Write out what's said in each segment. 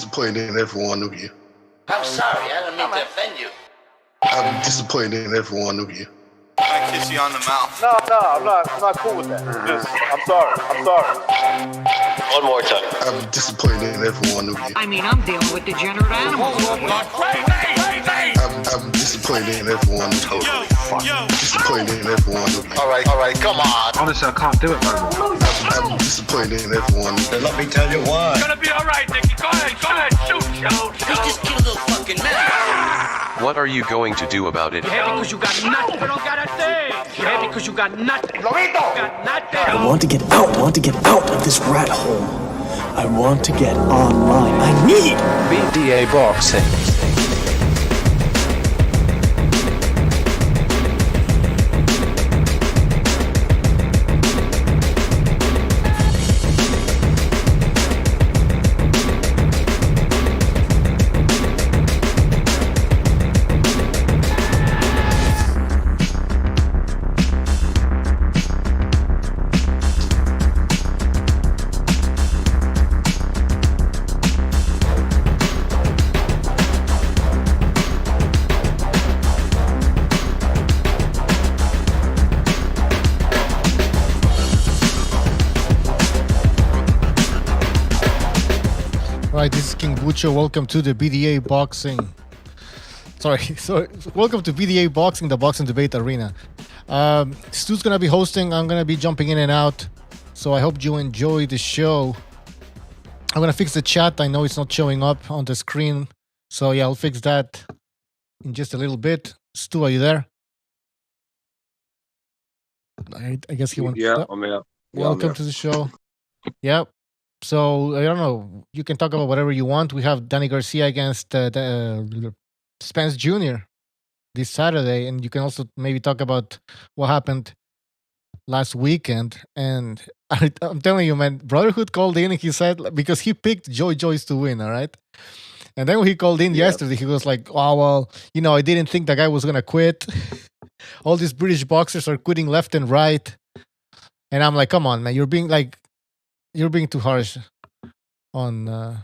disappointed in every one of you. I'm sorry, I don't mean to offend you. I'm disappointed in every one of you. I kiss you on the mouth. No, I'm not cool with that. Just, I'm sorry. One more time. I'm disappointed in every one of you. I mean, I'm dealing with degenerate animals. I'm disappointed in every one of you. Disappointed in every one of you. All right, come on. Honestly, I can't do it no more. I'm disappointed in every one of you. Let me tell you why. It's gonna be all right, Nicky. Go ahead, shoot. We just killed a fucking man. What are you going to do about it? Yeah, because you got nothing. You don't got a thing. Yeah, because you got nothing. Got nothing. I want to get out. I want to get out of this rat hole. I want to get online. I need BDA boxing. Right, this is King Bucho. Welcome to the BDA Boxing. Sorry. Welcome to BDA Boxing, the boxing debate arena. Stu's gonna be hosting. I'm gonna be jumping in and out. So I hope you enjoy the show. I'm gonna fix the chat. I know it's not showing up on the screen. So yeah, I'll fix that in just a little bit. Stu, are you there? I guess he went. Yeah, I'm here. Welcome to the show. Yep. So I don't know. You can talk about whatever you want. We have Danny Garcia against Spence Jr. this Saturday, and you can also maybe talk about what happened last weekend. And I'm telling you, man, Brotherhood called in. And he said because he picked Joe Joyce to win. All right. And then when he called in yesterday, he was like, "Oh well, I didn't think that guy was gonna quit. All these British boxers are quitting left and right." And I'm like, "Come on, man, you're being too harsh on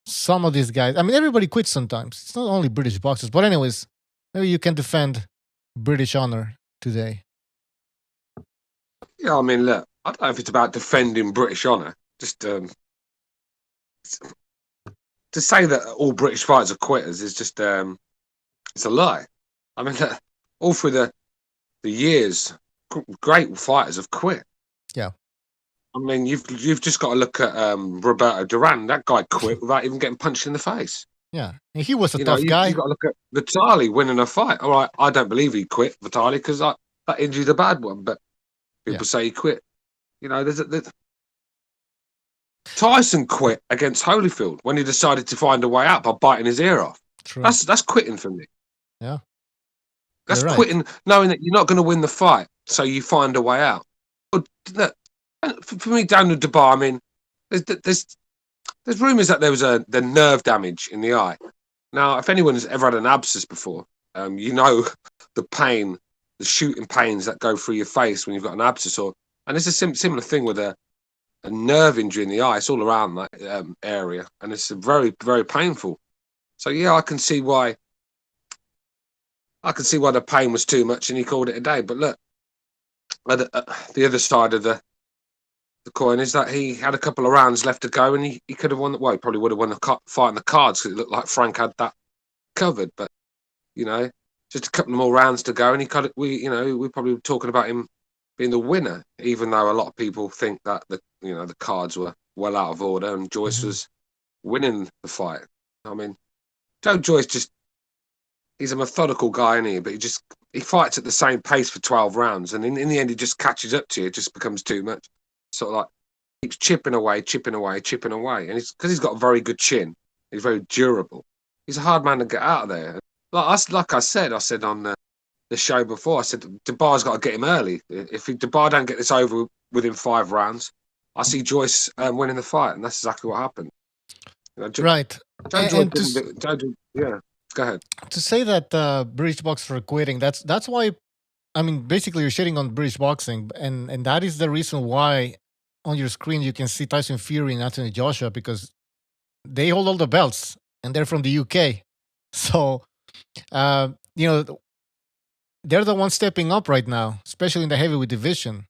some of these guys. I mean, everybody quits sometimes. It's not only British boxers. But anyways, maybe you can defend British honor today." Yeah, I mean, look, I don't know if it's about defending British honour. Just to say that all British fighters are quitters is just it's a lie. I mean, look, all through the years, great fighters have quit. Yeah. I mean, you've just got to look at Roberto Duran. That guy quit without even getting punched in the face. Yeah, and he was a tough guy. You've got to look at Vitali winning a fight. All right, I don't believe he quit, Vitali, because that injury's a bad one. But people say he quit. There's Tyson quit against Holyfield when he decided to find a way out by biting his ear off. True. That's quitting for me. Yeah, that's quitting, knowing that you're not going to win the fight, so you find a way out. But look, for me, Daniel Dubois, I mean, there's rumours that there was the nerve damage in the eye. Now, if anyone's ever had an abscess before, the pain, the shooting pains that go through your face when you've got an abscess, and it's a similar thing with a nerve injury in the eye. It's all around that area, and it's very, very painful. So yeah, I can see why the pain was too much, and he called it a day. But look, the other side of the coin is that he had a couple of rounds left to go, and he could have won. Well, he probably would have won the fight in the cards because it looked like Frank had that covered. But just a couple more rounds to go, and we're probably talking about him being the winner, even though a lot of people think that the cards were well out of order and Joyce was winning the fight. I mean, Joe Joyce he's a methodical guy, isn't he? But he fights at the same pace for 12 rounds, and in the end, he just catches up to you. It just becomes too much. Sort of like keeps chipping away, and it's because he's got a very good chin. He's very durable. He's a hard man to get out of there. Like I said on the show before, I said Dubois got to get him early. If Dubois don't get this over within 5 rounds, I see Joyce winning the fight, and that's exactly what happened. Right. Yeah. Go ahead. To say that British boxers are quitting, that's why. I mean, basically, you're shitting on British boxing, and that is the reason why on your screen you can see Tyson Fury and Anthony Joshua, because they hold all the belts, and they're from the UK. So, you know, they're the ones stepping up right now, especially in the heavyweight division.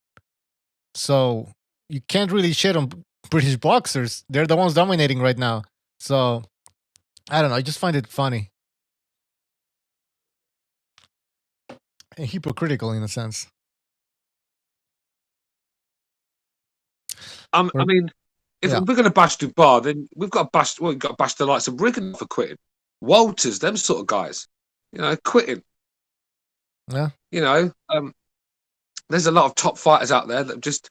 So you can't really shit on British boxers. They're the ones dominating right now. So I don't know. I just find it funny and hypocritical in a sense. I mean, if Yeah. we're going to bash Dubois, then we've got to bash the likes of Riggin for quitting, Walters, them sort of guys, you know, quitting. Yeah. You know, there's a lot of top fighters out there that just.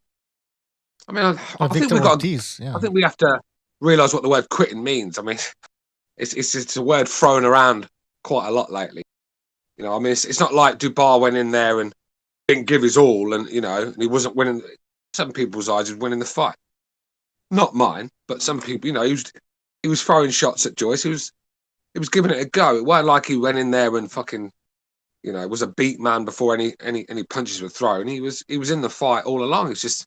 I mean, I think we've got. Ortiz, yeah. I think we have to realise what the word quitting means. I mean, it's a word thrown around quite a lot lately. You know, I mean, it's not like Dubois went in there and didn't give his all, and you know, he wasn't winning. Some people's eyes, he was winning the fight. Not mine, but some people, you know, he was throwing shots at Joyce. He was giving it a go. It wasn't like he went in there and fucking, you know, was a beat man before any punches were thrown. He was in the fight all along. It's just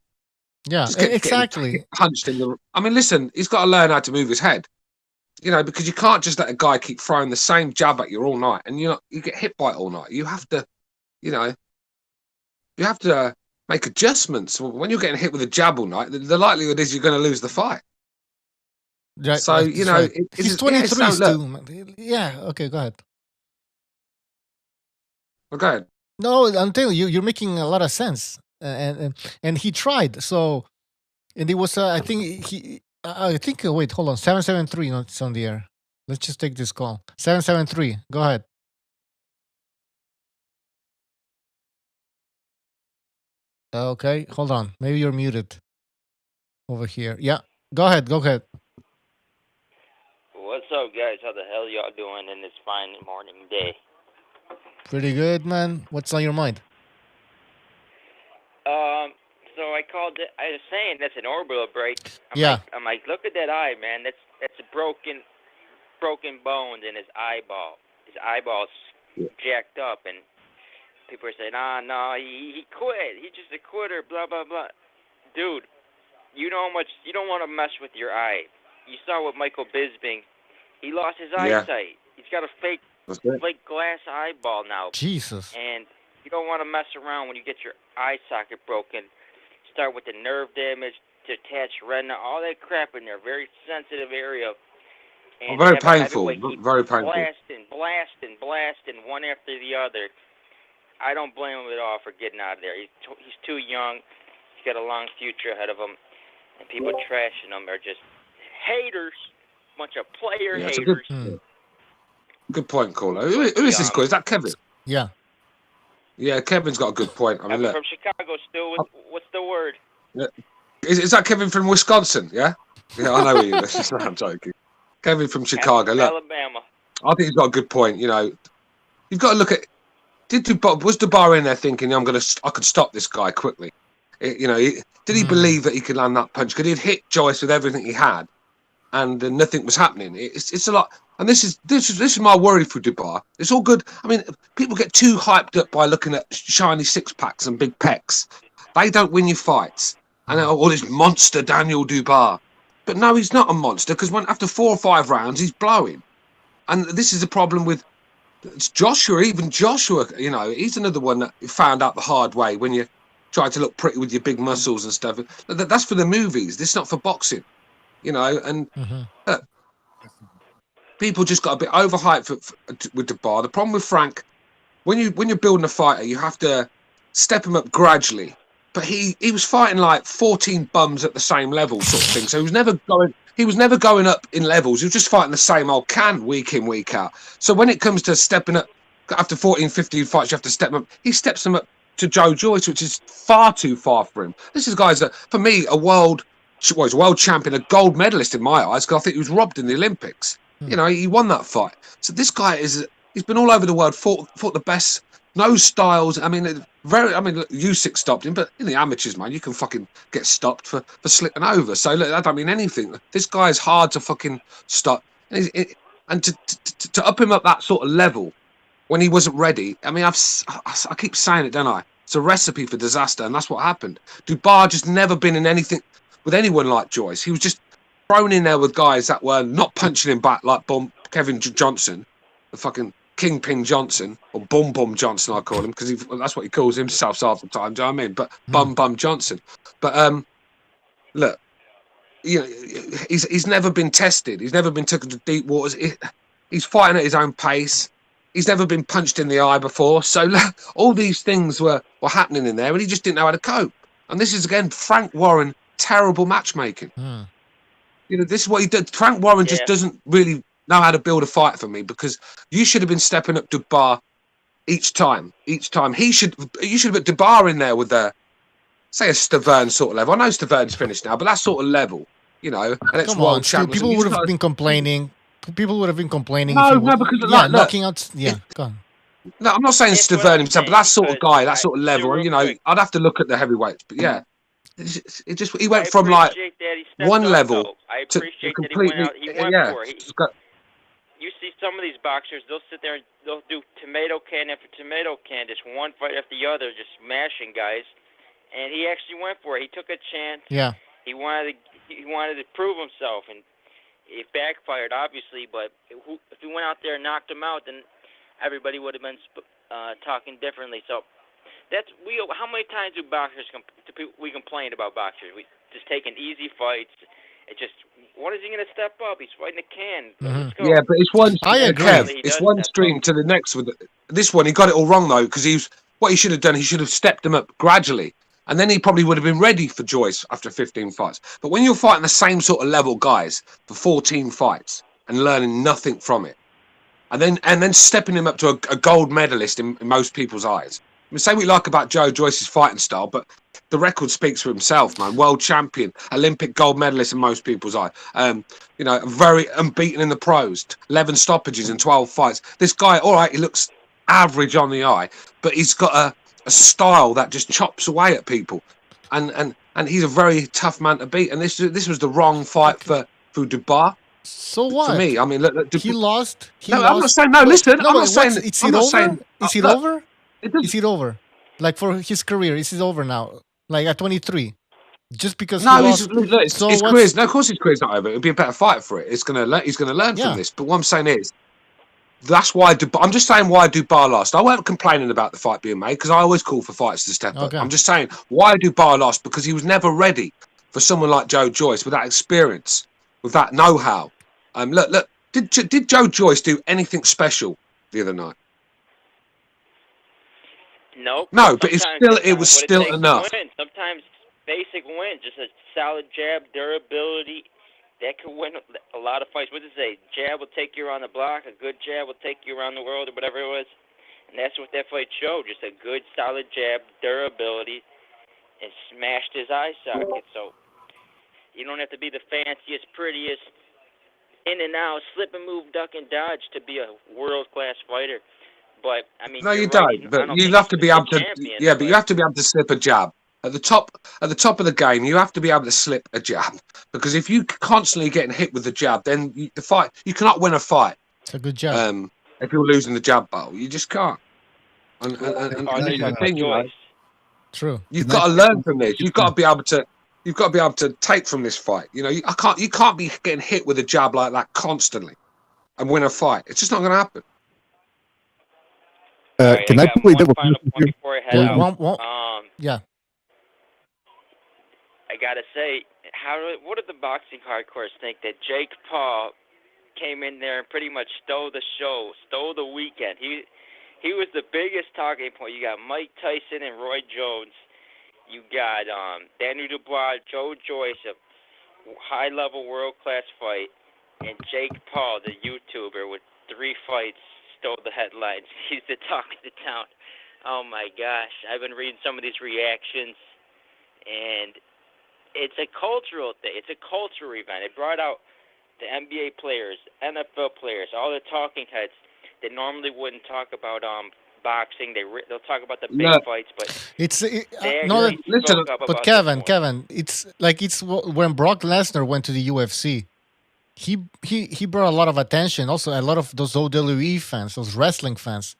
exactly getting punched in the. I mean, listen, he's got to learn how to move his head. You know, because you can't just let a guy keep throwing the same jab at you all night, and you get hit by it all night. You have to, you know, make adjustments. When you're getting hit with a jab all night, the likelihood is you're going to lose the fight. Right, so you know, he's 23 still. Yeah. Okay, go ahead. Okay. No, I'm telling you, you're making a lot of sense, and he tried. So, and it was I think wait, hold on, 773. It's on the air. Let's just take this call. 773. Go ahead. Okay, hold on. Maybe you're muted over here. Yeah, go ahead. What's up, guys? How the hell y'all doing in this fine morning day? Pretty good, man. What's on your mind? So I called it. I was saying that's an orbital break. I'm like, look at that eye, man. That's a broken bones in his eyeball. His eyeball's jacked up, and people are saying, no, he quit. He's just a quitter, blah, blah, blah. Dude, you know how much, you don't want to mess with your eye. You saw with Michael Bisping. He lost his eyesight. He's got a fake glass eyeball now. Jesus. And you don't want to mess around when you get your eye socket broken. Start with the nerve damage, detached retina, all that crap in there. Very sensitive area. And very painful. Very painful. Blasting one after the other. I don't blame him at all for getting out of there. He's too young. He's got a long future ahead of him. And people trashing him are just haters. Bunch of player haters. Good point, caller. Who is this guy? Is that Kevin? Yeah. Yeah, Kevin's got a good point. I mean, look. From Chicago still. What's the word? Yeah. Is that Kevin from Wisconsin? Yeah? Yeah, I know who you are. I'm joking. Kevin from Chicago. Look, Alabama. I think he's got a good point. You know, you've got to look at. Was Dubois in there thinking I could stop this guy quickly? Did he believe that he could land that punch? Could he have hit Joyce with everything he had, and nothing was happening? It's a lot, and this is my worry for Dubois. It's all good. I mean, people get too hyped up by looking at shiny six packs and big pecs. They don't win you fights. And all this monster Daniel Dubois, but no, he's not a monster because after 4 or 5 rounds he's blowing, and this is the problem with. It's Joshua, you know, he's another one that found out the hard way when you try to look pretty with your big muscles and stuff. That's for the movies. This is not for boxing, you know. And people just got a bit overhyped with Dubois. The problem with Frank, when you're building a fighter, you have to step him up gradually. But he was fighting like 14 bums at the same level, sort of thing. So he was never going up in levels. He was just fighting the same old can week in, week out. So when it comes to stepping up after 14, 15 fights, you have to step him up. He steps him up to Joe Joyce, which is far too far for him. This is guys that, for me, he's a world champion, a gold medalist in my eyes, because I think he was robbed in the Olympics. You know, he won that fight. So this guy he's been all over the world, fought the best. No styles. I mean, Usyk stopped him, but in the amateurs, man, you can fucking get stopped for slipping over. So look, I don't mean anything. This guy is hard to fucking stop, and to up him up that sort of level when he wasn't ready. I mean, I keep saying it, don't I? It's a recipe for disaster, and that's what happened. Dubois just never been in anything with anyone like Joyce. He was just thrown in there with guys that were not punching him back like Kevin Johnson, the fucking Kingpin Johnson, or Bum Johnson, I call him, because that's what he calls himself half the time. Do you know what I mean? But Bum Johnson. But look, you know, he's never been tested. He's never been taken to deep waters. He's fighting at his own pace. He's never been punched in the eye before. So all these things were happening in there, and he just didn't know how to cope. And this is, again, Frank Warren, terrible matchmaking. You know, this is what he did. Frank Warren just doesn't really know how to build a fight for me, because you should have been stepping up Dubois each time. You should have put Dubois in there with say a Stavern sort of level. I know Stavern's finished now, but that sort of level, you know, and it's world champions. People would have been complaining. People would have been complaining. No, because knocking out. Yeah, go on. No, I'm not saying Stavern himself, but that sort of guy, that sort of level. You know, I'd have to look at the heavyweights, but yeah, he went from like one level to completely. You see some of these boxers, they'll sit there and they'll do tomato can after tomato can, just one fight after the other, just smashing guys. And he actually went for it. He took a chance. Yeah. He wanted to prove himself, and it backfired, obviously. But if he went out there and knocked him out, then everybody would have been talking differently. So how many times do we complain about boxers? We just taking easy fights. It just, when is he going to step up? He's fighting a can. Let's go. Yeah, but it's one. I agree. It's one stream to the next. With this one, he got it all wrong though, because what he should have done. He should have stepped him up gradually, and then he probably would have been ready for Joyce after 15 fights. But when you're fighting the same sort of level guys for 14 fights and learning nothing from it, and then stepping him up to a gold medalist in most people's eyes. I mean, say what you like about Joe Joyce's fighting style, but the record speaks for himself, man. World champion, Olympic gold medalist in most people's eye. You know, very unbeaten in the pros, 11 stoppages in 12 fights. This guy, all right, he looks average on the eye, but he's got a style that just chops away at people, and he's a very tough man to beat. And this was the wrong fight for Dubois. So what? For me, I mean, look, he lost. I'm not saying. No, listen. I'm not saying. Is it over? Is it over? Is it over? Like for his career, is it over now? Like at 23, just because he lost. His career's, no, of course his career's not over. It'll be a better fight for it. He's gonna learn from this. But what I'm saying is, that's why I'm just saying why Dubois lost. I weren't complaining about the fight being made, because I always call for fighters to step up. I'm just saying why Dubois lost, because he was never ready for someone like Joe Joyce with that experience, with that know-how. Look, did Joe Joyce do anything special the other night? No, but it was still enough. Sometimes basic wins, just a solid jab, durability, that could win a lot of fights. What does it say? Jab will take you around the block. A good jab will take you around the world, or whatever it was. And that's what that fight showed. Just a good, solid jab, durability, and smashed his eye socket. So you don't have to be the fanciest, prettiest, in and out, slip and move, duck and dodge to be a world-class fighter. But I mean, no, you don't. But you have to be able to. Yeah, but you have to be able to slip a jab at the top of the game. You have to be able to slip a jab, because if you constantly getting hit with the jab, then you cannot win a fight. It's a good jab. If you're losing the jab battle, you just can't. And True. You've got to learn from this. You've got to be able to. You've got to be able to take from this fight. You know, you can't be getting hit with a jab like that constantly and win a fight. It's just not going to happen. Can I quickly double? Yeah. I gotta say, what did the boxing hardcores think that Jake Paul came in there and pretty much stole the show, stole the weekend? He was the biggest talking point. You got Mike Tyson and Roy Jones. You got Daniel Dubois, Joe Joyce, a high-level world-class fight, and Jake Paul, the YouTuber, with 3 fights, stole the headlines. He's the talk of the town. Oh my gosh, I've been reading some of these reactions, and it's a cultural thing. It's a cultural event. It brought out the NBA players, NFL players, all the talking heads that normally wouldn't talk about boxing. They'll talk about the big fights, but but Kevin, it's like when Brock Lesnar went to the UFC. He brought a lot of attention, also a lot of those WWE fans, those wrestling fans.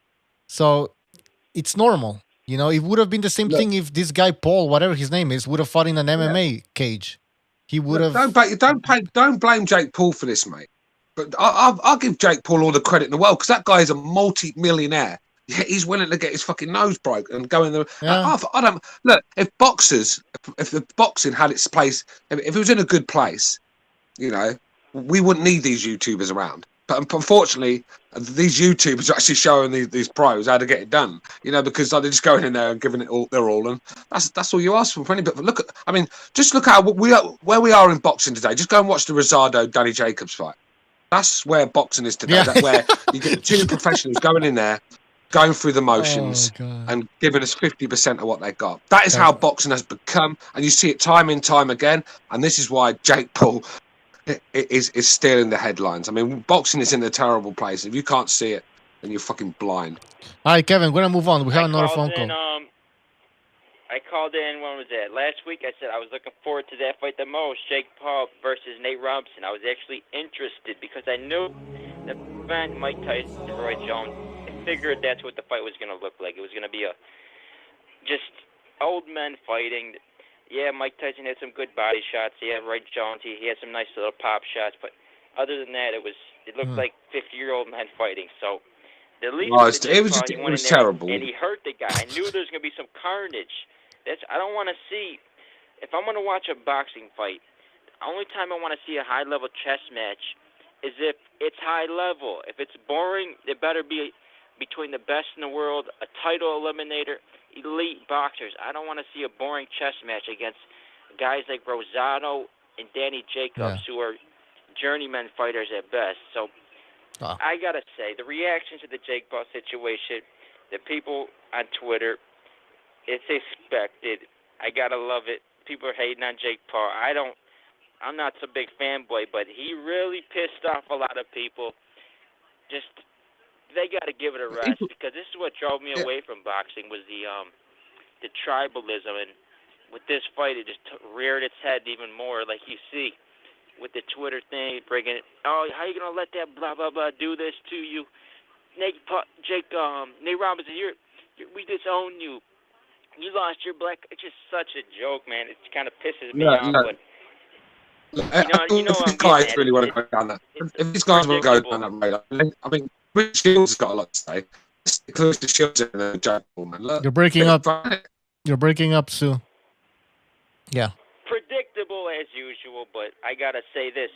So it's normal. You know, it would have been the same thing if this guy, Paul, whatever his name is, would have fought in an MMA cage. he would have. Don't blame Jake Paul for this, mate. But I'll give Jake Paul all the credit in the world because that guy is a multi-millionaire. Yeah, he's willing to get his fucking nose broke and go in the. Yeah. I don't look if the boxing had its place, if it was in a good place, you know, we wouldn't need these YouTubers around. But unfortunately, these YouTubers are actually showing these pros how to get it done. You know, because they're just going in there and giving it all their all, and that's all you ask for. But look at, I mean, just look how where we are in boxing today. Just go and watch the Rosado Danny Jacobs fight. That's where boxing is today. Yeah. That's where you get two professionals going in there, going through the motions and giving us 50% of what they got. That is how boxing has become, and you see it time and time again. And this is why Jake Paul is stealing the headlines. I mean, boxing is in a terrible place. If you can't see it, then you're fucking blind. All right, Kevin, we're gonna move on. We have another phone call. I called in, when was that? Last week I said I was looking forward to that fight the most, Jake Paul versus Nate Robinson. I was actually interested because I knew the event Mike Tyson and Roy Jones. I figured that's what the fight was going to look like. It was going to be just old men fighting. Yeah, Mike Tyson had some good body shots. Yeah, Roy Jones, he had some nice little pop shots. But other than that, it looked like 50-year-old men fighting. So the least it was terrible. And he hurt the guy. I knew there was going to be some carnage. I don't want to see. If I'm going to watch a boxing fight, the only time I want to see a high-level chess match is if it's high level. If it's boring, it better be between the best in the world, a title eliminator, elite boxers. I don't want to see a boring chess match against guys like Rosado and Danny Jacobs, who are journeyman fighters at best. So I got to say, the reaction to the Jake Paul situation, the people on Twitter, it's expected. I gotta love it. People are hating on Jake Paul. I'm not so big fanboy, but he really pissed off a lot of people. Just, they gotta give it a rest because this is what drove me away from boxing was the tribalism, and with this fight, it just reared its head even more. Like you see, with the Twitter thing, bringing it. Oh, how you gonna let that blah blah blah do this to you, Nate Robinson? We disown you. You lost your black. It's just such a joke, man. It kind of pisses me off. But if these guys really want to go down that, if these guys want to go down that road, I mean, Rich Shields has got a lot to say. Clarissa Shields in the Jack Paul, man. Look, you're breaking up. You're breaking up, Sue. Yeah. Predictable as usual, but I gotta say this: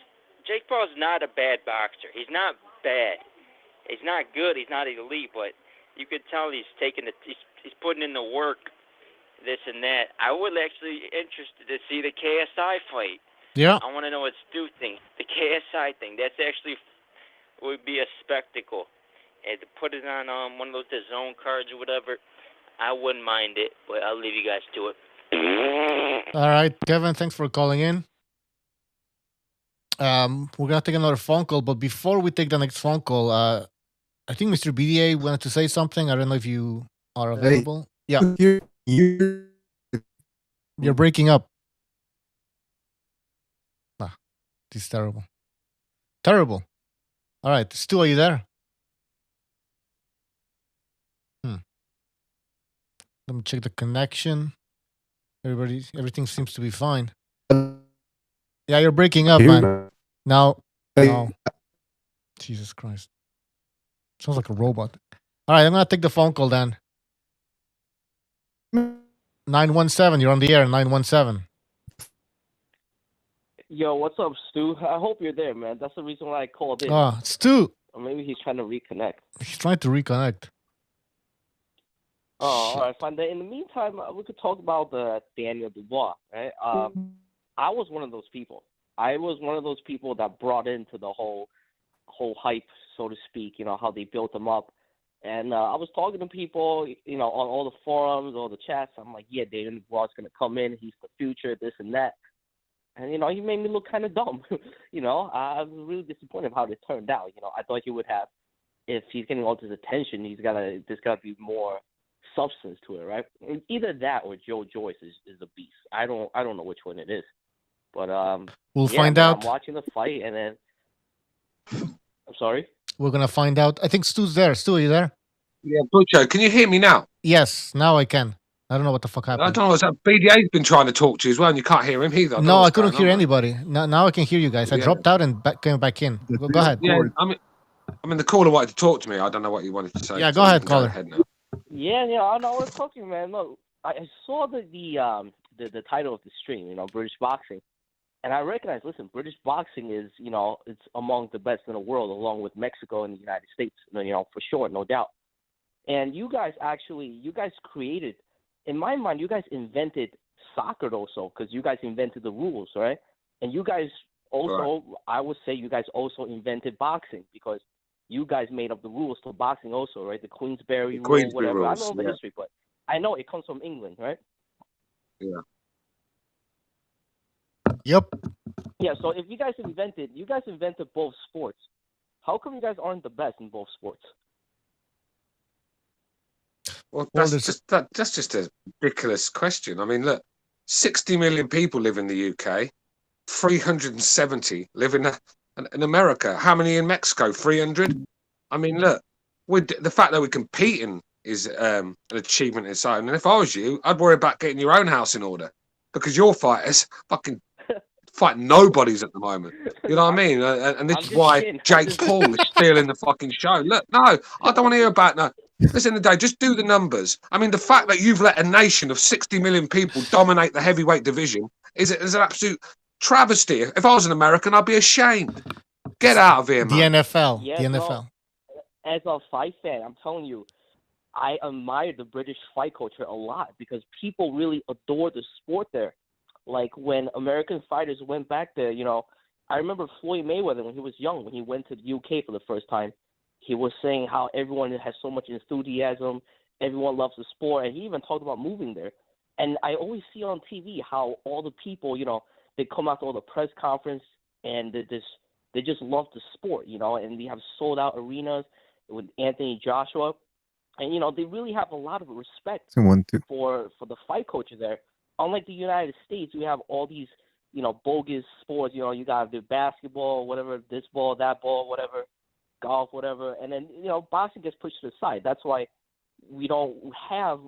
Jake Paul's not a bad boxer. He's not bad. He's not good. He's not elite, but you could tell he's putting in the work. This and that. I would actually interested to see the KSI fight. Yeah. I want to know what Stu thinks. The KSI thing. That's actually would be a spectacle. And to put it on one of those DAZN cards or whatever, I wouldn't mind it. But I'll leave you guys to it. All right, Kevin. Thanks for calling in. We're gonna take another phone call, but before we take the next phone call, I think Mr. BDA wanted to say something. I don't know if you are available. Yeah. You're breaking up. This is terrible. Terrible. All right. Stu, are you there? Let me check the connection. Everything seems to be fine. Yeah, you're breaking up, man. Now. Jesus Christ. Sounds like a robot. All right, I'm going to take the phone call then. 917, you're on the air, 917. Yo, what's up, Stu? I hope you're there, man. That's the reason why I called in. Stu. Or maybe he's trying to reconnect. He's trying to reconnect. Oh, all right, fine. In the meantime, we could talk about Daniel Dubois, right? I was one of those people. I was one of those people that brought into the whole hype, so to speak, how they built him up. And I was talking to people, on all the forums, all the chats. I'm like, yeah, Daniel Dubois is going to come in. He's the future, this and that. And, he made me look kind of dumb. I was really disappointed how it turned out. I thought he would have, if he's getting all this attention, there's got to be more substance to it, right? Either that or Joe Joyce is a beast. I don't know which one it is. But we'll find out. I'm watching the fight, and then I'm sorry. We're gonna find out. I think Stu's there. Stu, are you there? Yeah, Butcho, can you hear me now? Yes, now I can. I don't know what the fuck I happened. don't know. Is that BDA's been trying to talk to you as well, and you can't hear him either. No, I couldn't hear anybody. Now I can hear you guys. I dropped out and came back in. Go ahead. Yeah, I mean, the caller wanted to talk to me. I don't know what he wanted to say. Yeah, go ahead, caller. Go ahead now. Yeah, I know what I'm talking, man. Look, I saw the title of the stream, British boxing, and I recognize. Listen, British boxing is, it's among the best in the world, along with Mexico and the United States, for sure, no doubt. And you guys created, in my mind, you guys invented soccer also, because you guys invented the rules, right? And you guys also, I would say, you guys also invented boxing, because you guys made up the rules to boxing also, right? The Queensberry rule, whatever. Rules, I don't know the history, but I know it comes from England, right? Yeah. Yep. Yeah, so if you guys invented both sports, how come you guys aren't the best in both sports? Well, that's just a ridiculous question. I mean, look, 60 million people live in the UK, 370 live in America. How many in Mexico? 300. I mean, look, the fact that we're competing is an achievement in itself. And if I was you, I'd worry about getting your own house in order, because your fighters fucking fight nobodies at the moment. You know what I mean? And this is why Jake Paul is stealing the fucking show. Look, no, I don't want to hear about no. Listen, the day, just do the numbers. I mean, the fact that you've let a nation of 60 million people dominate the heavyweight division is an absolute travesty. If I was an American, I'd be ashamed. Get out of here, man. The NFL. Yeah, the NFL. As a fight fan, I'm telling you, I admire the British fight culture a lot, because people really adore the sport there. Like when American fighters went back there, I remember Floyd Mayweather when he was young, when he went to the UK for the first time. He was saying how everyone has so much enthusiasm, everyone loves the sport, and he even talked about moving there. And I always see on TV how all the people, they come out to all the press conference, and they just love the sport, and they have sold out arenas with Anthony Joshua, and they really have a lot of respect for the fight culture there. Unlike the United States, we have all these bogus sports. You got the basketball, whatever, this ball, that ball, whatever, golf, whatever, and then boxing gets pushed to the side. That's why we don't have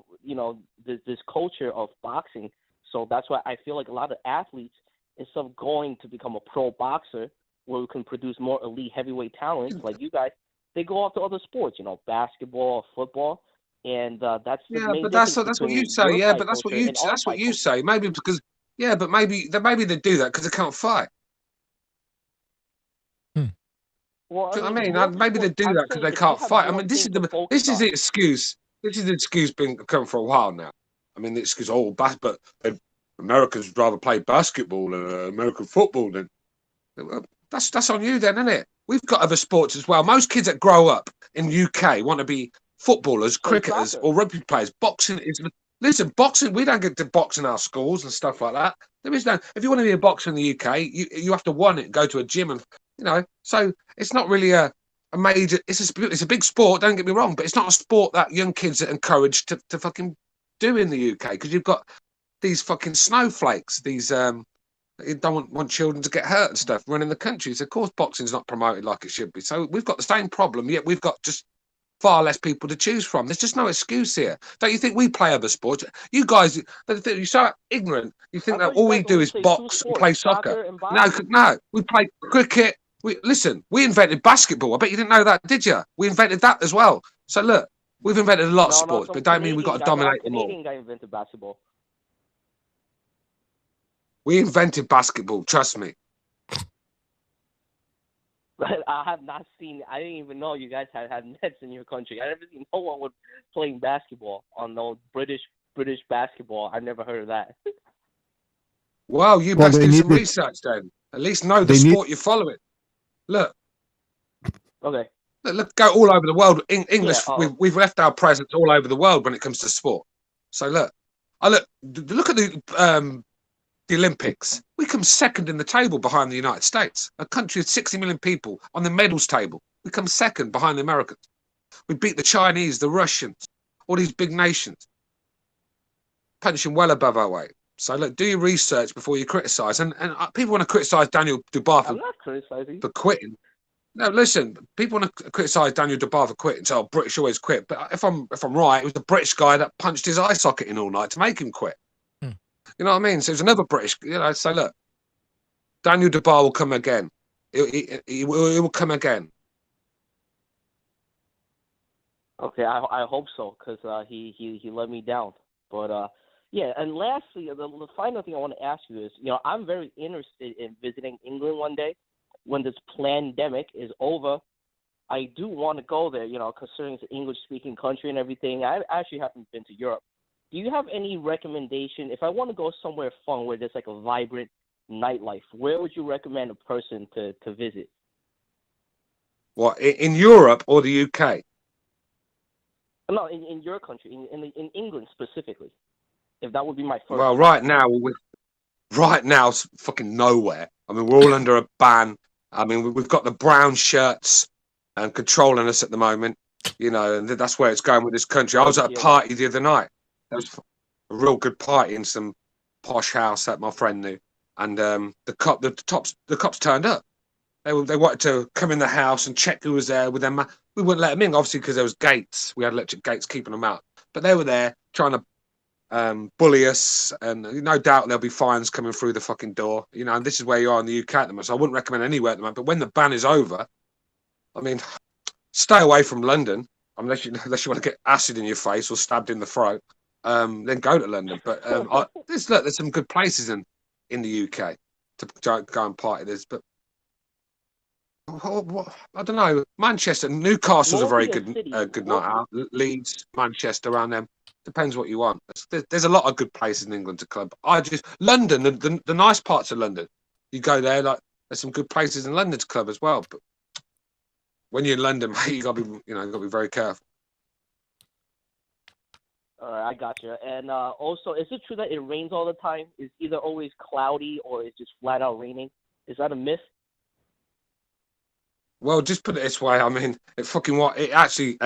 this culture of boxing. So that's why I feel like a lot of athletes, instead of going to become a pro boxer where we can produce more elite heavyweight talents like you guys, they go off to other sports, basketball, football, and that's the main difference. That's what you say. Yeah, but that's what you say. Maybe because but maybe they do that because they can't fight. Well, do you know what I mean? Maybe they do that because they can't fight. I mean, this is the excuse. This is the excuse been coming for a while now. I mean, the excuse, but Americans would rather play basketball and American football than. That's on you then, isn't it? We've got other sports as well. Most kids that grow up in UK want to be footballers, cricketers, or rugby players. Boxing is. Listen, boxing. We don't get to box in our schools and stuff like that. There is no. If you want to be a boxer in the UK, you have to want it, go to a gym, and So it's not really a major. It's a big sport. Don't get me wrong, but it's not a sport that young kids are encouraged to fucking do in the UK, because you've got these fucking snowflakes. These you don't want children to get hurt and stuff running the country. So of course boxing's not promoted like it should be. So we've got the same problem, yet we've got just far less people to choose from. There's just no excuse here. Don't you think we play other sports? You guys, you're so ignorant. You think that all we do is box and play soccer. No, we play cricket. We invented basketball. I bet you didn't know that, did you? We invented that as well. So look, we've invented a lot of sports, but don't mean we've got to dominate them all. Canadian guy invented basketball. We invented basketball, trust me. I have not seen. I didn't even know you guys had nets in your country. I never seen no one was playing basketball on no British basketball. I never heard of that. Well, you best do some research then. At least know the sport you're following. Look. Okay. Look, go all over the world. English, we've left our presence all over the world when it comes to sport. So look at the Olympics. We come second in the table behind the United States, a country of 60 million people on the medals table. We come second behind the Americans. We beat the Chinese, the Russians, all these big nations, punching well above our weight. So look, do your research before you criticise. And people want to criticise Daniel Dubois for quitting. No, listen. People want to criticise Daniel Dubois for quitting. So British always quit. But if I'm right, it was the British guy that punched his eye socket in all night to make him quit. You know what I mean? So it was another British. So look, Daniel Dubois will come again. He will come again. Okay, I hope so, because he let me down. But yeah, and lastly, the final thing I want to ask you is, I'm very interested in visiting England one day when this pandemic is over. I do want to go there, considering it's an English-speaking country and everything. I actually haven't been to Europe. Do you have any recommendation if I want to go somewhere fun where there's like a vibrant nightlife? Where would you recommend a person to visit? What, in Europe or the UK? No, in your country, in England specifically. If that would be my first. Well, right now it's fucking nowhere. I mean, we're all under a ban. I mean, we've got the brown shirts and controlling us at the moment, and that's where it's going with this country. I was at a party the other night. There was a real good party in some posh house that my friend knew, and the cops turned up. They wanted to come in the house and check who was there with them. We wouldn't let them in, obviously, because there was gates. We had electric gates keeping them out. But they were there trying to bully us, and no doubt there'll be fines coming through the fucking door. And this is where you are in the UK at the moment. So I wouldn't recommend anywhere at the moment. But when the ban is over, I mean, stay away from London unless you want to get acid in your face or stabbed in the throat. Then go to London. But there's some good places in the UK to go and party. I don't know. Manchester, Newcastle's a very good night out. Leeds, Manchester, around them. Depends what you want. There's a lot of good places in England to club. London, the nice parts of London. You go there, like there's some good places in London to club as well. But when you're in London, mate, you gotta be very careful. All right, I got you. And also, is it true that it rains all the time? It's either always cloudy or it's just flat out raining? Is that a myth? Well, just put it this way. I mean, it actually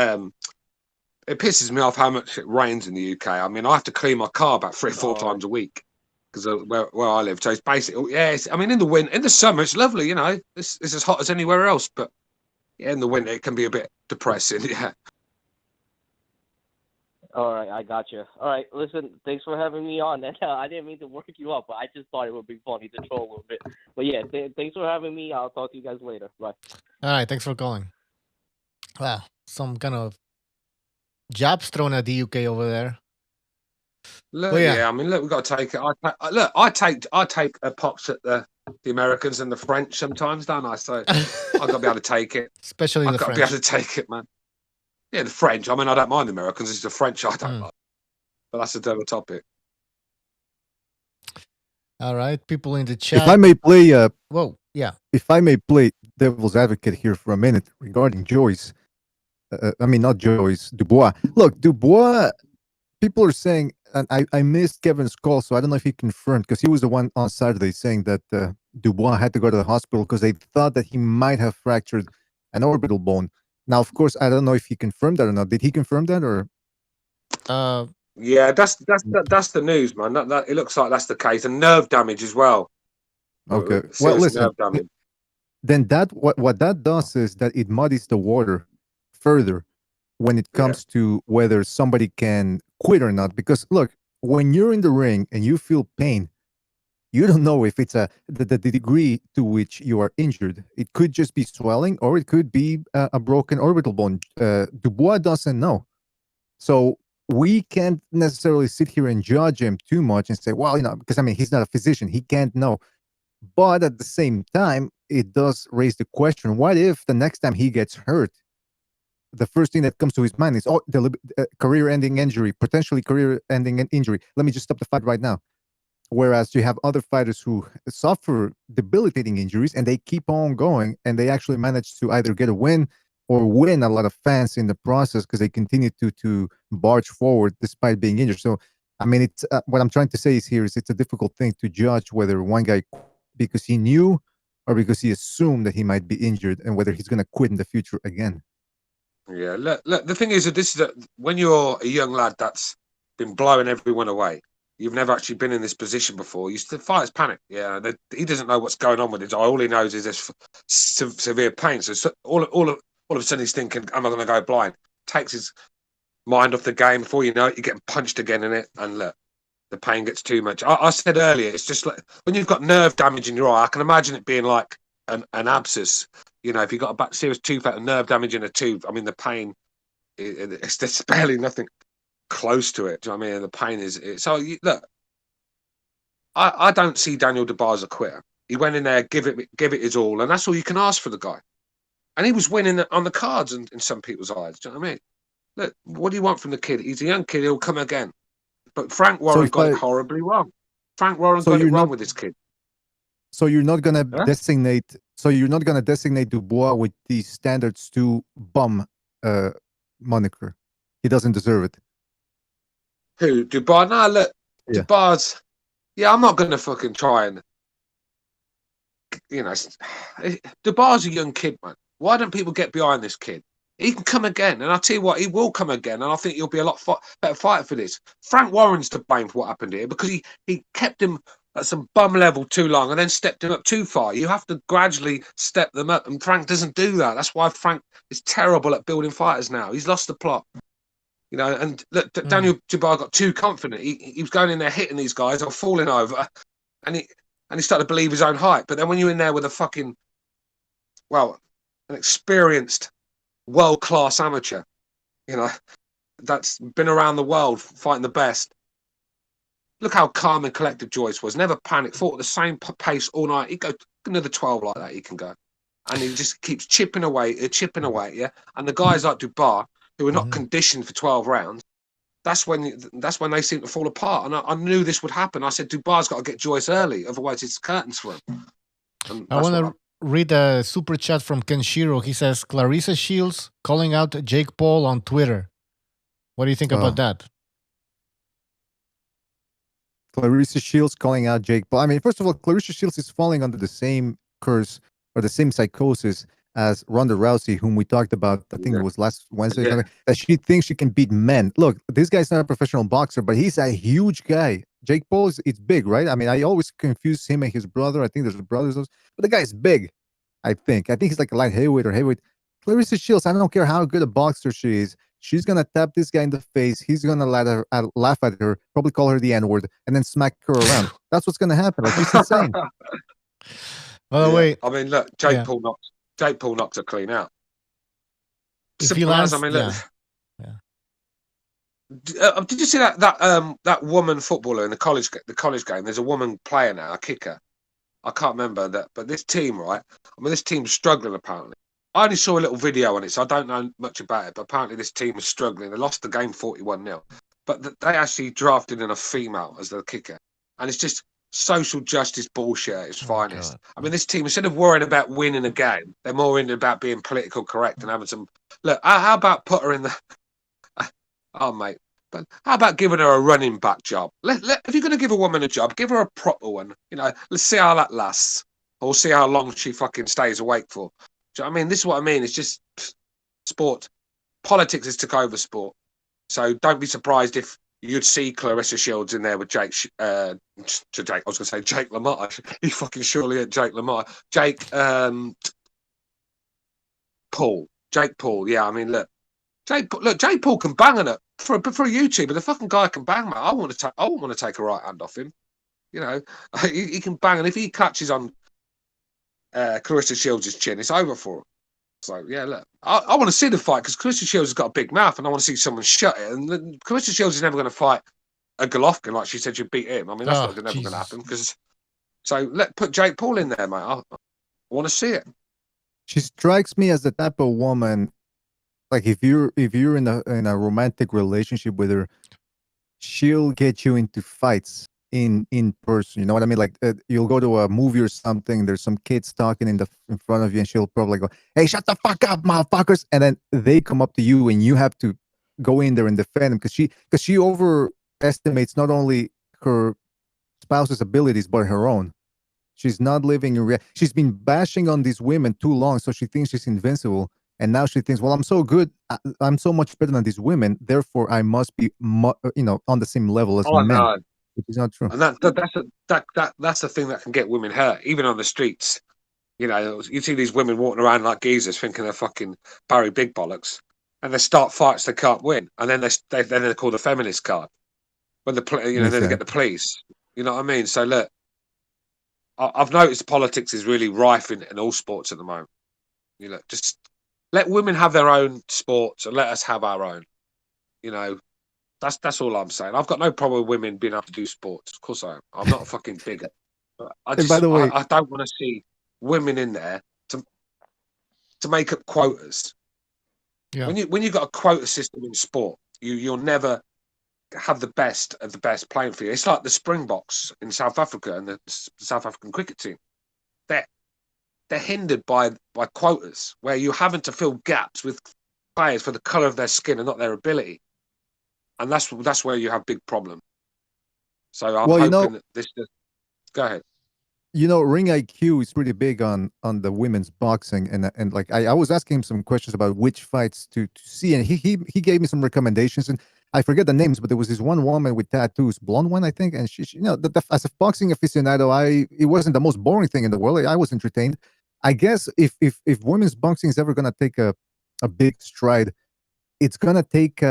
it pisses me off how much it rains in the UK. I mean, I have to clean my car about 3 or 4 times a week because of where I live. So it's basically, I mean, in the summer, it's lovely, It's as hot as anywhere else. But yeah, in the winter, it can be a bit depressing. Yeah. All right, I got you. All right, listen, thanks for having me on. And I didn't mean to work you up, but I just thought it would be funny to troll a little bit. But yeah, thanks for having me. I'll talk to you guys later. Bye. All right, thanks for calling. Wow, some kind of jabs thrown at the UK over there. Look, I mean, look, we've got to take it. I take pops at the Americans and the French sometimes, don't I? So I've got to be able to take it. Especially the French. I've got to be able to take it, man. Yeah, the French. I mean, I don't mind the Americans. It's the French I don't like. But that's a different topic. All right, people in the chat. If I may play, whoa, yeah. If I may play devil's advocate here for a minute regarding Joyce. I mean, not Joyce, Dubois. Look, Dubois. People are saying, and I missed Kevin's call, so I don't know if he confirmed because he was the one on Saturday saying that Dubois had to go to the hospital because they thought that he might have fractured an orbital bone. Now, of course, I don't know if he confirmed that or not. Did he confirm that or? Yeah, that's the news, man. That it looks like that's the case, and nerve damage as well. Okay. Well, listen. Then what that does is that it muddies the water further when it comes to whether somebody can quit or not. Because look, when you're in the ring and you feel pain, you don't know if it's the degree to which you are injured. It could just be swelling, or it could be a broken orbital bone. Dubois doesn't know, so we can't necessarily sit here and judge him too much and say, well, because I mean, he's not a physician, he can't know. But at the same time, it does raise the question: what if the next time he gets hurt, the first thing that comes to his mind is, the career-ending injury, potentially career-ending injury. Let me just stop the fight right now. Whereas you have other fighters who suffer debilitating injuries and they keep on going and they actually manage to either get a win or win a lot of fans in the process because they continue to barge forward despite being injured. So, I mean, it's what I'm trying to say is it's a difficult thing to judge whether one guy because he knew or because he assumed that he might be injured and whether he's going to quit in the future again. Yeah, look, the thing is that when you're a young lad that's been blowing everyone away, You've never actually been in this position before. The fighters panic. Yeah, he doesn't know what's going on with his eye. All he knows is there's severe pain. So all of a sudden he's thinking, "Am I going to go blind?" Takes his mind off the game. Before you know it, you're getting punched again in it, and look, the pain gets too much. I said earlier, it's just like when you've got nerve damage in your eye. I can imagine it being like an abscess. If you've got a serious tooth out, nerve damage in a tooth. I mean, the pain, there's barely nothing close to it. Do you know what I mean? The pain is so. Look, I don't see Daniel Dubois as a quitter. He went in there, give it his all, and that's all you can ask for the guy. And he was winning on the cards in some people's eyes. Do you know what I mean? Look, what do you want from the kid? He's a young kid. He'll come again. But Frank Warren got it horribly wrong. Frank Warren got it wrong with this kid. So you're not gonna designate. So you're not gonna designate Dubois with the standards to bum moniker. He doesn't deserve it. Who? Dubois? No, look, Dubois. Yeah, I'm not gonna fucking try and. Dubois is a young kid, man. Why don't people get behind this kid? He can come again, and I'll tell you what, he will come again, and I think he'll be a lot better fighter for this. Frank Warren's to blame for what happened here because he kept him at some bum level too long and then stepped him up too far. You have to gradually step them up, and Frank doesn't do that. That's why Frank is terrible at building fighters now. He's lost the plot. And look, Daniel Dubois got too confident. He was going in there hitting these guys or falling over, and he started to believe his own hype. But then when you're in there with an experienced world-class amateur, that's been around the world fighting the best. Look how calm and collected Joyce was. Never panicked. Fought at the same pace all night. He'd go another 12 like that. He can go, and he just keeps chipping away. Yeah. And the guys like Dubois, who are not conditioned for 12 rounds, that's when they seem to fall apart. And I knew this would happen. I said Dubois got to get Joyce early, otherwise it's curtains for him. I want to read a super chat from Kenshiro. He says, Clarissa Shields calling out Jake Paul on Twitter. What do you think about that? Clarissa Shields calling out Jake Paul. I mean, first of all, Clarissa Shields is falling under the same curse or the same psychosis as Ronda Rousey, whom we talked about, I think it was last Wednesday, that she thinks she can beat men. Look, this guy's not a professional boxer, but he's a huge guy. Jake Paul it's big, right? I mean, I always confuse him and his brother. I think there's brothers, but the guy's big, I think. I think he's like a light heavyweight or heavyweight. Clarissa Shields, I don't care how good a boxer she is. She's going to tap this guy in the face. He's going to laugh at her, probably call her the N-word, and then smack her around. That's what's going to happen. Like, she's insane. By the way, I mean, look, Jake Paul knocks her clean out. If he lands, did you see that woman footballer in the college game? There's a woman player now, a kicker. I can't remember that, but this team, right? I mean, this team's struggling apparently. I only saw a little video on it, so I don't know much about it. But apparently, this team was struggling. They lost the game 41-0, but they actually drafted in a female as the kicker, and it's just social justice bullshit at its finest. God. I mean, this team, instead of worrying about winning a game, they're more worried about being political correct and having some. Look, how about put her in the? Oh, mate. But how about giving her a running back job? If you're going to give a woman a job, give her a proper one. Let's see how that lasts, or see how long she fucking stays awake for. Do you know what I mean? This is what I mean. It's just sport. Politics has took over sport. So don't be surprised if you'd see Clarissa Shields in there with Jake. I was going to say Jake LaMotta. He fucking surely ain't Jake LaMotta. Jake Paul. Jake Paul. Yeah, I mean, look. Jake Paul can bang on it for a YouTuber. The fucking guy can bang, man. I wouldn't want to take a right hand off him. He can bang, and if he catches on Clarissa Shields' chin, it's over for him. So yeah, look, I want to see the fight because Clarissa Shields has got a big mouth, and I want to see someone shut it. And Clarissa Shields is never going to fight a Golovkin like she said she'd beat him. I mean, that's never going to happen. So put Jake Paul in there, mate. I want to see it. She strikes me as the type of woman, like if you're in a romantic relationship with her, she'll get you into fights in person. You know what I mean? Like you'll go to a movie or something. There's some kids talking in front of you, and she'll probably go, "Hey, shut the fuck up, motherfuckers!" And then they come up to you, and you have to go in there and defend them because she overestimates not only her spouse's abilities but her own. She's not living in reality. She's been bashing on these women too long, so she thinks she's invincible. And now she thinks, well, I'm so good. I'm so much better than these women. Therefore, I must be, on the same level as men. No. Which is not true. And that's the thing that can get women hurt, even on the streets. You know, you see these women walking around like geezers, thinking they're fucking Barry Big Bollocks, and they start fights they can't win, and then they're called the feminist card when then they get the police. You know what I mean? So look, I've noticed politics is really rife in all sports at the moment. You know, just let women have their own sports and let us have our own. You know, that's all I'm saying. I've got no problem with women being able to do sports. Of course I am. I'm not a fucking bigot. But I by the way, I don't want to see women in there to make up quotas. Yeah. When you got a quota system in sport, you'll never have the best of the best playing for you. It's like the Springboks in South Africa and the South African cricket team. They're hindered by quotas where you're having to fill gaps with players for the colour of their skin and not their ability. And that's where you have big problems. So I'm hoping that this. Go ahead. You know, Ring IQ is pretty big on the women's boxing, and like I was asking him some questions about which fights to see, and he gave me some recommendations, and I forget the names, but there was this one woman with tattoos, blonde one, I think, and she you know, as a boxing aficionado, it wasn't the most boring thing in the world. I was entertained. I guess if women's boxing is ever gonna take a big stride, it's gonna take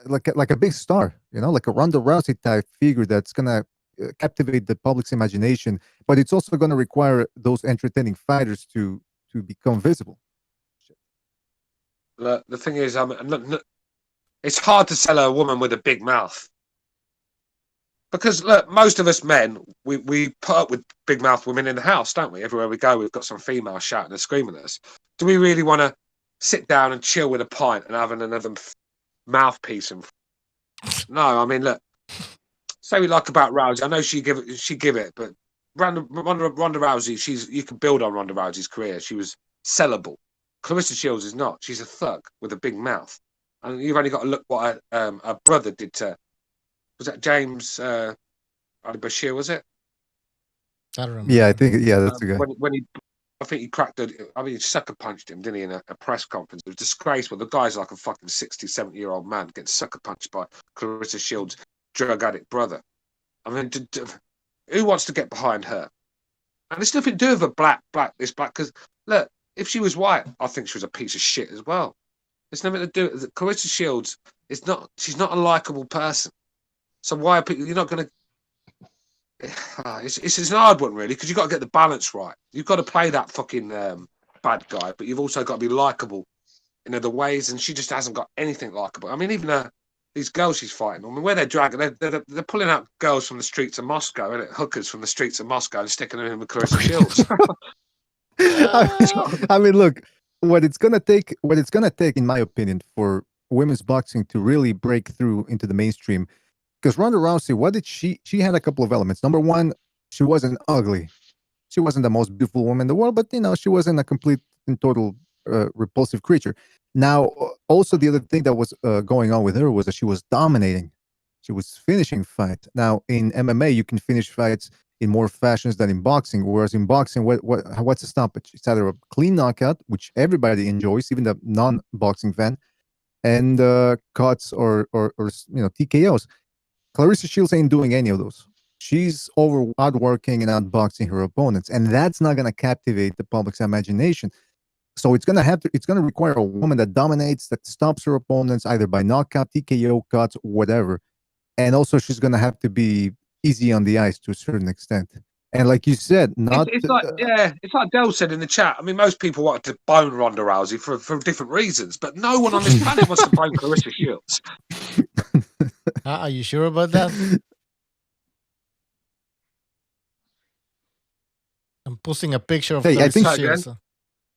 like a big star, you know, like a Ronda Rousey type figure that's gonna captivate the public's imagination, but it's also going to require those entertaining fighters to become visible. The thing is, it's hard to sell a woman with a big mouth because look, most of us men we put up with big mouth women in the house, don't we? Everywhere we go, we've got some female shouting and screaming at us. Do we really want to sit down and chill with a pint and having another mouthpiece? And no, I mean, look. Say we like about Rousey. I know she give it, but Ronda Rousey, you can build on Ronda Rousey's career. She was sellable. Clarissa Shields is not. She's a thug with a big mouth, and you've only got to look what her brother did to. Was that James Ali Bashir? Was it? I don't remember. Yeah, I think that's the guy. I think he cracked he sucker punched him, didn't he, in a press conference? It was disgraceful. The guy's like a fucking 60, 70-year-old man getting sucker punched by Clarissa Shields' drug addict brother. I mean, who wants to get behind her? And it's nothing to do with a black, because look, if she was white, I think she was a piece of shit as well. It's nothing to do with Clarissa Shields. She's not a likable person. So why are people? You're not going to. It's an hard one, really, because you've got to get the balance right. You've got to play that fucking bad guy, but you've also got to be likable in other ways. And she just hasn't got anything likable. I mean, even these girls she's fighting, I mean, where they're dragging, they're pulling out girls from the streets of Moscow, and hookers from the streets of Moscow, and sticking them in with Clarissa Shields. I mean, look, what it's gonna take, in my opinion, for women's boxing to really break through into the mainstream. Because Ronda Rousey, what did she had a couple of elements. Number one, she wasn't ugly. She wasn't the most beautiful woman in the world, but, you know, she wasn't a complete and total repulsive creature. Now, also the other thing that was going on with her was that she was dominating. She was finishing fights. Now, in MMA, you can finish fights in more fashions than in boxing. Whereas in boxing, what's a stoppage? It's either a clean knockout, which everybody enjoys, even the non-boxing fan, and cuts or TKOs. Clarissa Shields ain't doing any of those. She's outworking and outboxing her opponents, and that's not going to captivate the public's imagination. So it's going to require a woman that dominates, that stops her opponents either by knockout, TKO, cuts, whatever. And also she's going to have to be easy on the ice to a certain extent. And like you said, it's like Del said in the chat. I mean, most people wanted to bone Ronda Rousey for different reasons, but no one on this planet wants to bone Clarissa Shields. Are you sure about that? I'm posting a picture of Clarissa Shields.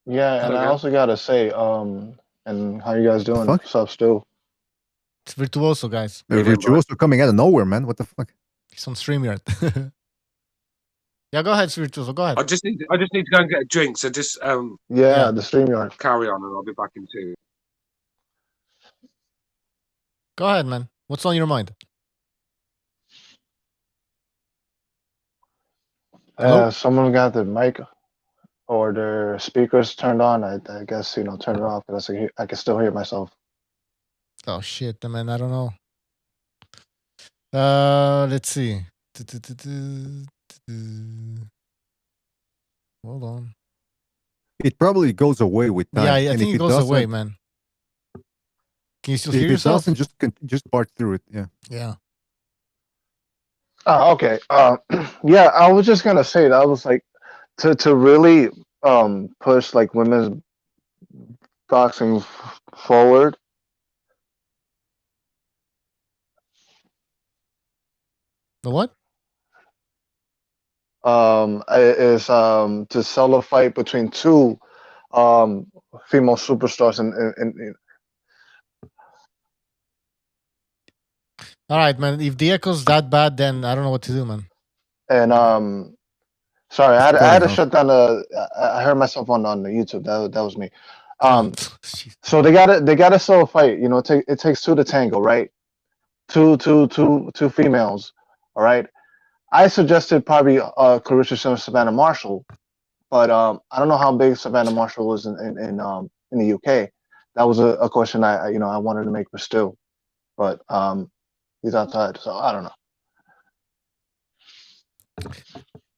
Yeah, and I also gotta say, and how you guys doing? What's up, Stu? It's Virtuoso, guys. Virtuoso coming out of nowhere, man. What the fuck? He's on StreamYard. Yeah, go ahead, Virtuoso. Go ahead. I just need to go and get a drink. So just the StreamYard. Carry on, and I'll be back in 2. Go ahead, man. What's on your mind? Someone got the mic or their speakers turned on. I guess, turn it off because I can still hear myself. Oh shit, man! I don't know. Let's see. Hold on. It probably goes away with time. Yeah, I and think if it goes away, doesn't, man. Can you still if hear it yourself? doesn't, just part through it. Yeah. Yeah. Okay. Yeah, I was just gonna say that was like to really push like women's boxing forward. The what? Is to sell a fight between two female superstars in All right, man. If the echo's that bad, then I don't know what to do, man. and sorry, I had cutting to off. shut down the. I heard myself on the YouTube. That was me. Oh, So they gotta sell a fight. You know, it takes two to tango, right? Two females. All right. I suggested probably Clarissa Savannah Marshall, but I don't know how big Savannah Marshall is in the UK. That was a question I wanted to make for Stu, but he's outside, so I don't know.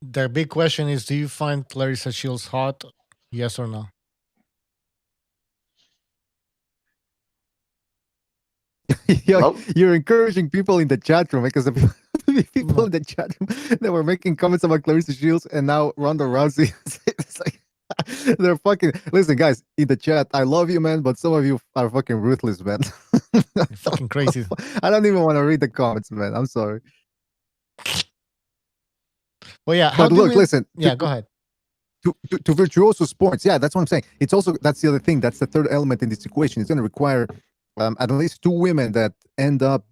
The big question is: do you find Clarissa Shields hot? Yes or no? You're encouraging people in the chat room because the people in the chat room that were making comments about Clarissa Shields and now Ronda Rousey. It's like they're fucking. Listen, guys, in the chat, I love you, man, but some of you are fucking ruthless, man. You're fucking crazy. I don't even want to read the comments, man. I'm sorry. Well, yeah. But look, listen. Yeah, go ahead. To virtuoso sports, yeah, that's what I'm saying. It's also that's the other thing. That's the third element in this equation. It's going to require at least two women that end up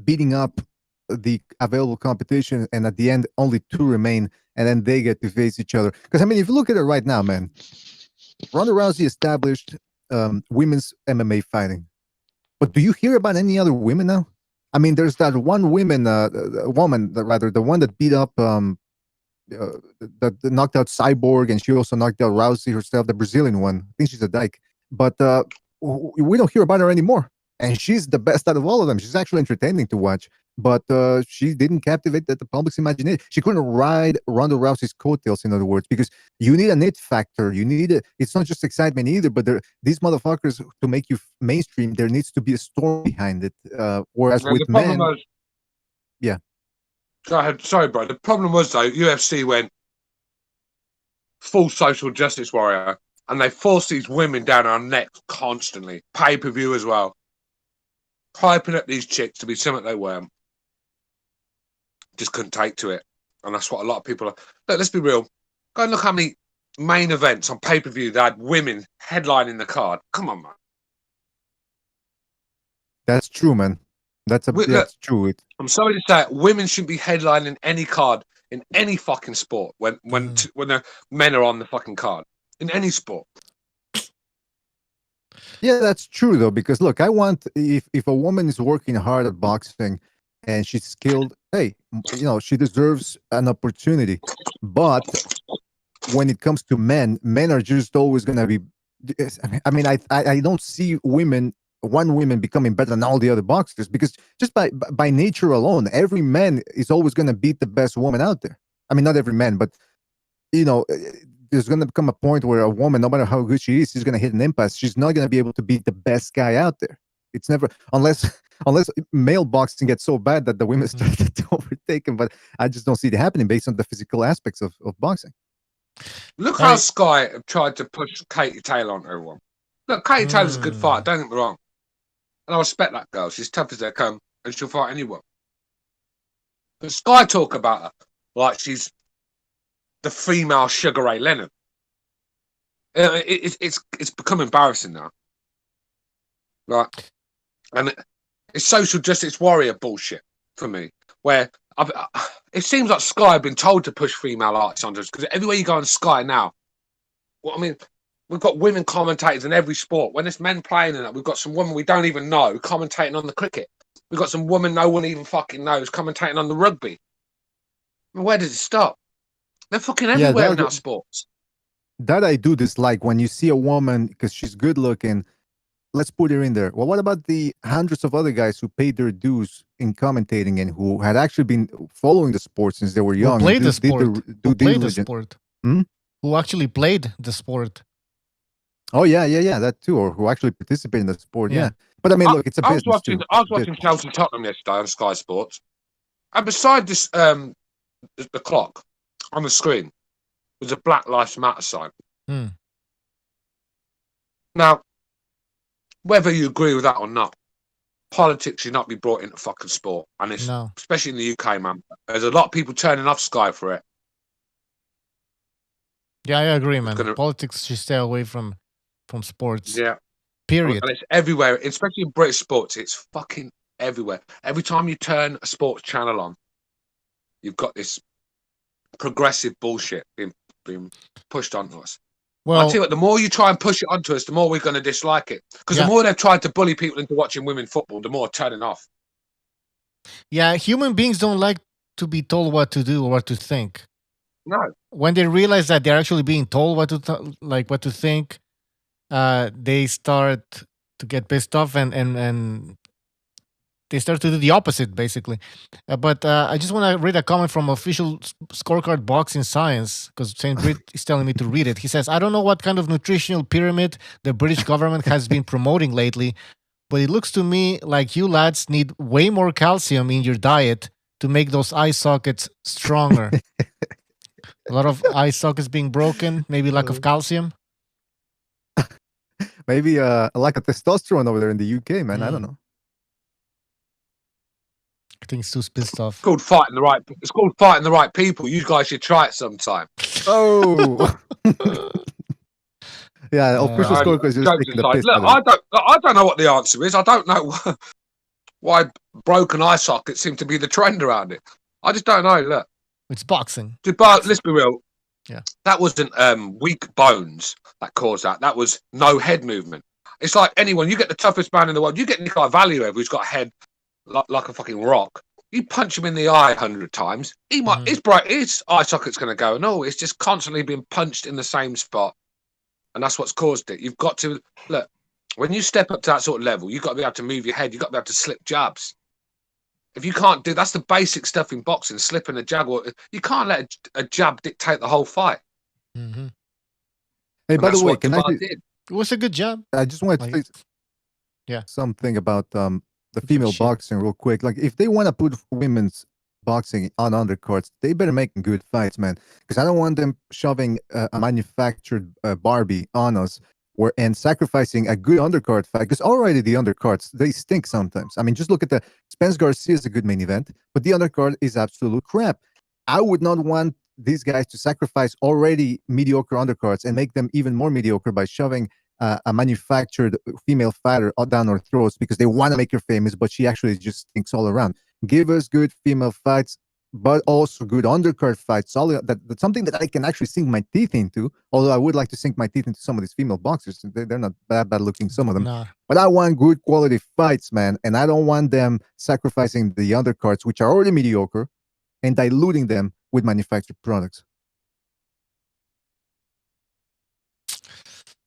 beating up the available competition, and at the end, only two remain, and then they get to face each other. Because I mean, if you look at it right now, man, Ronda Rousey established women's MMA fighting, but do you hear about any other women now? I mean, there's that one woman, rather, the one that beat up that knocked out Cyborg, and she also knocked out Rousey herself, the Brazilian one. I think she's a dyke, but we don't hear about her anymore. And she's the best out of all of them. She's actually entertaining to watch, but she didn't captivate the public's imagination. She couldn't ride Ronda Rousey's coattails, in other words, because you need an it factor. You need it's not just excitement either, but these motherfuckers, to make you mainstream, there needs to be a story behind it. Whereas with men, yeah. Go ahead. Sorry, bro. The problem was, though, UFC went full social justice warrior, and they forced these women down our necks constantly. Pay-per-view as well. Hyping up these chicks to be something they weren't. Just couldn't take to it. And that's what a lot of people are. Look, let's be real. Go and look how many main events on pay-per-view that had women headlining the card. Come on, man. That's true, man. That's true. I'm sorry to say it, women shouldn't be headlining any card in any fucking sport when the men are on the fucking card. In any sport. Yeah, that's true though, because look, I want if a woman is working hard at boxing and she's skilled, hey, she deserves an opportunity. But when it comes to men are just always gonna be. I mean, I don't see women becoming better than all the other boxers, because just by nature alone, every man is always going to beat the best woman out there. I mean, not every man, but there's going to become a point where a woman, no matter how good she is, she's going to hit an impasse. She's not going to be able to beat the best guy out there. It's never, unless male boxing gets so bad that the women start to overtake him. But I just don't see it happening based on the physical aspects of boxing. Look how Sky have tried to push Katie Taylor on everyone. Look, Katie Taylor's a good fighter, don't get me wrong. And I respect that girl. She's tough as they come, and she'll fight anyone. But Sky talk about her like she's the female Sugar Ray Leonard. It's become embarrassing now. Right? And it's social justice warrior bullshit for me, where it seems like Sky have been told to push female artists on us, because everywhere you go on Sky now, we've got women commentators in every sport. When it's men playing in it, we've got some women we don't even know commentating on the cricket. We've got some women no one even fucking knows commentating on the rugby. I mean, where does it stop? They're fucking everywhere in our sports. That I do dislike, when you see a woman, because she's good looking, let's put it in there. Well, what about the hundreds of other guys who paid their dues in commentating and who had actually been following the sport since they were young? Who played the sport? Who played the sport? Who actually played the sport? Oh yeah, that too, or who actually participate in the sport. Yeah, but I mean, look, it's a business too. I was watching Chelsea Tottenham yesterday on Sky Sports, and beside this, the clock on the screen was a Black Lives Matter sign. Now, whether you agree with that or not, politics should not be brought into fucking sport, and it's especially in the UK, man. There's a lot of people turning off Sky for it. Yeah, I agree, man. Politics should stay away from sports. Yeah. Period. And it's everywhere, especially in British sports. It's fucking everywhere. Every time you turn a sports channel on, you've got this progressive bullshit being pushed onto us. Well, I'll tell you what, the more you try and push it onto us, the more we're going to dislike it. Because the more they've tried to bully people into watching women football, the more turning off. Yeah, human beings don't like to be told what to do or what to think. No. When they realize that they're actually being told what to what to think, they start to get pissed off and they start to do the opposite, basically. But I just want to read a comment from Official Scorecard Boxing Science, because St. Britt is telling me to read it. He says, I don't know what kind of nutritional pyramid the British government has been promoting lately, but it looks to me like you lads need way more calcium in your diet to make those eye sockets stronger. A lot of eye sockets being broken, maybe lack of calcium. Maybe a lack of testosterone over there in the UK, man. I don't know. I think it's too pissed off. It's called fighting the right people. You guys should try it sometime. Oh. Yeah, official scorecard is just taking the piss. Look, I don't know what the answer is. I don't know why broken eye sockets seem to be the trend around it. I just don't know. Look, it's boxing. Let's be real. Yeah, that wasn't weak bones that caused that. That was no head movement. It's like anyone. You get the toughest man in the world. You get Nikolai Valiev, who's got a head like a fucking rock. You punch him in the eye 100 times, he might his eye socket's going to go. No, it's just constantly being punched in the same spot, and that's what's caused it. You've got to look when you step up to that sort of level. You've got to be able to move your head. You've got to be able to slip jabs. If you can't do that's the basic stuff in boxing, slipping a jab. You can't let a jab dictate the whole fight. Mm-hmm. Hey, by the way, it was a good jab. I just wanted to say something about the female boxing real quick. Like, if they want to put women's boxing on undercards, they better make good fights, man. Because I don't want them shoving a manufactured Barbie on us and sacrificing a good undercard fight. Because already the undercards, they stink sometimes. I mean, just look at the Spence Garcia is a good main event, but the undercard is absolute crap. I would not want these guys to sacrifice already mediocre undercards and make them even more mediocre by shoving a manufactured female fighter down our throats because they want to make her famous, but she actually just stinks all around. Give us good female fights, but also good undercard fights. That's something that I can actually sink my teeth into, although I would like to sink my teeth into some of these female boxers. They're not bad looking, some of them. Nah. But I want good quality fights, man, and I don't want them sacrificing the undercards, which are already mediocre, and diluting them with manufactured products.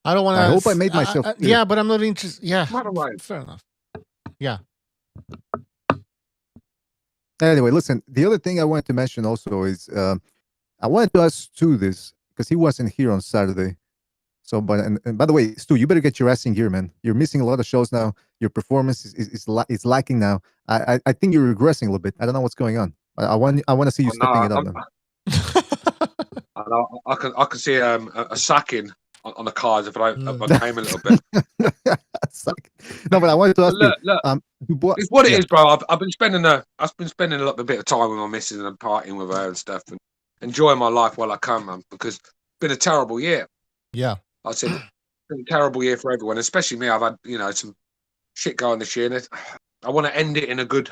I don't want to. I hope I made myself clear. Yeah, but I'm not interested. Yeah, fair enough. Yeah. Anyway, listen. The other thing I wanted to mention also is I wanted to ask Stu this because he wasn't here on Saturday. So, and by the way, Stu, you better get your ass in here, man. You're missing a lot of shows now. Your performance is lacking now. I think you're regressing a little bit. I don't know what's going on. I want to see you stepping it up. I can see a sacking on the cards if I came a little bit. No, but I wanted to ask look, it's what it is, bro. I've been spending a little bit of time with my missus and partying with her and stuff, and enjoying my life while I can, man. Because it's been a terrible year. Yeah, I said it's been a terrible year for everyone, especially me. I've had some shit going this year, and I want to end it in a good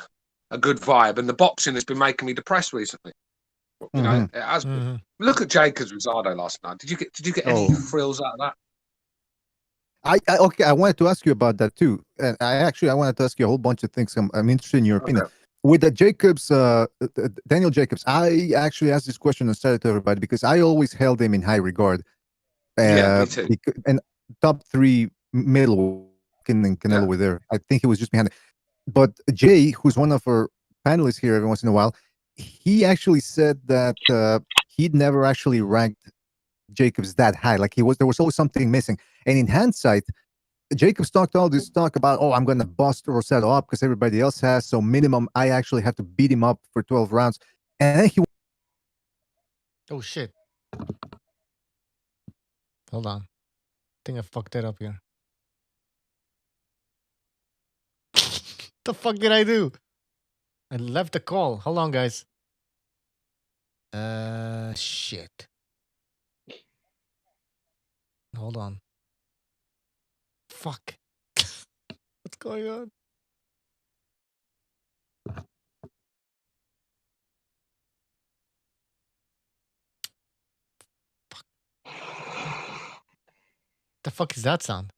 vibe. And the boxing has been making me depressed recently. You know, it has been. Look at Jacobs Rosado last night. Did you get any thrills out of that? I wanted to ask you about that too, and I wanted to ask you a whole bunch of things. I'm interested in your opinion. With the Jacobs, Daniel Jacobs, I actually asked this question on Saturday to everybody because I always held him in high regard. Yeah, me too. And top 3 middleweight and Canelo were there. I think he was just behind it. But Jay, who's one of our panelists here every once in a while, he actually said that he'd never actually ranked Jacobs that high. Like there was always something missing. And in hindsight, Jacobs talked all this talk about, I'm going to bust Rosado up because everybody else has. So minimum, I actually have to beat him up for 12 rounds. And then he... Oh, shit. Hold on. I think I fucked that up here. The fuck did I do? I left the call. Hold on, guys. Shit. Hold on. Fuck. What's going on? Fuck. The fuck is that sound?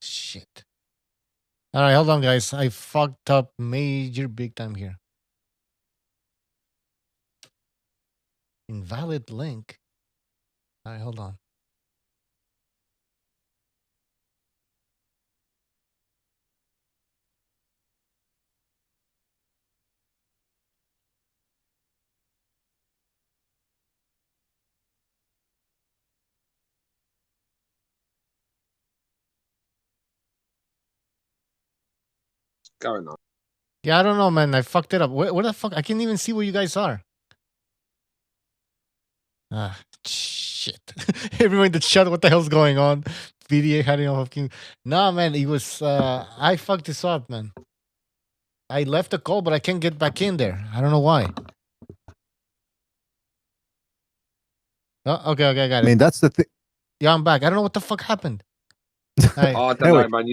Shit. All right, hold on, guys. I fucked up major big time here. Invalid link. All right, hold on. Going on. Yeah, I don't know, man. I fucked it up. Where the fuck? I can't even see where you guys are. Ah, shit. Everyone in the chat, what the hell's going on? VDA hiding off of King. Nah, man, it was, I fucked this up, man. I left the call, but I can't get back in there. I don't know why. Oh, okay, I got it. I mean, that's the thing. Yeah, I'm back. I don't know what the fuck happened. I don't know, man.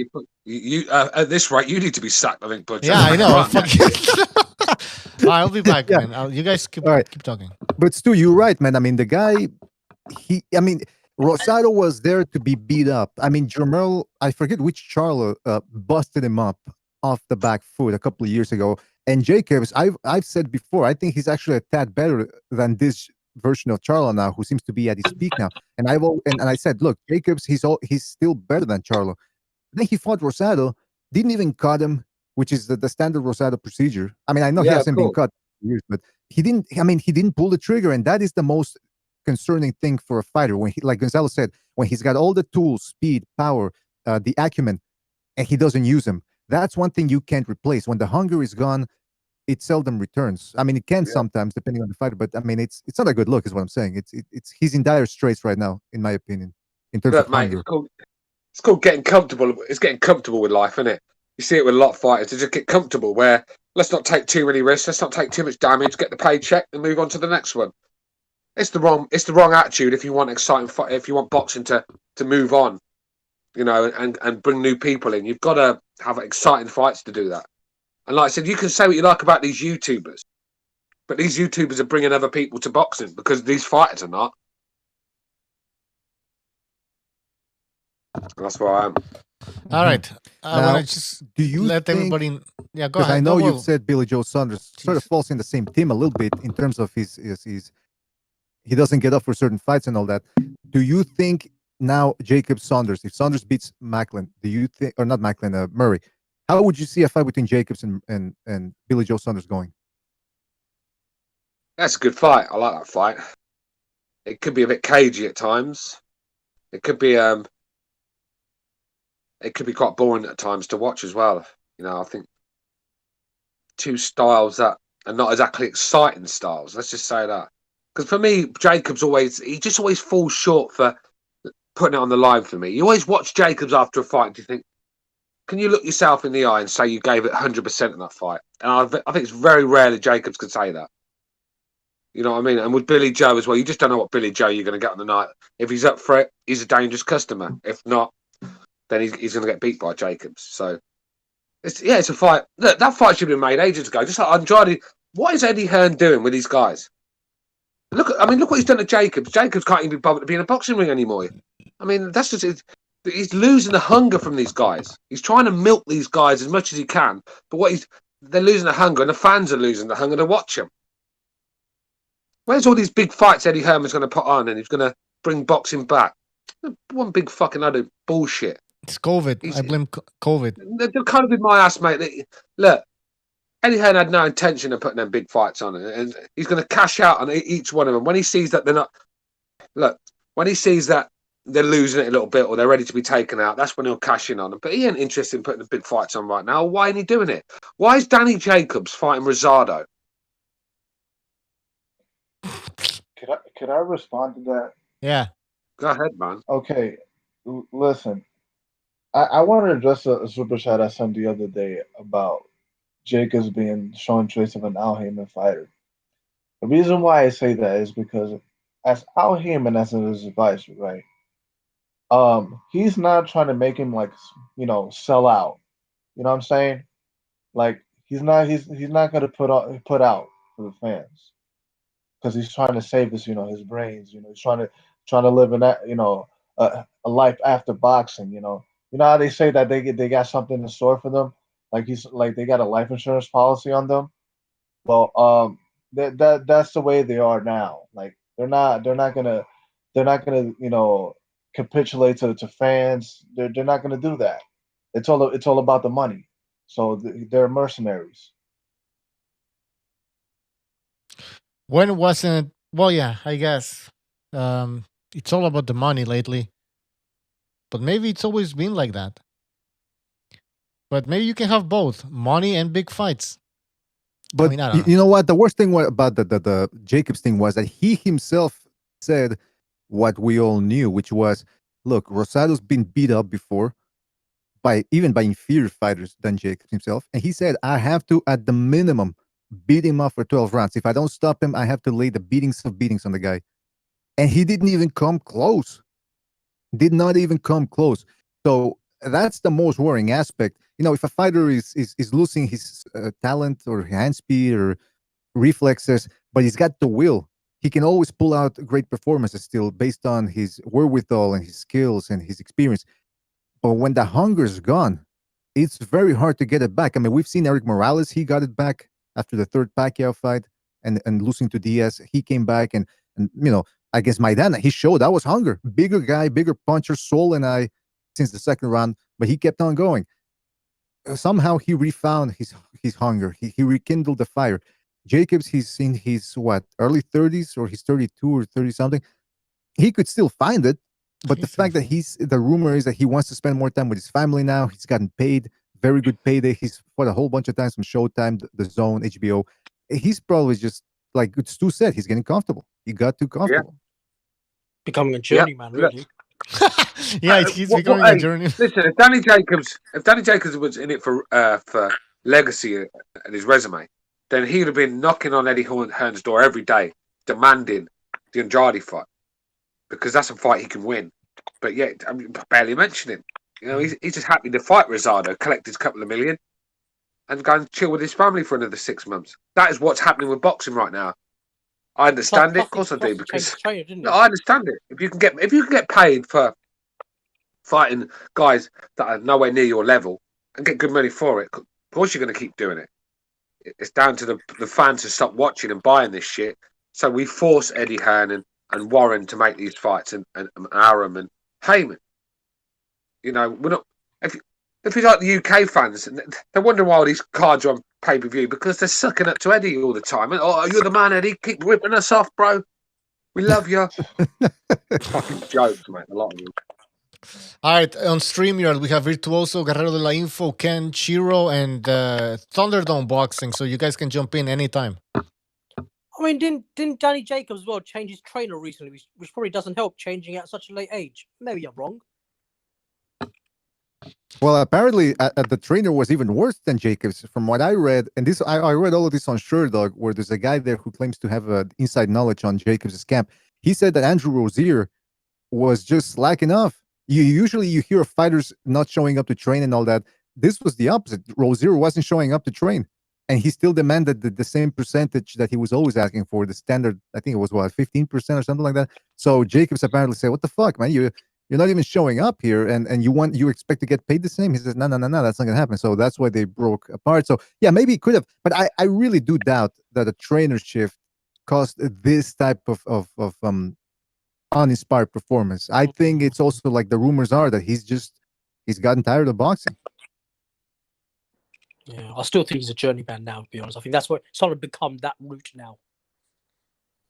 You at this rate, you need to be sacked, I think. But yeah, I know. I'll be back, man. You guys keep talking. But Stu, you're right, man. I mean, the guy, Rosado was there to be beat up. I mean, Jermel, I forget which Charlo busted him up off the back foot a couple of years ago. And Jacobs, I've said before, I think he's actually a tad better than this version of Charlo now, who seems to be at his peak now. And I said, look, Jacobs, he's still better than Charlo. Then he fought Rosado, didn't even cut him, which is the standard Rosado procedure. I mean, I know he hasn't been cut for years, but he didn't pull the trigger, and that is the most concerning thing for a fighter. When like Gonzalo said, when he's got all the tools, speed, power, the acumen, and he doesn't use them, that's one thing you can't replace. When the hunger is gone, it seldom returns. I mean, it can sometimes, depending on the fighter, but I mean, it's not a good look, is what I'm saying. He's in dire straits right now, in my opinion, in terms of hunger. It's called getting comfortable. It's getting comfortable with life, isn't it? You see it with a lot of fighters. They just get comfortable where let's not take too many risks, let's not take too much damage, get the paycheck, and move on to the next one. It's the wrong attitude if you want exciting fight. If you want boxing to move on, you know, and bring new people in, you've got to have exciting fights to do that. And like I said, you can say what you like about these YouTubers, but these YouTubers are bringing other people to boxing because these fighters are not. That's where I am. All right. I want to just do you let everybody... Yeah, go ahead. Because I know you've said Billy Joe Saunders sort of falls in the same team a little bit in terms of his he doesn't get up for certain fights and all that. Do you think now Jacob Saunders, if Saunders beats Macklin, do you think, or not Macklin, Murray, how would you see a fight between Jacobs and Billy Joe Saunders going? That's a good fight. I like that fight. It could be a bit cagey at times. It could be quite boring at times to watch as well. You know, I think two styles that are not exactly exciting styles. Let's just say that. Because for me, Jacobs just always falls short for putting it on the line for me. You always watch Jacobs after a fight and you think, can you look yourself in the eye and say you gave it 100% in that fight? And I think it's very rare that Jacobs could say that. You know what I mean? And with Billy Joe as well, you just don't know what Billy Joe you're going to get on the night. If he's up for it, he's a dangerous customer. If not, then he's going to get beat by Jacobs. So, it's a fight. Look, that fight should have been made ages ago. Just like Andrade, what is Eddie Hearn doing with these guys? Look what he's done to Jacobs. Jacobs can't even be bothered to be in a boxing ring anymore. I mean, that's just he's losing the hunger from these guys. He's trying to milk these guys as much as he can, but they're losing the hunger, and the fans are losing the hunger to watch him. Where's all these big fights Eddie Hearn's going to put on, and he's going to bring boxing back? One big fucking other bullshit. It's COVID. I blame COVID. The COVID, my ass, mate. Look, Eddie Hearn had no intention of putting them big fights on, and he's going to cash out on each one of them when he sees that they're not. Look, when he sees that they're losing it a little bit or they're ready to be taken out, that's when he'll cash in on them. But he ain't interested in putting the big fights on right now. Why ain't he doing it? Why is Danny Jacobs fighting Rosado? Could I respond to that? Yeah. Go ahead, man. Okay, listen. I want to address a super chat I sent the other day about Jacobs being showing traits of an Al Heyman fighter. The reason why I say that is because as Al Heyman as his advisor, right? He's not trying to make him like sell out. You know what I'm saying? Like he's not gonna put out for the fans because he's trying to save his brains. He's trying to live in that a life after boxing. You know how they say that they got something in store for them, like they got a life insurance policy on them. Well, that's the way they are now. Like they're not gonna capitulate to fans. They're not gonna do that. It's all about the money. So they're mercenaries. When wasn't? Well, yeah, I guess it's all about the money lately. But maybe it's always been like that. But maybe you can have both money and big fights. But I don't know. You know what? The worst thing about the Jacobs thing was that he himself said what we all knew, which was, look, Rosado's been beat up before even by inferior fighters than Jacobs himself. And he said, I have to, at the minimum, beat him up for 12 rounds. If I don't stop him, I have to lay the beatings on the guy. And he didn't even come close. Did not even come close. So that's the most worrying aspect. If a fighter is losing his talent or hand speed or reflexes, but he's got the will, he can always pull out great performances still based on his wherewithal and his skills and his experience. But when the hunger's gone, it's very hard to get it back. I mean, we've seen Eric Morales. He got it back after the third Pacquiao fight and losing to Diaz. He came back and against Maidana, he showed that was hunger. Bigger guy, bigger puncher, soul and I since the second round, but he kept on going. Somehow he refound his hunger. He rekindled the fire. Jacobs, he's in his early 30s or he's 32 or 30 something. He could still find it, but the fact that the rumor is that he wants to spend more time with his family now. He's gotten paid, very good payday. He's fought a whole bunch of times from Showtime, the Zone, HBO. He's probably just like Stu said, he's getting comfortable. He got too comfortable. Yeah. Becoming a journeyman, really. Yeah, he's becoming a journeyman. Listen, if Danny Jacobs was in it for legacy and his resume, then he'd have been knocking on Eddie Hearn's door every day, demanding the Andrade fight, because that's a fight he can win. But yet, I mean, barely mentioning. He's just happy to fight Rosado, collect his couple of million, and go and chill with his family for another 6 months. That is what's happening with boxing right now. I understand it, of course I do, because I understand it. If you can get paid for fighting guys that are nowhere near your level and get good money for it, of course you're going to keep doing it. It's down to the fans to stop watching and buying this shit. So we force Eddie Hearn and Warren to make these fights, and Arum and Heyman. We're not. If you like the UK fans, they're wondering why all these cards are on pay-per-view, because they're sucking up to Eddie all the time. And, you're the man, Eddie. Keep ripping us off, bro. We love you. Fucking jokes, mate. A lot of them. All right, on StreamYard, we have Virtuoso, Guerrero de la Info, Ken, Chiro, and Thunderdome Boxing, so you guys can jump in anytime. I mean, didn't Danny Jacobs as well change his trainer recently, which probably doesn't help changing at such a late age? Maybe I'm wrong. Well, apparently, the trainer was even worse than Jacobs, from what I read. And this, I read all of this on Sherdog, where there's a guy there who claims to have inside knowledge on Jacobs' camp. He said that Andrew Rozier was just slacking off. Usually you hear of fighters not showing up to train and all that. This was the opposite. Rozier wasn't showing up to train, and he still demanded the same percentage that he was always asking for, the standard. I think it was 15% or something like that. So Jacobs apparently said, "What the fuck, man? You're not even showing up here, and you expect to get paid the same?" He says, "No, that's not gonna happen." So that's why they broke apart. So yeah, maybe it could have, but I really do doubt that a trainer shift caused this type of uninspired performance. I think it's also like the rumors are that he's gotten tired of boxing. Yeah, I still think he's a journeyman now. To be honest, I think that's what sort of become that route now.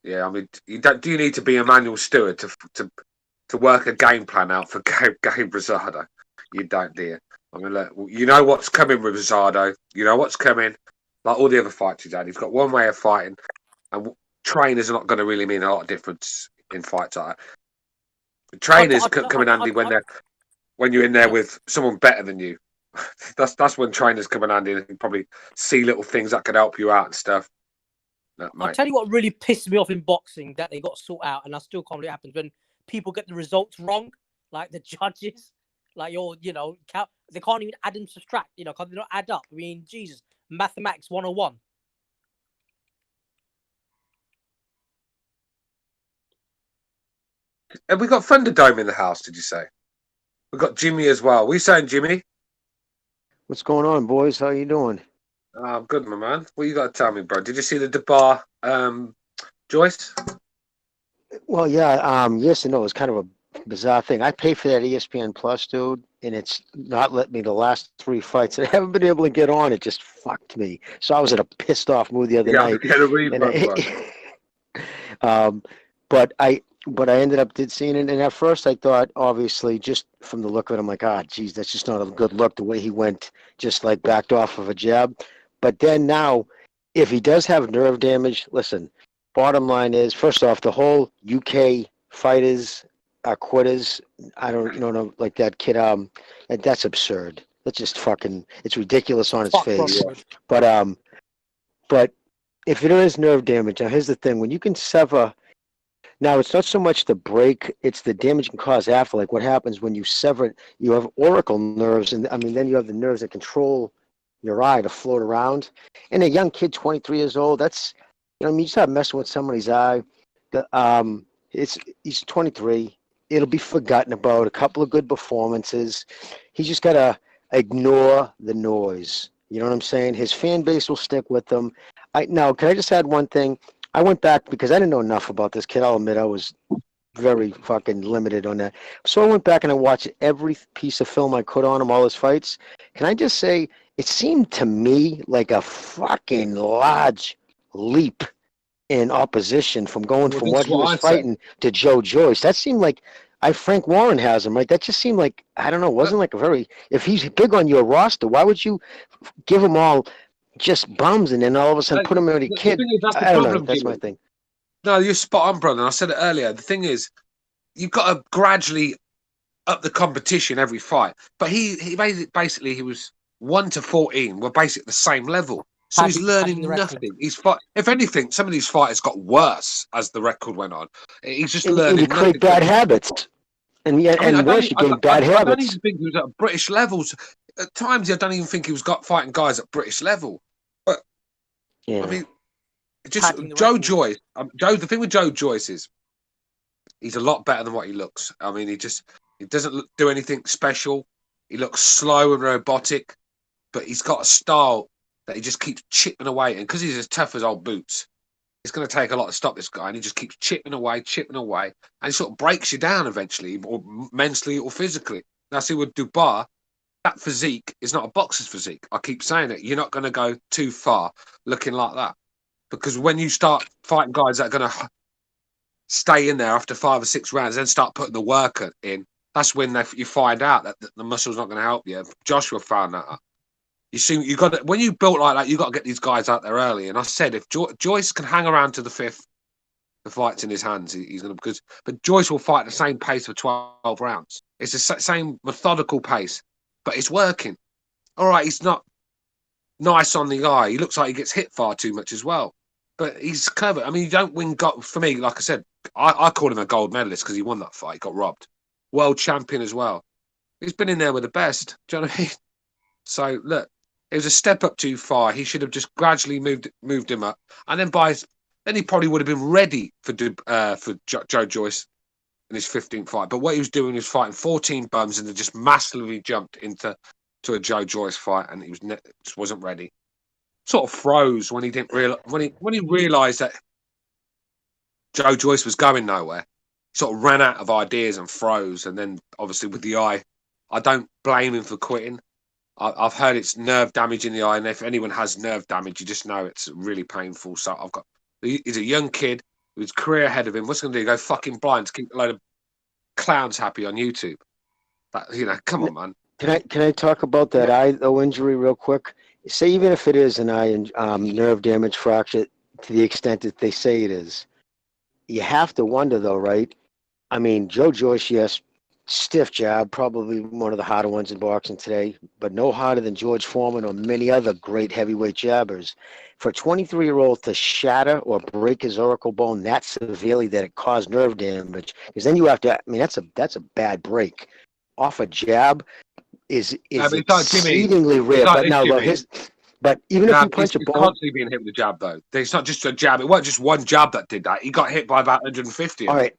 Yeah, I mean, do you need to be Emmanuel Stewart to work a game plan out for Gabe Rosado? You don't, do you? I mean, look, you know what's coming with Rosado. You know what's coming. Like all the other fights he's had, he's got one way of fighting, and trainers are not going to really mean a lot of difference in fights like that. Trainers come in handy when you're in there with someone better than you. That's when trainers come in handy and probably see little things that could help you out and stuff. No, I'll tell you what really pissed me off in boxing that they got sorted out, and I still can't believe it happens when people get the results wrong, like the judges, like they can't even add and subtract, because they don't add up. I mean, Jesus, mathematics 101. And we got Thunderdome in the house, did you say? We've got Jimmy as well. What are you saying, Jimmy? What's going on, boys? How you doing? I'm good, my man. What you got to tell me, bro? Did you see the Dubois Joyce? Well, yeah. Yes and no. It's kind of a bizarre thing. I pay for that ESPN Plus, dude, and it's not let me the last 3 fights. I haven't been able to get on. It just fucked me. So I was in a pissed off mood the other night. Get a refund, but I ended up seeing it, and at first I thought, obviously, just from the look of it, I'm like, geez, that's just not a good look. The way he went, just like backed off of a jab. But then now, if he does have nerve damage, listen. Bottom line is, first off, the whole UK fighters are quitters. I don't, know, like that kid. That's absurd. That's just fucking. It's ridiculous on its face. But if there is nerve damage, now here's the thing: when you can sever. Now, it's not so much the break, it's the damage can cause after. Like what happens when you sever it, you have auricle nerves, and then you have the nerves that control your eye to float around. And a young kid, 23 years old, that's, you start messing with somebody's eye. He's 23. It'll be forgotten about. A couple of good performances. He's just got to ignore the noise. You know what I'm saying? His fan base will stick with him. Now, can I just add one thing? I went back because I didn't know enough about this kid. I'll admit I was very fucking limited on that. So I went back and I watched every piece of film I could on him, all his fights. Can I just say, it seemed to me like a fucking large leap in opposition from going from what he was fighting to Joe Joyce. That seemed like Frank Warren has him, right? That just seemed like, I don't know, wasn't like a very, if he's big on your roster, why would you give him all just bums and then all of a sudden put him in a kid? I don't know. That's my thing. No, you're spot on, brother. And I said it earlier. The thing is, you've got to gradually up the competition every fight. But he basically, he was 1 to 14 were basically the same level. So he's learning nothing. If anything, some of these fighters got worse as the record went on. He's just learning. You create bad habits. And worse, you get bad habits. I don't even think he was at British levels. At times, I don't even think he was fighting guys at British level. But yeah. I mean, just Joe Joyce. The thing with Joe Joyce is he's a lot better than what he looks. I mean, he doesn't do anything special. He looks slow and robotic, but he's got a style that he just keeps chipping away. And because he's as tough as old boots, it's going to take a lot to stop this guy. And he just keeps chipping away. And he sort of breaks you down eventually, or mentally or physically. Now, see, with Dubois, that physique is not a boxer's physique. I keep saying it. You're not going to go too far looking like that. Because when you start fighting guys that are going to stay in there after 5 or 6 rounds, then start putting the work in, that's when you find out that the muscle's not going to help you. Joshua found that out. You got to, when you built like that, you got to get these guys out there early. And I said, if Joyce can hang around to the 5th, the fight's in his hands. He's going to but Joyce will fight at the same pace for 12 rounds. It's the same methodical pace, but it's working. All right, he's not nice on the eye. He looks like he gets hit far too much as well. But he's clever. I mean, you don't win. For me, like I said, I call him a gold medalist because he won that fight. He got robbed. World champion as well. He's been in there with the best. Do you know what I mean? So look. It was a step up too far. He should have just gradually moved him up, and then he probably would have been ready for Joe Joyce in his 15th fight. But what he was doing was fighting 14 bums and then just massively jumped into a Joe Joyce fight, and he just wasn't ready. Sort of froze when he didn't realize when he realized that Joe Joyce was going nowhere. Sort of ran out of ideas and froze, and then obviously with the eye, I don't blame him for quitting. I've heard it's nerve damage in the eye, and if anyone has nerve damage, you just know it's really painful. So he's a young kid with his career ahead of him. What's he going to do? Go fucking blind to keep a load of clowns happy on YouTube? Come on, man. Can I talk about that eye though injury real quick? Say even if it is an eye nerve damage fracture to the extent that they say it is, you have to wonder though, right? I mean, Joe Joyce, yes, stiff jab, probably one of the harder ones in boxing today, but no harder than George Foreman or many other great heavyweight jabbers. For a 23-year-old to shatter or break his auricle bone that severely that it caused nerve damage, because then you have to, I mean, that's a bad break. Off a jab is exceedingly rare. But now, but even if you punch a bone, constantly being hit with a jab though. It's not just a jab. It wasn't just one jab that did that. He got hit by about 150. All right.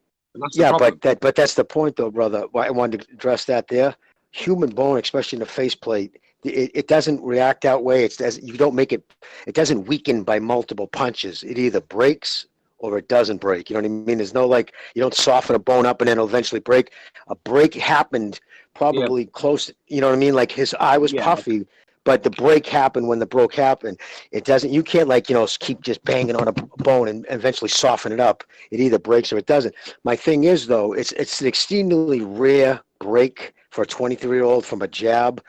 Yeah, but that's the point though, brother. I wanted to address that there. Human bone, especially in the faceplate, it doesn't react that way. You don't make it. It doesn't weaken by multiple punches. It either breaks or it doesn't break. You know what I mean? There's no like you don't soften a bone up and then it'll eventually break. A break happened probably close. You know what I mean? Like his eye was puffy, but the break happened when the broke happened. It doesn't. You can't like keep just banging on a bone and eventually soften it up. It either breaks or it doesn't. My thing is though, it's an extremely rare break for a 23-year-old from a jab.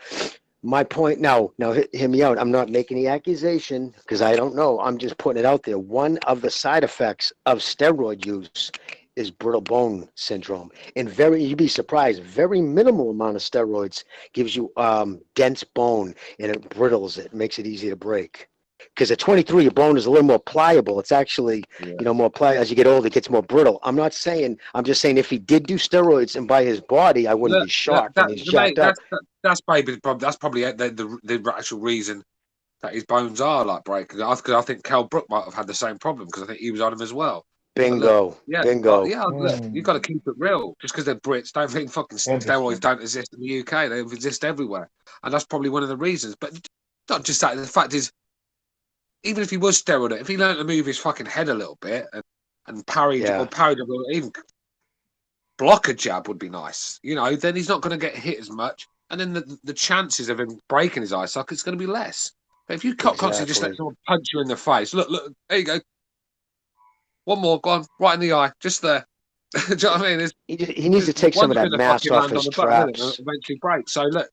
My point now, hear me out. I'm not making any accusation because I don't know. I'm just putting it out there. One of the side effects of steroid use is brittle bone syndrome. And you'd be surprised, very minimal amount of steroids gives you dense bone and it brittles it, makes it easy to break. Because at 23, your bone is a little more pliable. It's actually, more pliable. As you get older, it gets more brittle. I'm just saying if he did do steroids and by his body, I wouldn't be shocked. He's jacked up. That's probably the actual reason that his bones are like breaking. Because I think Cal Brook might have had the same problem because I think he was on him as well. Bingo. Bingo. Look, you've got to keep it real. Just because they're Brits, don't think fucking steroids don't exist in the UK. They exist everywhere. And that's probably one of the reasons. But not just that. The fact is, even if he was steroid, if he learned to move his fucking head a little bit and parry or even block a jab would be nice. Then he's not going to get hit as much. And then the chances of him breaking his eye socket's going to be less. But if you constantly just let someone punch you in the face, look, there you go. One more, go on, right in the eye, just there. Do you know what I mean? He needs to take some of that mass off his traps. And eventually break. So look,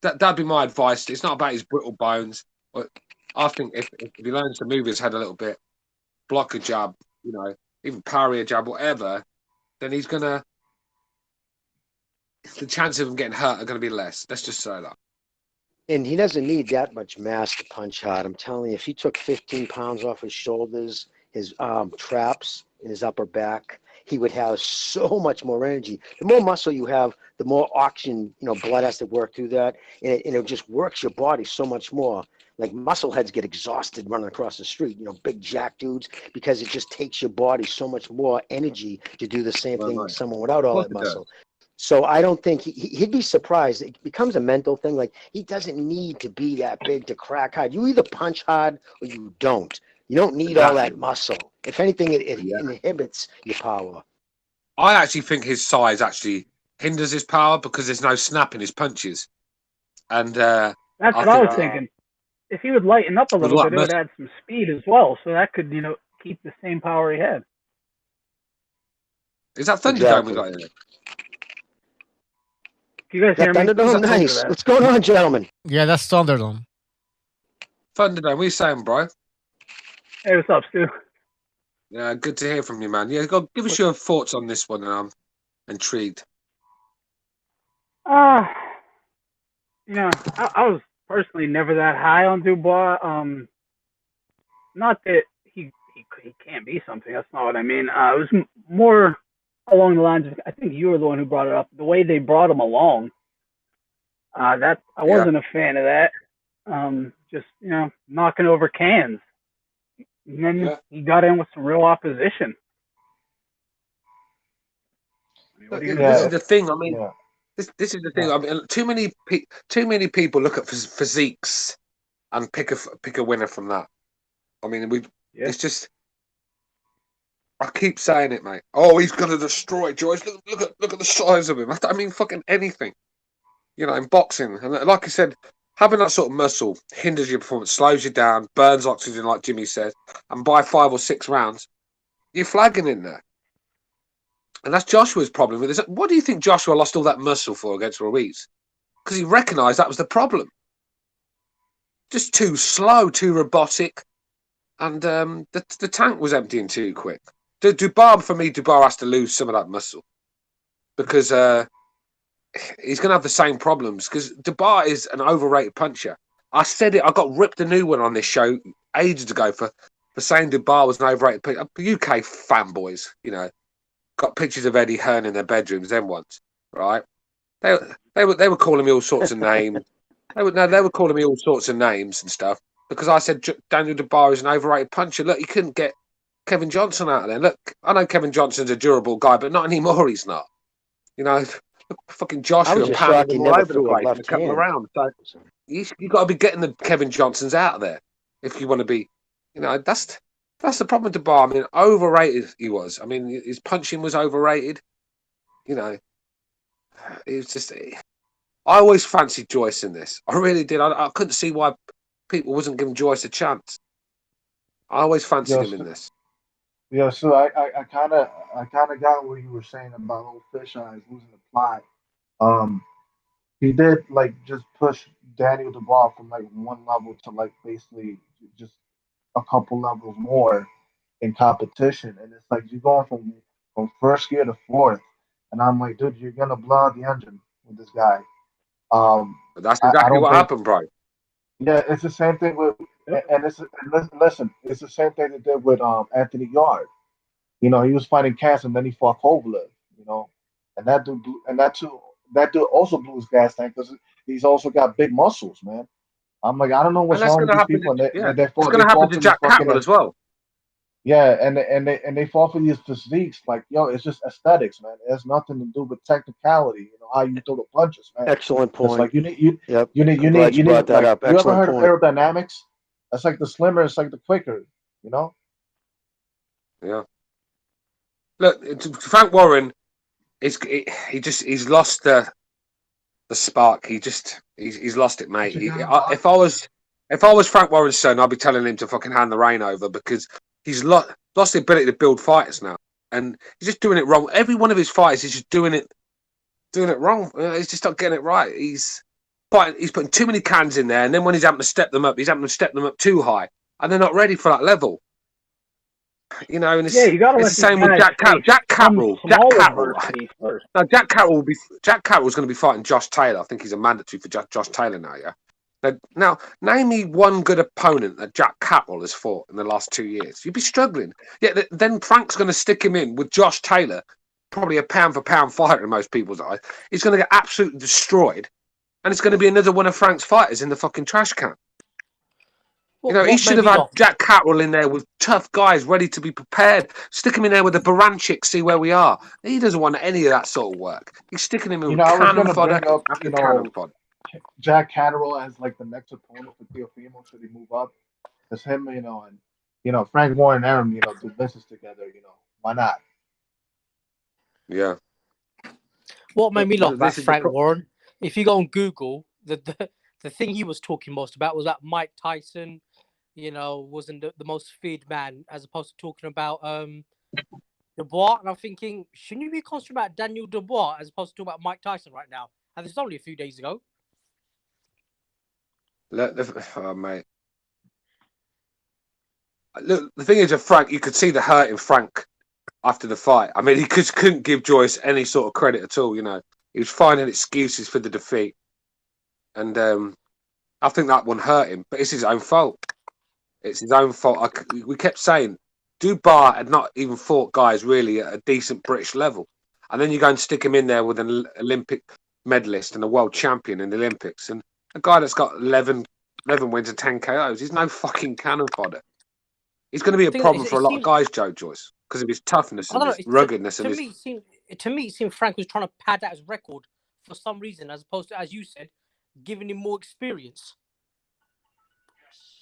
that'd be my advice. It's not about his brittle bones. But I think if he learns to move his head a little bit, block a jab, even parry a jab, whatever, then he's gonna. The chances of him getting hurt are going to be less. Let's just say that. And he doesn't need that much mass to punch hard. I'm telling you, if he took 15 pounds off his shoulders, his traps in his upper back, he would have so much more energy. The more muscle you have, the more oxygen, blood has to work through that. And it just works your body so much more. Like muscle heads get exhausted running across the street, big jack dudes, because it just takes your body so much more energy to do the same thing as someone without all that muscle. So I don't think he'd be surprised. It becomes a mental thing. Like he doesn't need to be that big to crack hard. You either punch hard or you don't. You don't need all that muscle. If anything, it inhibits your power. I actually think his size actually hinders his power because there's no snap in his punches. And that's what I was thinking. If he would lighten up a little bit, it would add some speed as well. So that could, keep the same power he had. Is that Thunderdome we got here? You guys hear me? Thunderdome, nice. What's going on, gentlemen? Yeah, that's Thunderdome. Thunderdome, what are you saying, bro? Hey, what's up, Stu? Yeah, good to hear from you, man. Yeah, give us your thoughts on this one. I'm intrigued. I was personally never that high on Dubois. Not that he can't be something. That's not what I mean. It was more along the lines of, I think you were the one who brought it up, the way they brought him along. That I wasn't a fan of that. Just knocking over cans. And then he got in with some real opposition. This is the thing. I mean, this is the thing. I mean, too many people look at physiques and pick a winner from that. I mean, it's just. I keep saying it, mate. Oh, he's gonna destroy Joyce. Look at the size of him. I mean, fucking anything. You know, in boxing, and like I said, having that sort of muscle hinders your performance, slows you down, burns oxygen, like Jimmy says, and by 5 or 6 rounds, you're flagging in there. And that's Joshua's problem with this. What do you think Joshua lost all that muscle for against Ruiz? Because he recognised that was the problem. Just too slow, too robotic, and the tank was emptying too quick. Dubois, for me, Dubois has to lose some of that muscle because he's going to have the same problems because Dubois is an overrated puncher. I said it. I got ripped a new one on this show ages ago for saying Dubois was an overrated puncher. UK fanboys, you know, got pictures of Eddie Hearn in their bedrooms. Then once, right? They were calling me all sorts of names. They were calling me all sorts of names and stuff because I said Daniel Dubois is an overrated puncher. Look, you couldn't get Kevin Johnson out of there. Look, I know Kevin Johnson's a durable guy, but not anymore. He's not. You know, fucking Joshua pounding him all over the place in a couple of rounds. So you got to be getting the Kevin Johnsons out of there if you want to be. You know, that's the problem with Dubois. I mean, overrated he was. I mean, his punching was overrated. You know, it was just. I always fancied Joyce in this. I really did. I couldn't see why people wasn't giving Joyce a chance. I always fancied him in this. Yeah, so I kind of got what you were saying about old fish eyes losing the plot. He did like just push Daniel Dubois from like one level to like basically just a couple levels more in competition, and it's like you're going from first gear to fourth, and I'm like, dude, you're gonna blow out the engine with this guy. But that's exactly what happened, bro. Yeah, it's the same thing with, and listen, it's the same thing they did with Anthony Yard. You know, he was fighting cancer, and then he fought Kovalev. You know, and that dude also blew his gas tank because he's also got big muscles, man. I'm like, I don't know what's wrong with these people. They it's going to happen to Jack Catterall as well. Yeah, and they fall for these physiques. Like, yo, it's just aesthetics, man. It has nothing to do with technicality. You know how you throw the punches, man. Excellent point. It's like you need brought like, that up. You ever Excellent heard point. of aerodynamics? That's like the slimmer, it's like the quicker. You know. Yeah. Look, Frank Warren he's lost the spark. He's lost it, mate. If I was Frank Warren's son, I'd be telling him to fucking hand the rein over because he's lost the ability to build fighters now, and he's just doing it wrong. Every one of his fighters is just doing it wrong. He's just not getting it right. He's putting too many cans in there, and then when he's having to step them up, he's having to step them up too high, and they're not ready for that level. You know, and it's the same with Jack Catterall. Jack Catterall. Now Jack Catterall's going to be fighting Josh Taylor. I think he's a mandatory for Josh Taylor now. Yeah. Now, name me one good opponent that Jack Catterall has fought in the last 2 years. You'd be struggling. Yeah. Then Frank's going to stick him in with Josh Taylor, probably a pound for pound fighter in most people's eyes. He's going to get absolutely destroyed, and it's going to be another one of Frank's fighters in the fucking trash can. You know, he should have had Jack Catterall in there with tough guys ready to be prepared. Stick him in there with the Baranchik, see where we are. He doesn't want any of that sort of work. He's sticking him in with cannon fodder after cannon fodder. Jack Catterall as like the next opponent for Teofimo should he move up. It's him, you know, and Frank Warren and Aaron, do business together, why not? Yeah. What made me laugh about Frank Warren? If you go on Google, the thing he was talking most about was that Mike Tyson, wasn't the most feared man, as opposed to talking about Dubois. And I'm thinking, shouldn't you be concentrating about Daniel Dubois as opposed to talking about Mike Tyson right now? And this is only a few days ago. Oh, mate. Look, the thing is, with Frank, you could see the hurt in Frank after the fight. I mean, he couldn't give Joyce any sort of credit at all. He was finding excuses for the defeat, and I think that one hurt him. But it's his own fault. It's his own fault. We kept saying Dubois had not even fought guys really at a decent British level, and then you go and stick him in there with an Olympic medalist and a world champion in the Olympics, and a guy that's got 11 wins and 10 KOs. He's no fucking cannon fodder. He's going to be a problem for a lot of guys, Joe Joyce, because of his toughness and his ruggedness. To me, it seemed Frank was trying to pad out his record for some reason, as opposed to, as you said, giving him more experience.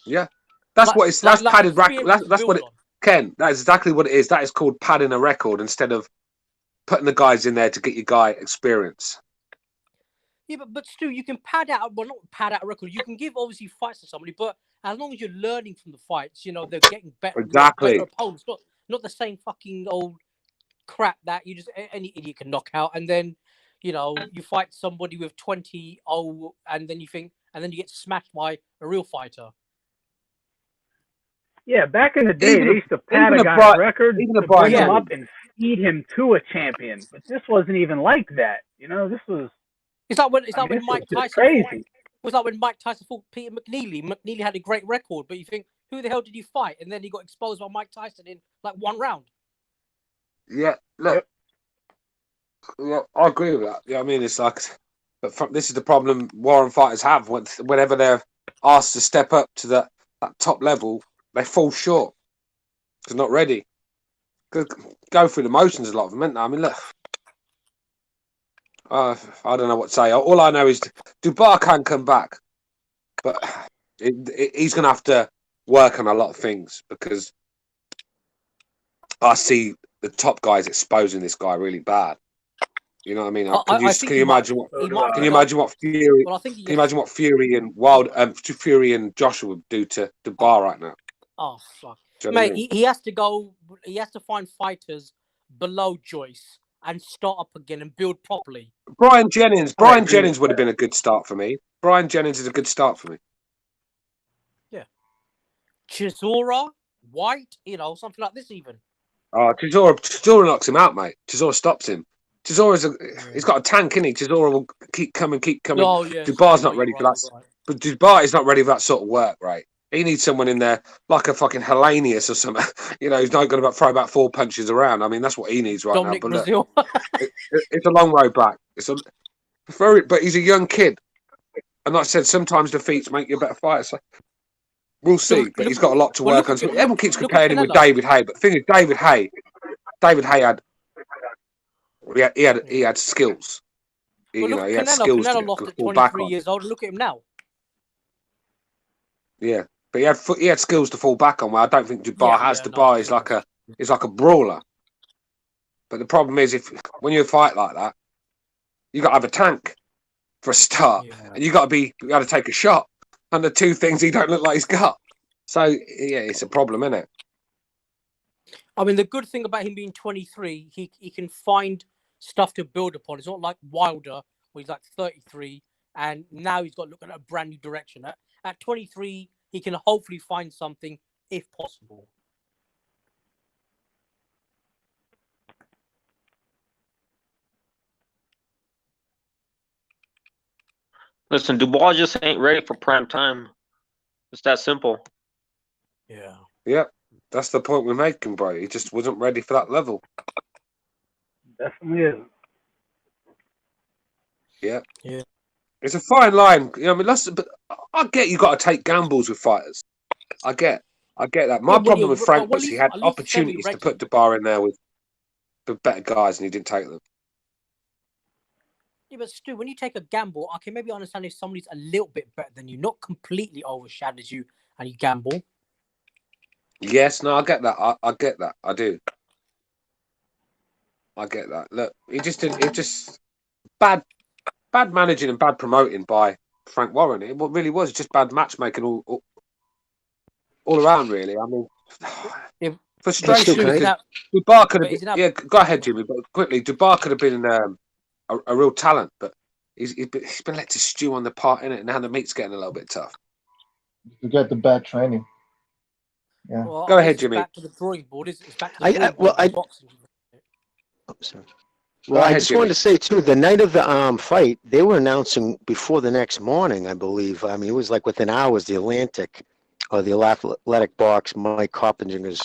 Yeah, that's what it's. That's padded record. That's what it. Ken, that is exactly what it is. That is called padding a record instead of putting the guys in there to get your guy experience. Yeah, but Stu, you can pad out, well, not pad out a record. You can give obviously fights to somebody, but as long as you're learning from the fights, you know, they're getting better, Exactly. better opponents. Not the same fucking old crap that you just any idiot can knock out, and then you know you fight somebody with 20-0, and then you think, and then you get smashed by a real fighter. Yeah, back in the day, they used to pad a guy's record to bring him up and feed him to a champion. But this wasn't even like that. You know, this was. It's like when Mike Tyson. Crazy. It was like when Mike Tyson fought Peter McNeely. McNeely had a great record, but you think, who the hell did you fight? And then he got exposed by Mike Tyson in like one round. Yeah, look, yeah, I agree with that. Yeah, I mean, it's like, but this is the problem Warren fighters have whenever they're asked to step up to that top level, they fall short. They're not ready. Go through the motions, a lot of them, ain't they? I mean, look, I don't know what to say. All I know is Dubois can come back, but he's going to have to work on a lot of things because I see the top guys exposing this guy really bad. You know what I mean? Can you imagine what Fury? Well, can you imagine what Fury and Fury and Joshua would do to Dubois right now? Oh fuck, mate! He has to go. He has to find fighters below Joyce and start up again and build properly. Brian Jennings would have been a good start for me. Brian Jennings is a good start for me. Yeah, Chisora, White, you know, something like this even. Chisora knocks him out, mate. Chisora stops him. He's got a tank, isn't he? Chisora will keep coming. Oh, yeah, Dubois not ready for that. Right. But Dubois is not ready for that sort of work, right? He needs someone in there like a fucking Hellenius or something. You know, he's not going to throw about 4 punches around. I mean, that's what he needs right Dominic now. But Brazil. look, it's a long road back. But he's a young kid. And like I said, sometimes defeats make you a better fighter. So we'll see. But he's got a lot to work on. Everyone keeps comparing him with David Haye. But the thing is, David Haye he had skills. He had skills. Canelo lost at 23 years old. Look at him now. Yeah, but he had skills to fall back on. Where I don't think Dubois has. Dubois is like a brawler. But the problem is, when you fight like that, you got to have a tank for a start, and you got to take a shot. And the two things he don't look like he's got. So yeah, it's a problem, isn't it? I mean, the good thing about him being 23, he can find stuff to build upon. It's not like Wilder, where he's like 33, and now he's got to look at a brand new direction. At 23, he can hopefully find something, if possible. Listen, Dubois just ain't ready for prime time. It's that simple. Yeah. Yep. That's the point we're making, bro. He just wasn't ready for that level. Definitely is. Yeah. Yeah. It's a fine line. You know, I mean, but I get you got to take gambles with fighters. I get that. My problem with Frank was he had opportunities to put Dubois in there with better guys, and he didn't take them. Yeah, but Stu, when you take a gamble, I can maybe understand if somebody's a little bit better than you, not completely overshadows you, and you gamble. Yes, no, I get that. I get that. I do. I get that. Look, it just bad managing and bad promoting by Frank Warren. It really was just bad matchmaking all around, really. I mean, frustration. Dubois could have been. Yeah, go ahead, Jimmy. But quickly, Dubois could have been a real talent, but he's been let to stew on the part in it, and now the meat's getting a little bit tough. You get the bad training. Yeah. Well, go ahead, Jimmy. Back to the drawing board. It's back to the drawing board. Boxing. Oh, sorry. Well, I just wanted to say too, the night of the fight, they were announcing before the next morning, I believe. I mean, it was like within hours. The Atlantic, or the Athletic Box, Mike Coppinger's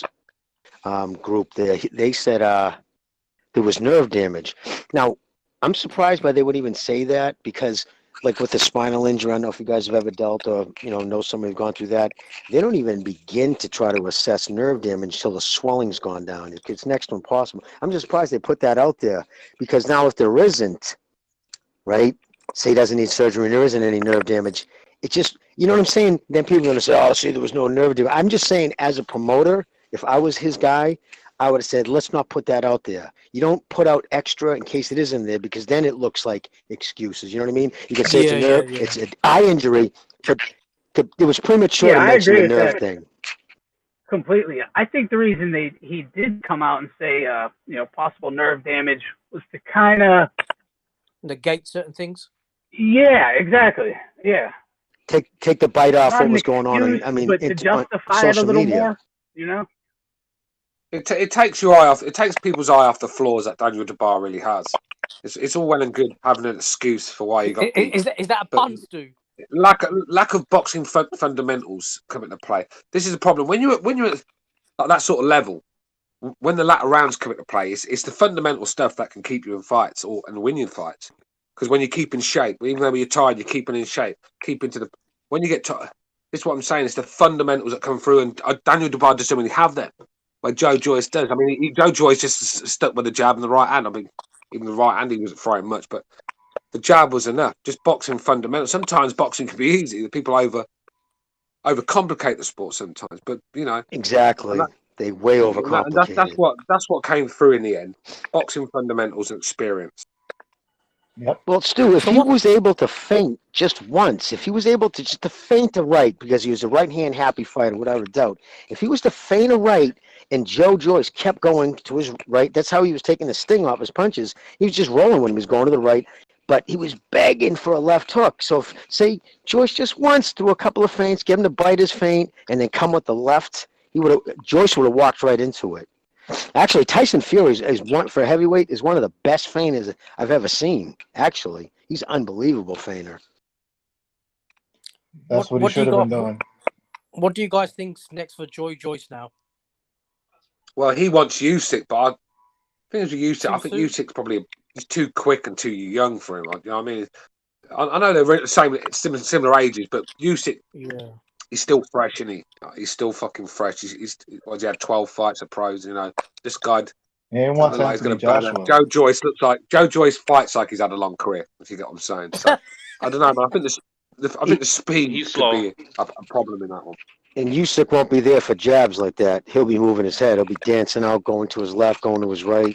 group there, they said there was nerve damage. Now, I'm surprised why they would even say that, because like with the spinal injury, I don't know if you guys have ever dealt or know somebody who's gone through that. They don't even begin to try to assess nerve damage until the swelling's gone down. It's next to impossible. I'm just surprised they put that out there, because now if there isn't, right, say he doesn't need surgery and there isn't any nerve damage, it just, you know what I'm saying? Then people are going to say, oh, see, there was no nerve damage. I'm just saying, as a promoter, If I was his guy, I would have said, let's not put that out there. You don't put out extra in case it is in there, because then it looks like excuses. You know what I mean? You can say it's a nerve, it's an eye injury, but it was premature to I mention agree the with nerve that thing. completely. I think the reason he did come out and say possible nerve damage was to kind of negate certain things. Yeah, exactly. Yeah. Take the bite off Not what an was going on. excuse, I mean, but to on justify it a social little media. more, you know. It takes your eye off. It takes people's eye off the flaws that Daniel Dubois really has. It's all well and good having an excuse for why he got beat. Is that a pun, Stu? Lack of boxing fundamentals come into play. This is a problem when you're at like that sort of level. When the latter rounds come into play, it's the fundamental stuff that can keep you in fights and winning fights. Because when you keep in shape, even though you're tired, you're keeping in shape. When you get tired. This is what I'm saying. It's the fundamentals that come through, and Daniel Dubois doesn't really have them. Like Joe Joyce does. I mean, Joe Joyce just stuck with the jab and the right hand. I mean, even the right hand he wasn't throwing much, but the jab was enough. Just boxing fundamentals. Sometimes boxing can be easy. People overcomplicate the sport sometimes, but Exactly. They way overcomplicate it. That's what came through in the end. Boxing fundamentals and experience. Yep. Well, Stu, if he was able to feint just once, if he was able to just to feint a right, because he was a right-hand happy fighter, without a doubt, if he was to feint a right and Joe Joyce kept going to his right, that's how he was taking the sting off his punches. He was just rolling when he was going to the right, but he was begging for a left hook. So if, say, Joyce just once threw a couple of feints, give him to bite his feint, and then come with the left, Joyce would have walked right into it. Actually, Tyson Fury is one for a heavyweight is one of the best feinters I've ever seen. Actually, he's an unbelievable feinter. That's what he should have been doing. What do you guys think's next for Joe Joyce now? Well, he wants Usyk, but I think Usyk's probably he's too quick and too young for him. You know what I mean? I know they're the same, similar ages, but Usyk, he's still fresh, isn't he? He's still fucking fresh. He had 12 fights at pros. You know, this guy. Yeah, he wants he's going to burn Joshua. out. Joe Joyce fights like he's had a long career. If you get what I'm saying. So I don't know, man. I think the speed could be a problem in that one. And Usyk won't be there for jabs like that. He'll be moving his head. He'll be dancing out, going to his left, going to his right.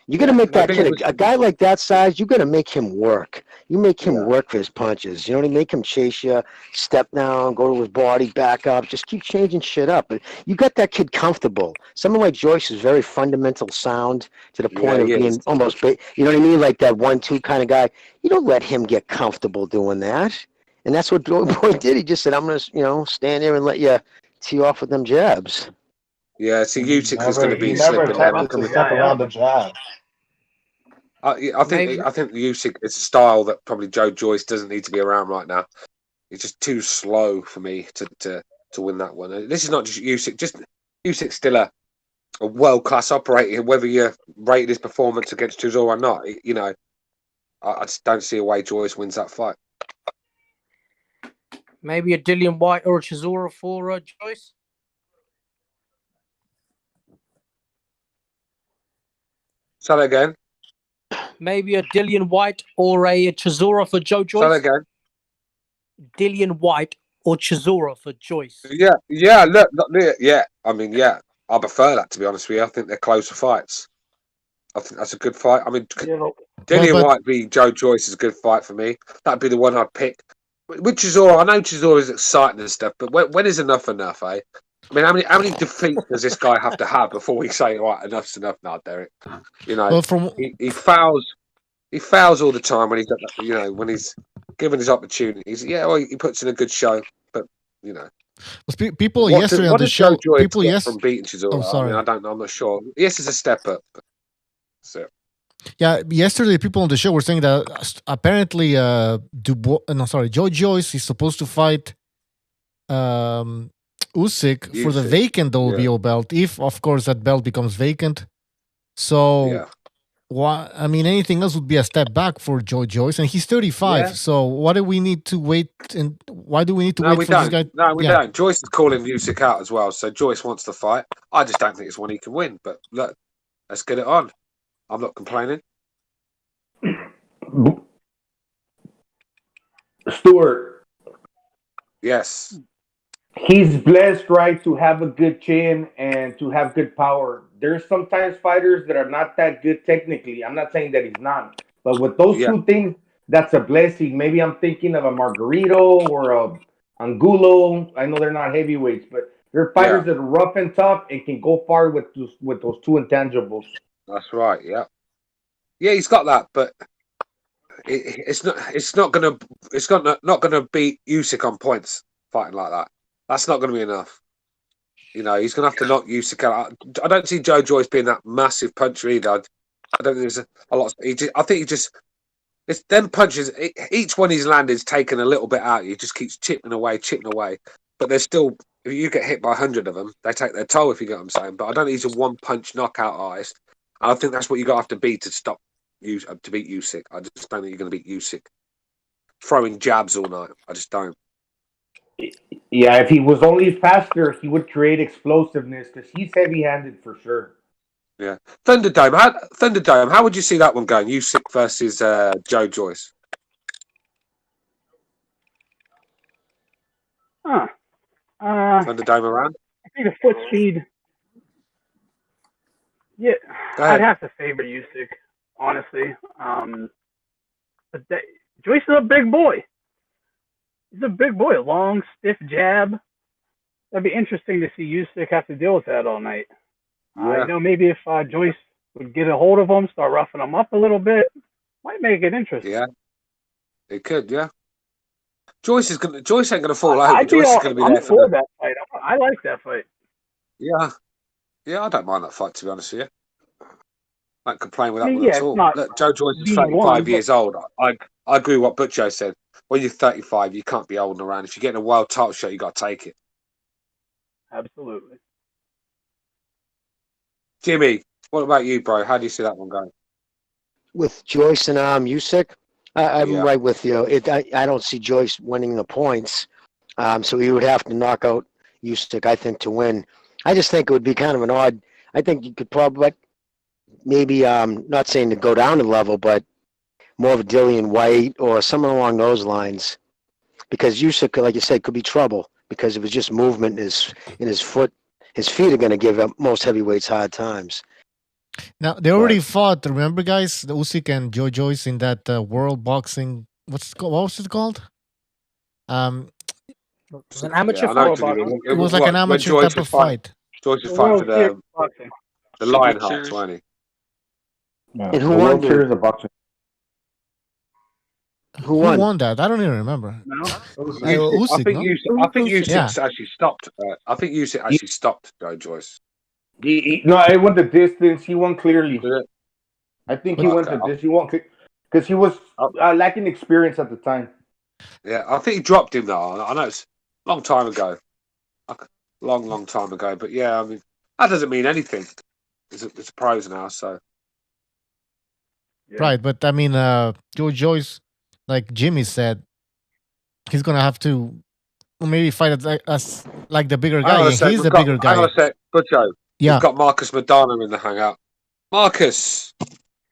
You got to make that kid a guy like that size. You got to make him work. You make him work for his punches. You know what I mean? Make him chase you, step down, go to his body, back up. Just keep changing shit up. But you got that kid comfortable. Someone like Joyce is very fundamental sound to the point of being almost, you know what I mean? Like that 1-2 kind of guy. You don't let him get comfortable doing that. And that's what Boy did. He just said, "I'm gonna, stand there and let you tee off with them jabs." Yeah, see, Usyk is going to be never slipping there. attempted to step around the jab. I think the Usyk is a style that probably Joe Joyce doesn't need to be around right now. It's just too slow for me to win that one. And this is not just Usyk. Just Usyk's still a world class operator. Whether you rate his performance against Chisora or not, I just don't see a way Joyce wins that fight. Maybe a Dillian White or a Chisora for Joyce. Say that again. Maybe a Dillian White or a Chisora for Joe Joyce. Say that again. Dillian White or Chisora for Joyce. Yeah. I mean, I prefer that, to be honest with you. I think they're closer fights. I think that's a good fight. I mean, Dillian White v Joe Joyce is a good fight for me. That'd be the one I'd pick. With Chisora, I know Chisora is exciting and stuff, but when is enough, eh? I mean, how many defeats does this guy have to have before we say, right, enough's enough now, Derek? You know, he fouls all the time when he's got that, when he's given his opportunities. Yeah, well, he puts in a good show, but people yesterday on the show, people from beating Chisora. Oh, sorry. I mean, I don't know. I'm not sure. Yes, it's a step up. So. Yeah, yesterday people on the show were saying that apparently Joe Joyce is supposed to fight Usyk for the vacant WBO belt, if of course that belt becomes vacant. So I mean, anything else would be a step back for Joe Joyce, and he's 35. Yeah. So why do we need to wait? And why do we need to wait for this guy? No, we don't. Joyce is calling Usyk out as well, so Joyce wants the fight. I just don't think it's one he can win. But look, let's get it on. I'm not complaining. Stuart. Yes. he's blessed, right, to have a good chin and to have good power. There's sometimes fighters that are not that good technically. I'm not saying that he's not, but with those Yeah. two things, that's a blessing. Maybe I'm thinking of a Margarito or a Angulo. I know they're not heavyweights, but they're fighters that are rough and tough and can go far with those two intangibles. That's right. Yeah. Yeah, he's got that, but it's not gonna beat Usyk on points fighting like that. That's not gonna be enough. You know, he's gonna have to knock Usyk out. I don't see Joe Joyce being that massive puncher either. I don't think there's a lot. I think he just it's them punches. Each one he's landed is taken a little bit out. He just keeps chipping away. But there's still, if you get hit by 100 of them, they take their toll. If you get what I'm saying. But I don't think he's a one punch knockout artist. I think that's what you got to have to be to stop you to beat Usyk. I just don't think you're going to beat Usyk throwing jabs all night. I just don't. Yeah, if he was only faster, he would create explosiveness because he's heavy-handed for sure. Yeah, Thunderdome. How would you see that one going? Usyk versus Joe Joyce. Thunderdome around. I think the foot speed. Yeah, I'd have to favor Usyk, honestly. But Joyce is a big boy. He's a big boy. Long, stiff jab. That'd be interesting to see Usyk have to deal with that all night. Yeah. Maybe if Joyce would get a hold of him, start roughing him up a little bit, might make it interesting. Yeah, it could. Yeah, Joyce ain't gonna fall over. Joyce is gonna be there for that fight. I like that fight. Yeah, I don't mind that fight, to be honest with you. I don't complain with that one at all. Look, Joe Joyce is 35 years old. I agree with what Butcho said. When you're 35, you can't be old and around. If you're getting a world title shot, you got to take it. Absolutely. Jimmy, what about you, bro? How do you see that one going? With Joyce and Usyk, I'm right with you. I don't see Joyce winning the points, so he would have to knock out Usyk, I think, to win. I just think it would be kind of an odd. I think you could probably maybe not saying to go down in level, but more of a Dillian White or someone along those lines, because Usyk, like you said, could be trouble because it was just movement in his foot. His feet are going to give most heavyweights hard times. Now they already fought. Remember, guys, the Usyk and Joe Joyce in that World Boxing. What was it called? It was an amateur fight. It was like an amateur type of fight. Joyce was fighting for the Lionhearts, wasn't he? No, and who the won? World Series of Boxing. Who won that? I don't even remember. No, Usyk, I think Usyk actually stopped. I think Usyk actually stopped Joe Joyce. No, it went the distance. He won clearly. I think he went the distance. He won because he was lacking experience at the time. Yeah, I think he dropped him though. I know it's a long time ago. Long time ago. But yeah, I mean, that doesn't mean anything. It's pros now, so. Yeah. Right, but I mean, Joe Joyce, like Jimmy said, he's gonna have to maybe fight as like the bigger guy. He's the bigger guy. Hang on a sec, Butcho. Yeah. We've got Marcus Madonna in the hangout. Marcus,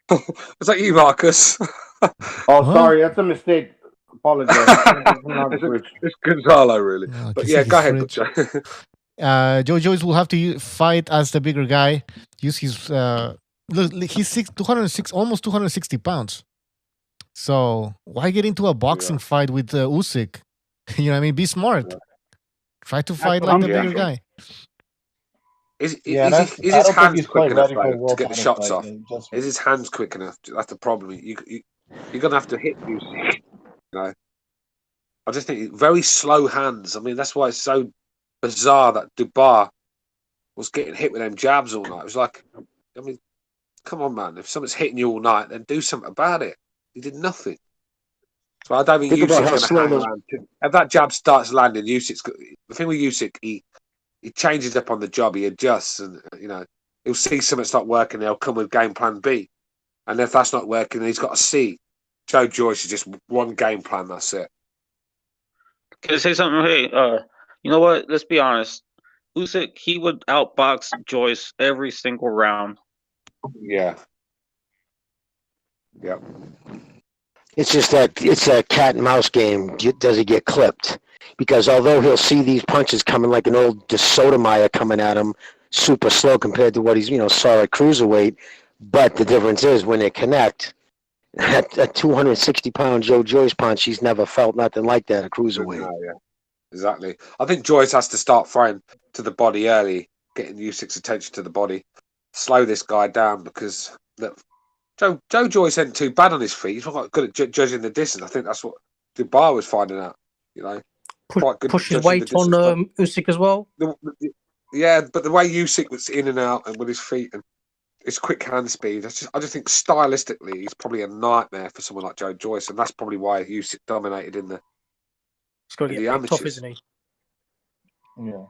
was that you, Marcus? Sorry, that's a mistake. Apologize. It's Gonzalo, really. But yeah, go ahead, Butcho. Joe Joyce will have to fight as the bigger guy. Use his he's 206, almost 260 pounds. So why get into a boxing fight with Usyk? You know what I mean? Be smart. Yeah. Try to fight like the bigger guy. Is his hands quick enough to get the shots off? Is his hands quick enough? That's the problem. You're gonna have to hit Usyk. You know, I just think very slow hands. I mean, that's why it's so bizarre that Dubois was getting hit with them jabs all night. It was like, I mean, come on, man. If someone's hitting you all night, then do something about it. He did nothing. So I don't think Usyk's going to hang around. If that jab starts landing, Usyk's the thing with Usyk, he changes up on the job, he adjusts, and you know he'll see something's not working, he'll come with game plan B, and if that's not working, then he's got to see. Joe Joyce is just one game plan. That's it. Can I say something? Hey, you know what? Let's be honest. Usyk, he would outbox Joyce every single round. Yeah. Yep. It's just that it's a cat and mouse game. Does he get clipped? because although he'll see these punches coming like an old De Sotomayor coming at him super slow compared to what he's, saw at cruiserweight, but the difference is when they connect, a 260-pound Joe Joyce punch, he's never felt nothing like that at cruiserweight. No, yeah, exactly. I think Joyce has to start throwing to the body early, getting Usyk's attention to the body, slow this guy down because look, Joe Joyce ain't too bad on his feet. He's quite good at judging the distance. I think that's what Dubois was finding out. Quite good. Push his weight on Usyk as well. Yeah, but the way Usyk was in and out and with his feet and his quick hand speed, I just think stylistically he's probably a nightmare for someone like Joe Joyce, and that's probably why Usyk dominated in the. He's got to get amateurs. Tough, isn't he? Yeah.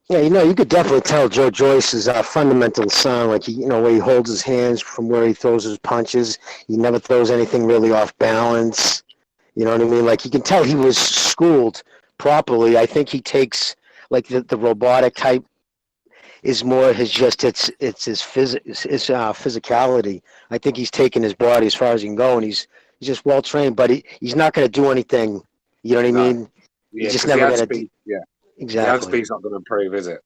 Yeah, you could definitely tell Joe Joyce's fundamental sound, like where he holds his hands from where he throws his punches. He never throws anything really off balance. You know what I mean? Like, you can tell he was schooled properly. I think he takes like the robotic type is more his his physicality. I think he's taking his body as far as he can go, and he's just well trained. But he's not going to do anything. You know what I mean? Yeah, he's just never going to. Yeah, exactly. The hand speed's not going to improve, is it?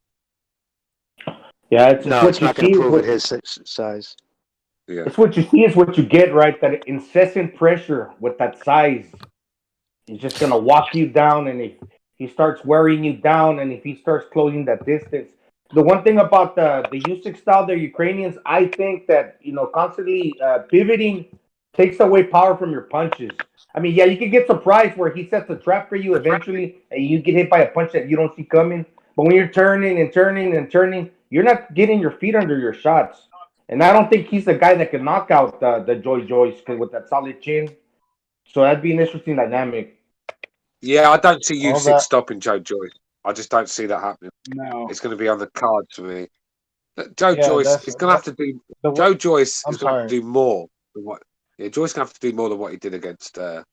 Yeah, it's not going to improve at his size. Yeah, it's what you see is what you get, right? That incessant pressure with that size. He's just going to walk you down, and if he starts wearing you down, and if he starts closing that distance. The one thing about the Usyk style, the Ukrainians, I think that, constantly pivoting takes away power from your punches. I mean, yeah, you can get surprised where he sets a trap for you eventually, and you get hit by a punch that you don't see coming. But when you're turning and turning and turning, you're not getting your feet under your shots. And I don't think he's the guy that can knock out the Joe Joyce with that solid chin. So that'd be an interesting dynamic. Yeah, I don't see Usyk stopping Joe Joyce. I just don't see that happening. No, it's going to be on the cards for me. Joyce is going to have to do. Joe Joyce is going to have to do more than what. Yeah, Joyce going to have to do more than what he did against Dubois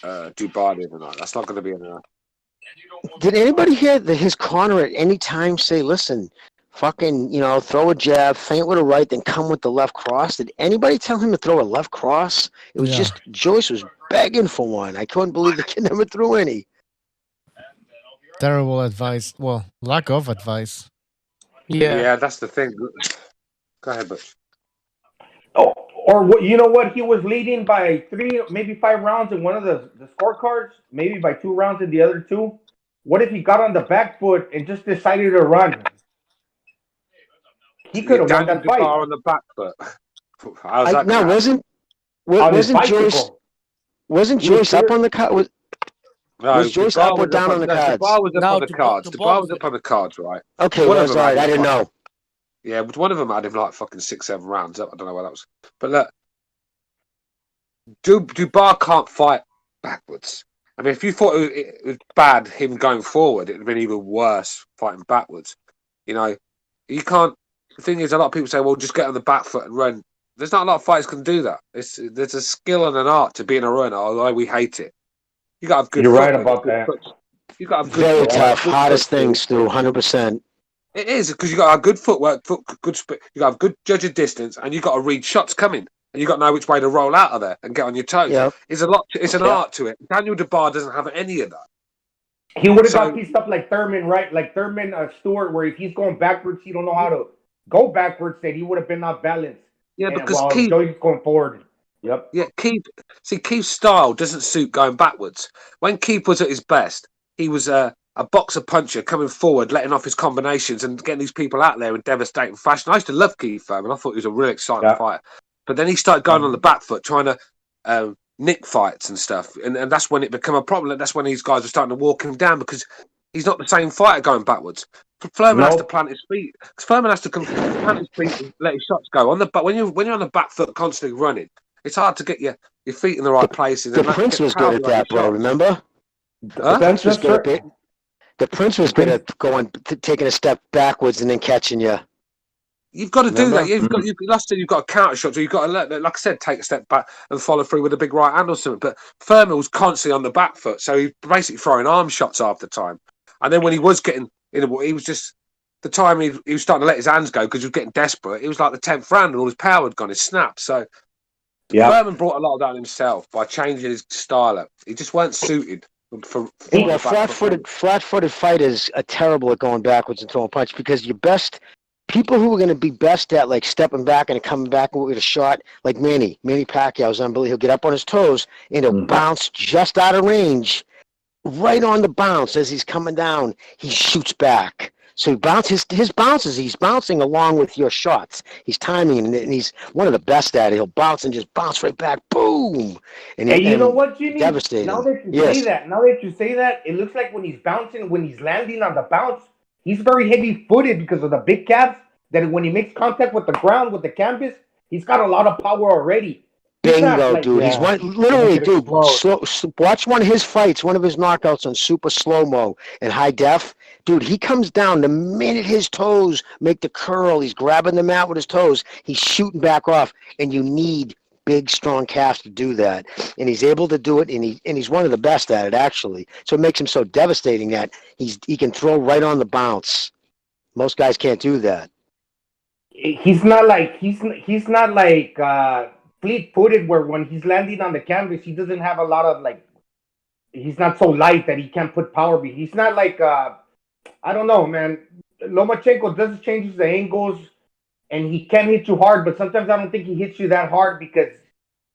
the other night. That's not going to be enough. Did anybody hear his corner at any time say, "Listen, fucking, throw a jab, feint with a right, then come with the left cross"? Did anybody tell him to throw a left cross? It was just Joyce was begging for one. I couldn't believe the kid never threw any. Terrible advice. Well, lack of advice. Yeah, that's the thing. Go ahead, Butch. Oh, or you know what? He was leading by 3, maybe 5 rounds in one of the scorecards, maybe by 2 rounds in the other 2. What if he got on the back foot and just decided to run? He could have won that fight. On the back foot. How's that? No, wasn't Joyce up on the cut? Was Joyce up or down on the cards? Dubois was up on the cards. Dubois was up on the cards, right? Okay, well, that's all right. I didn't know. Yeah, but one of them had him like fucking 6-7 rounds up. I don't know what that was. But look, Dubois can't fight backwards. I mean, if you thought it was bad him going forward, it would have been even worse fighting backwards. You can't. The thing is, a lot of people say, well, just get on the back foot and run. There's not a lot of fighters can do that. There's a skill and an art to being a runner, although we hate it. You got to have good. You're right about that. You got to have good. Very tough, hardest things, Stu. 100%. It is because you got to have good footwork, good. You got to have good judge of distance, and you got to read shots coming, and you got to know which way to roll out of there and get on your toes. Yep. It's a lot. It's an art to it. Daniel Dubois doesn't have any of that. He would have got pieced up like Thurman, right? Like Thurman Stewart, where if he's going backwards, he don't know how to go backwards. That he would have been off balance. Yeah, because Keith going forward. Yep. Yeah, Keith's style doesn't suit going backwards. When Keith was at his best, he was a boxer puncher coming forward, letting off his combinations and getting these people out there in devastating fashion. I used to love Keith Thurman. I thought he was a really exciting fighter. But then he started going on the back foot, trying to nick fights and stuff. And that's when it became a problem. That's when these guys were starting to walk him down because he's not the same fighter going backwards. Furman has to plant his feet. Furman has to plant his feet and let his shots go. But when you're on the back foot constantly running, it's hard to get your feet in the right places. The Prince was good at that, bro. Remember? The Prince was good at The Prince was good at taking a step backwards and then catching you. You've got to do that. You've got to counter shots. Or you've got to, like I said, take a step back and follow through with a big right hand or something. But Furman was constantly on the back foot, so he was basically throwing arm shots half the time. And then when he was getting in, he was just the time he was starting to let his hands go because he was getting desperate. It was like the 10th round and all his power had gone. His snap. So Furman brought a lot of that himself by changing his style up. He just weren't suited Yeah, flat-footed fighters are terrible at going backwards and throwing punch because your best people who are going to be best at like stepping back and coming back with a shot, like Manny Pacquiao is unbelievable. He'll get up on his toes and he'll bounce just out of range, right on the bounce as he's coming down. He shoots back. So his bounces. He's bouncing along with your shots. He's timing and he's one of the best at it. He'll bounce and just bounce right back. Boom! And you know what, Jimmy? Devastating. Now that you say that, it looks like when he's bouncing, when he's landing on the bounce, he's very heavy-footed because of the big calves. That when he makes contact with the ground, with the canvas, he's got a lot of power already. Bingo, dude. He's literally, dude. Watch one of his fights, one of his knockouts on super slow-mo and high def. Dude, he comes down the minute his toes make the curl. He's grabbing the mat with his toes. He's shooting back off, and you need big, strong calves to do that. And he's able to do it, and he's one of the best at it, actually. So it makes him so devastating that he can throw right on the bounce. Most guys can't do that. He's not like fleet-footed where when he's landing on the canvas, he doesn't have a lot of like. He's not so light that he can't put power behind. He's not like I don't know, man. Lomachenko does changes the angles, and he can hit you hard, but sometimes I don't think he hits you that hard because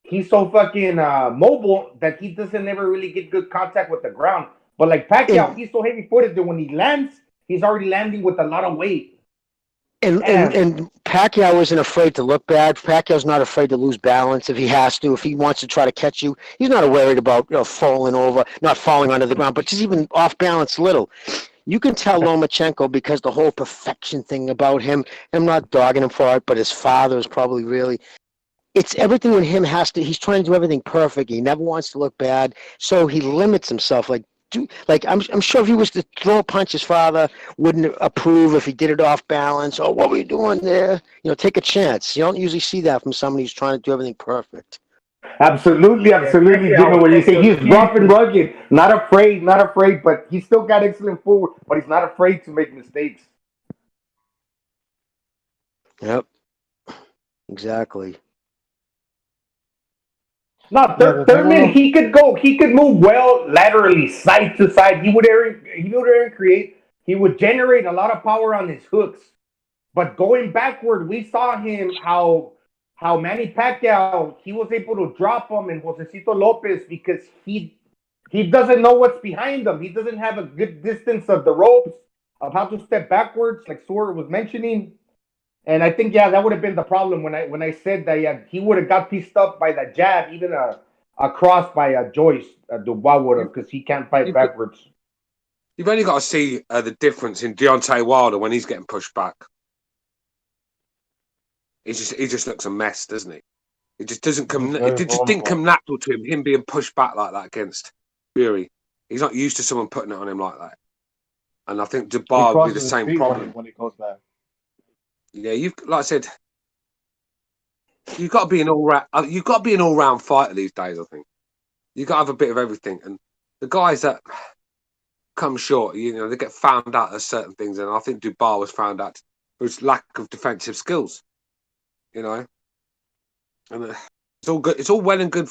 he's so fucking mobile that he doesn't ever really get good contact with the ground. But like Pacquiao, he's so heavy-footed that when he lands, he's already landing with a lot of weight. And Pacquiao isn't afraid to look bad. Pacquiao's not afraid to lose balance if he has to. If he wants to try to catch you, he's not worried about falling over, not falling onto the ground, but just even off balance a little. You can tell Lomachenko because the whole perfection thing about him. I'm not dogging him for it, but his father is probably really. It's everything in him has to. He's trying to do everything perfect. He never wants to look bad, so he limits himself. I'm sure if he was to throw a punch, his father wouldn't approve if he did it off balance. Oh, what were you doing there? Take a chance. You don't usually see that from somebody who's trying to do everything perfect. Absolutely, Jimmy. When you say he's rough and rugged, not afraid, but he's still got excellent footwork, but he's not afraid to make mistakes. Yep, exactly. No, Thurman, he could move well laterally, side to side. He would generate a lot of power on his hooks. But going backward, we saw him how Manny Pacquiao, he was able to drop him and Josecito Lopez because he doesn't know what's behind him. He doesn't have a good distance of the ropes, of how to step backwards, like Suar was mentioning. And I think, that would have been the problem when I said that he would have got pieced up by that jab, even a cross by Joyce, Dubois would have, because he can't fight backwards. You've only got to see the difference in Deontay Wilder when he's getting pushed back. He just looks a mess, doesn't he? It just doesn't come. It just didn't come natural to him being pushed back like that against Fury. He's not used to someone putting it on him like that. And I think Dubois will be the same problem when he goes back. Yeah, like I said, you've got to be an all-round fighter these days. I think you've got to have a bit of everything. And the guys that come short, they get found out as certain things. And I think Dubois was found out for his lack of defensive skills. And it's all good. It's all well and good,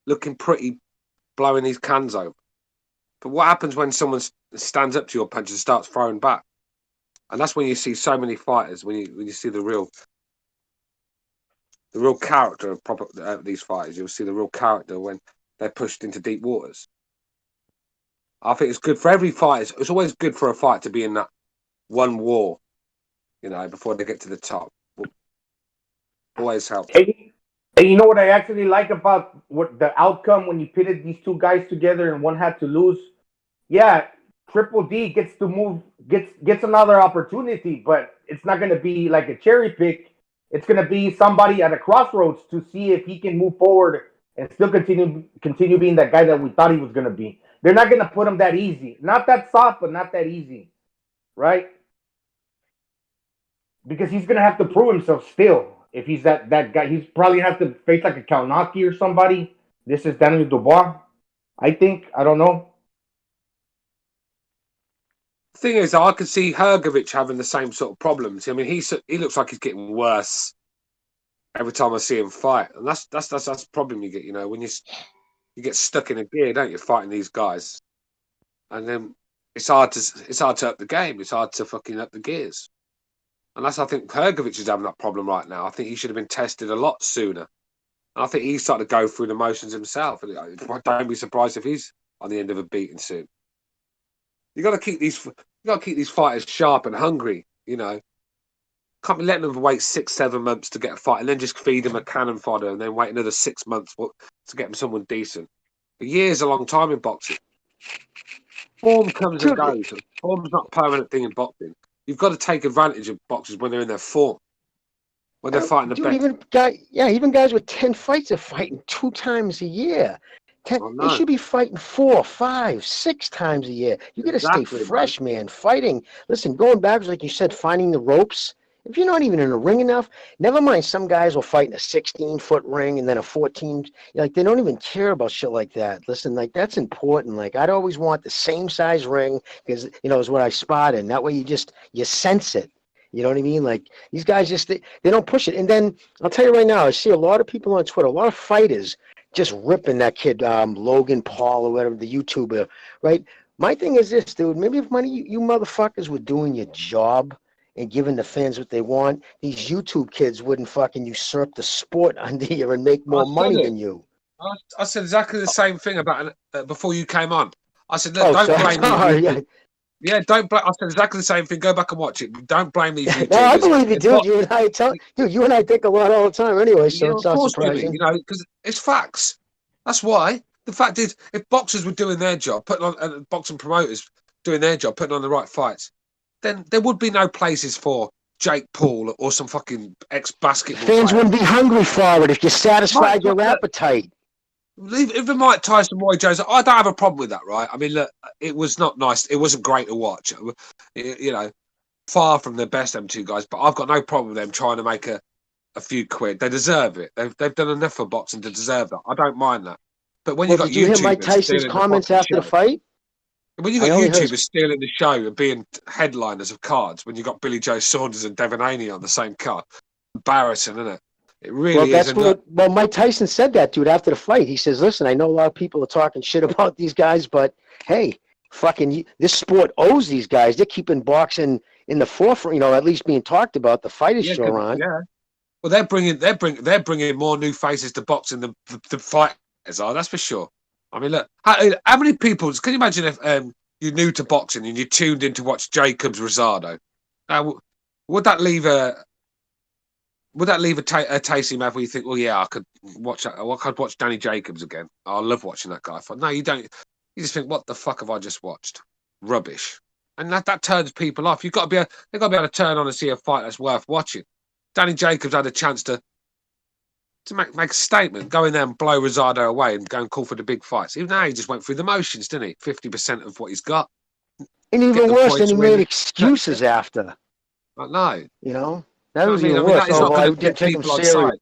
looking pretty, blowing these cans over. But what happens when someone stands up to your punch and starts throwing back? And that's when you see so many fighters. When you see the real character of these fighters, you'll see the real character when they're pushed into deep waters. I think it's good for every fighter. It's always good for a fight to be in that one war, before they get to the top. Always helps. And you know what I actually like about what the outcome when you pitted these two guys together and one had to lose? Yeah, Triple D gets to move, gets another opportunity, but it's not going to be like a cherry pick. It's going to be somebody at a crossroads to see if he can move forward and still continue being that guy that we thought he was going to be. They're not going to put him that easy. Not that soft, but not that easy, right? Because he's going to have to prove himself still. If he's that guy, he's probably have to face like a Kalnaki or somebody. This is Daniel Dubois, I think. I don't know. Thing is, I can see Hrgovic having the same sort of problems. I mean, he looks like he's getting worse every time I see him fight, and that's the problem you get. When you you get stuck in a gear, don't you, fighting these guys, and then it's hard to up the game. It's hard to fucking up the gears, and I think Hrgovic is having that problem right now. I think he should have been tested a lot sooner. And I think he's starting to go through the motions himself. And don't be surprised if he's on the end of a beating soon. You got to keep these fighters sharp and hungry. You know, can't be letting them wait 6-7 months to get a fight and then just feed them a cannon fodder and then wait another 6 months to get them someone decent. A year's a long time in boxing. Form comes and goes. Form's not a permanent thing in boxing. You've got to take advantage of boxers when they're in their form. When they're fighting the best. Even guys with 10 fights are fighting 2 times a year. They should be fighting 4, 5, 6 times a year. You got to stay fresh, man. Fighting. Listen, going backwards, like you said, finding the ropes. If you're not even in a ring enough, never mind. Some guys will fight in a 16-foot ring and then a 14. Like they don't even care about shit like that. Listen, like that's important. Like I'd always want the same size ring because is what I spot in. That way you sense it. You know what I mean? Like these guys they don't push it. And then I'll tell you right now, I see a lot of people on Twitter, a lot of fighters just ripping that kid, Logan Paul or whatever, the YouTuber, right? My thing is this, dude. Maybe if you motherfuckers were doing your job and giving the fans what they want, these YouTube kids wouldn't fucking usurp the sport under you and make more money than you. I said exactly the same thing about before you came on. I said, look, don't blame me. Yeah, don't blame. I said exactly the same thing. Go back and watch it. Don't blame these YouTubers. No, I believe you, dude. You and I think a lot all the time, anyway. So it's not surprising. Because it's facts. That's why. The fact is, if boxers were doing their job, putting on boxing promoters doing their job, putting on the right fights, then there would be no places for Jake Paul or some fucking ex-basketball. Fans wouldn't be hungry for it if you satisfied your appetite. Even Mike Tyson, Roy Jones, I don't have a problem with that, right? I mean, look, it was not nice. It wasn't great to watch. Far from the best, them two guys, but I've got no problem with them trying to make a few quid. They deserve it. They've done enough for boxing to deserve that. I don't mind that. But when you've got YouTubers... Did you hear Mike Tyson's comments after the fight? When you've got YouTubers stealing the show and being headliners of cards, when you've got Billy Joe Saunders and Devin Haney on the same card, embarrassing, isn't it? It really is. Well, Mike Tyson said that, dude, after the fight. He says, listen, I know a lot of people are talking shit about these guys, but hey, fucking this sport owes these guys. They're keeping boxing in the forefront, at least being talked about. The fight is sure on. Yeah. Well, they're bringing more new faces to boxing than the fighters are. That's for sure. I mean, look, how many people? Can you imagine if you're new to boxing and you tuned in to watch Jacobs Rosado? Would that leave a taste in your mouth where you think, well, yeah, I could watch that. I could watch Danny Jacobs again. I love watching that guy. No, you don't. You just think, what the fuck have I just watched? Rubbish. And that turns people off. They've got to be able to turn on and see a fight that's worth watching. Danny Jacobs had a chance to make a statement, go in there and blow Rosado away and go and call for the big fights. Even now, he just went through the motions, didn't he? 50% of what he's got. And even worse, then he made excuses after. I know. That was even worse. I didn't take him serious.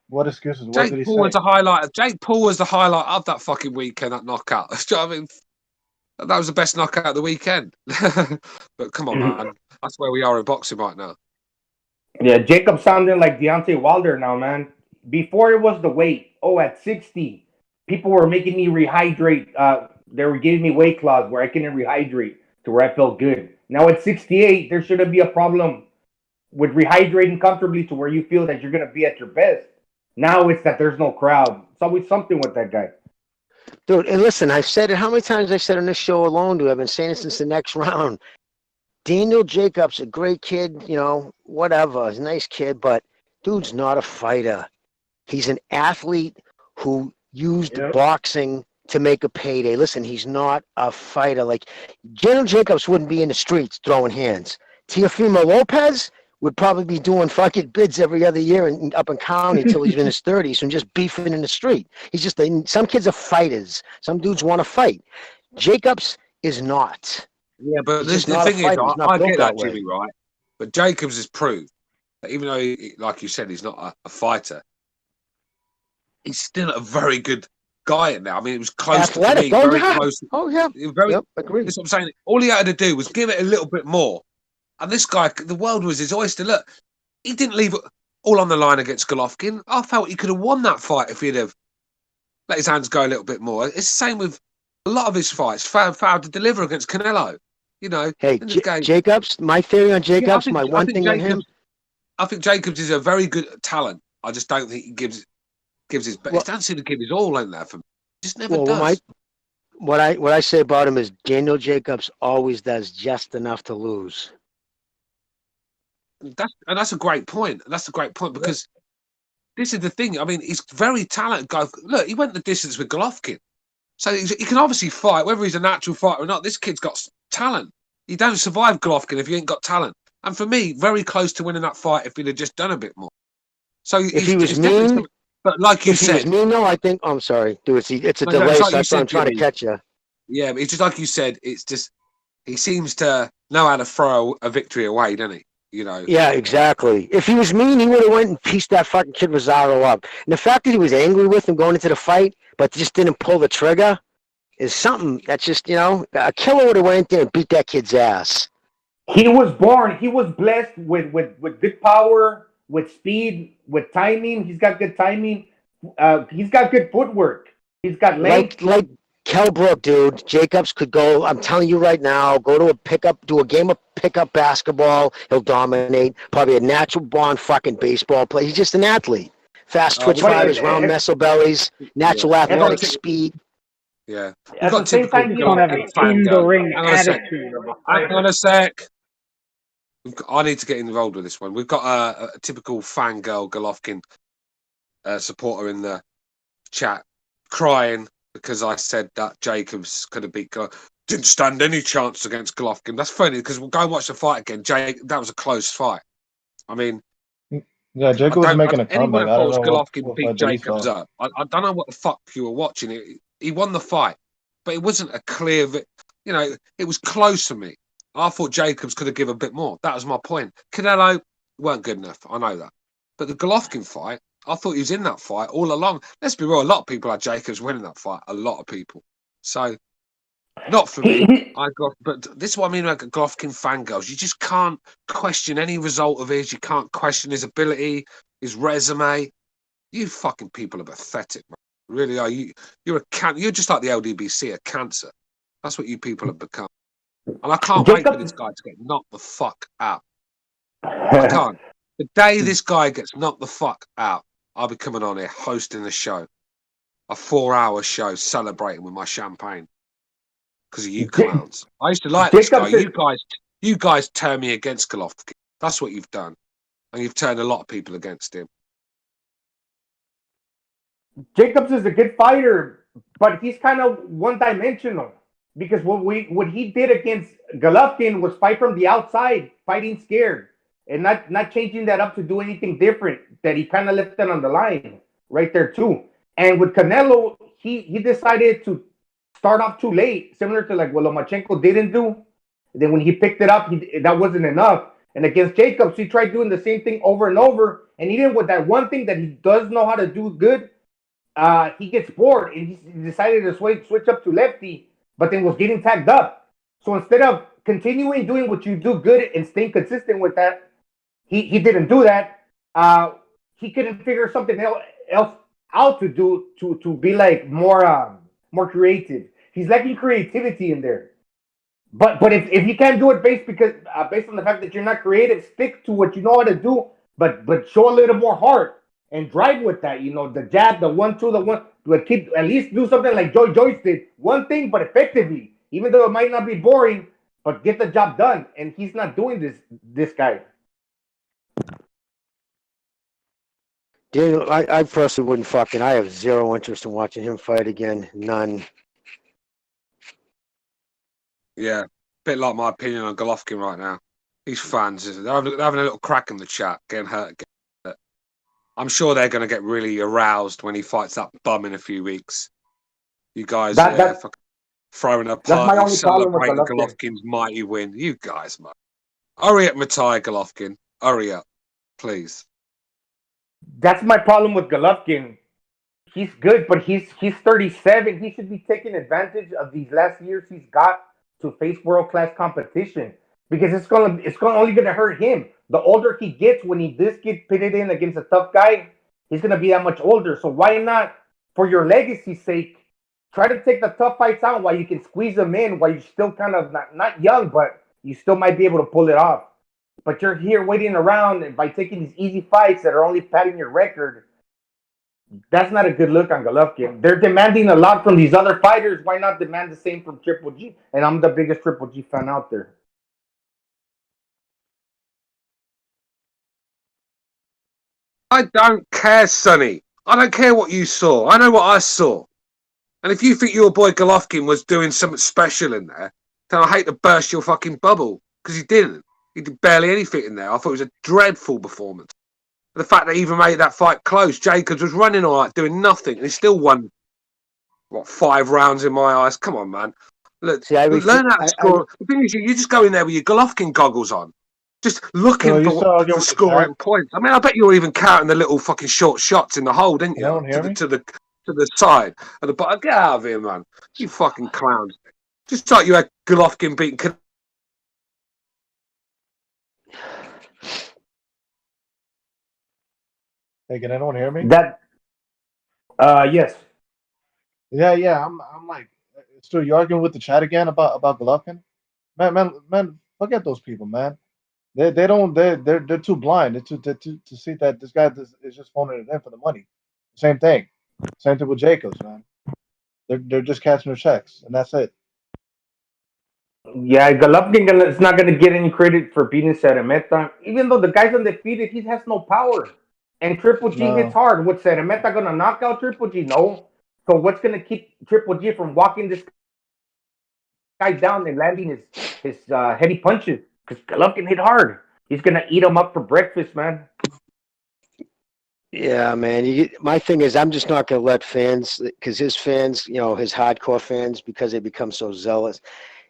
What excuses? Jake Paul was the highlight. Jake Paul was the highlight of that fucking weekend. That knockout. I mean, that was the best knockout of the weekend. But come on, man, that's where we are in boxing right now. Yeah, Jacob sounded like Deontay Wilder now, man. Before it was the weight. At 60, people were making me rehydrate. They were giving me weight clause where I couldn't rehydrate to where I felt good. Now at 68, there shouldn't be a problem with rehydrating comfortably to where you feel that you're going to be at your best. Now it's that there's no crowd. It's always something with that guy. Dude, and listen, I've said it. How many times I've said on this show alone, dude? I've been saying it since the next round. Daniel Jacobs, a great kid, whatever. He's a nice kid, but dude's not a fighter. He's an athlete who used boxing to make a payday. Listen, he's not a fighter. Like, Daniel Jacobs wouldn't be in the streets throwing hands. Teofimo Lopez would probably be doing fucking bids every other year up in county until he's in his 30s and just beefing in the street. He's just, some kids are fighters. Some dudes want to fight. Jacobs is not. Yeah, but the thing is, I get that, Jimmy, right? But Jacobs has proved that even though, like you said, he's not a fighter, he's still a very good guy at now. I mean, it was close to me, very close. Agree. That's what I'm saying. All he had to do was give it a little bit more. And this guy, the world was his oyster. Look, he didn't leave it all on the line against Golovkin. I felt he could have won that fight if he'd have let his hands go a little bit more. It's the same with a lot of his fights. Failed to deliver against Canelo. You know, Hey, Jacobs. My theory on Jacobs. I think Jacobs is a very good talent. I just don't think he gives his best. He doesn't seem to give his all in there for me. He just never does. What I say about him is Daniel Jacobs always does just enough to lose. That's a great point. That's a great point because this is the thing. I mean, he's very talented guy. Look, he went the distance with Golovkin, so he can obviously fight. Whether he's a natural fighter or not, this kid's got talent. You don't survive Golovkin if you ain't got talent. And for me, very close to winning that fight if he'd have just done a bit more. So if he was mean, but like you said, if he was mean, though, I think. Oh, I'm sorry, dude. It's a delay, so that's why I'm trying to catch you. Yeah, but it's just like you said. It's just he seems to know how to throw a victory away, doesn't he? You know. Yeah, exactly. If he was mean, he would have went and pieced that fucking kid Rosario up. And the fact that he was angry with him going into the fight, but just didn't pull the trigger, is something that's just a killer would have went there and beat that kid's ass. He was blessed with good power, with speed, with timing. He's got good timing. He's got good footwork. He's got length. Like Kelbrook, dude. Jacobs could go. I'm telling you right now. Go to do a game of pickup basketball. He'll dominate. Probably a natural born fucking baseball player. He's just an athlete. Fast twitch fighters, round muscle bellies, natural athletic speed. Yeah. At the same time, you don't have an in-the-ring attitude. Hang on a sec. I need to get involved with this one. We've got a typical fangirl Golovkin supporter in the chat crying because I said that Jacobs could have beat Golovkin. Didn't stand any chance against Golovkin. That's funny because we'll go and watch the fight again. That was a close fight. I mean, yeah, Jacobs was making a comeback. I don't know Golovkin beat Jacobs up. I don't know what the fuck you were watching. He won the fight, but it wasn't a clear. It was close for me. I thought Jacobs could have given a bit more. That was my point. Canelo weren't good enough. I know that. But the Golovkin fight, I thought he was in that fight all along. Let's be real. A lot of people had Jacobs winning that fight. A lot of people. So, not for me. But this is what I mean about Golovkin fangirls. You just can't question any result of his. You can't question his ability, his resume. You fucking people are pathetic, man. Really are. You're just like the LDBC, a cancer. That's what you people have become. And I can't wait for this guy to get knocked the fuck out. I can't. The day this guy gets knocked the fuck out, I'll be coming on here hosting the show. A 4-hour show celebrating with my champagne. Because of you clowns. I used to like this guy. You guys turn me against Golovkin. That's what you've done. And you've turned a lot of people against him. Jacobs is a good fighter, but he's kind of one-dimensional. Because what he did against Golovkin was fight from the outside, fighting scared, and not changing that up to do anything different. That he kind of left that on the line right there too. And with Canelo, he decided to start off too late, similar to like what Lomachenko didn't do. And then when he picked it up, that wasn't enough. And against Jacobs, he tried doing the same thing over and over. And even with that one thing that he does know how to do good, he gets bored and he decided to switch up to lefty. But then was getting tagged up. So instead of continuing doing what you do good and staying consistent with that, he didn't do that. He couldn't figure something else out to do to be like more creative. He's lacking creativity in there. But if you can't do it based on the fact that you're not creative, stick to what you know how to do, but show a little more heart and drive with that. The jab, the 1-2, the one. But at least do something like Joe Joyce did. One thing, but effectively. Even though it might not be boring, but get the job done. And he's not doing this guy. Daniel, I personally wouldn't I have zero interest in watching him fight again. None. Yeah. Bit like my opinion on Golovkin right now. These fans, they're having a little crack in the chat, getting hurt. I'm sure they're going to get really aroused when he fights that bum in a few weeks. You guys are throwing a party celebrating Golovkin's mighty win. You guys, man. Hurry up, Matai Golovkin. Hurry up, please. That's my problem with Golovkin. He's good, but he's 37. He should be taking advantage of these last years he's got to face world-class competition because it's only gonna hurt him. The older he gets, when he does get pitted in against a tough guy, he's gonna be that much older. So why not for your legacy's sake, try to take the tough fights out while you can squeeze them in, while you're still kind of not young, but you still might be able to pull it off. But you're here waiting around, and by taking these easy fights that are only padding your record, that's not a good look on Golovkin. They're demanding a lot from these other fighters. Why not demand the same from Triple G? And I'm the biggest Triple G fan out there. I don't care, Sonny. I don't care what you saw. I know what I saw. And if you think your boy Golovkin was doing something special in there, then I hate to burst your fucking bubble, because he didn't. He did barely anything in there. I thought it was a dreadful performance. The fact that he even made that fight close, Jacobs was running all right, doing nothing, and he still won, 5 rounds in my eyes. Come on, man. Look, learn how to score. The thing is, you just go in there with your Golovkin goggles on, just looking for scoring points. I mean, I bet you were even counting the little fucking short shots in the hole, didn't you? To the side of the bottom. Get out of here, man. You fucking clowns. Just like you had Golovkin beating. Hey, can anyone hear me? Yes. Yeah. I'm like, still you arguing with the chat again about Golovkin? Man, forget those people, man. They're too blind. They're to see that this guy is just phoning it in for the money. Same thing with Jacobs, man. They're just cashing their checks, and that's it. Yeah, Golovkin is not going to get any credit for beating Ceremeta. Even though the guy's undefeated, he has no power. And Triple G hits hard. What's Ceremeta going to knock out Triple G? No. So what's going to keep Triple G from walking this guy down and landing his heavy punches? Because Golovkin hit hard. He's going to eat him up for breakfast, man. Yeah, man. My thing is, I'm just not going to let fans, because his fans, his hardcore fans, because they become so zealous.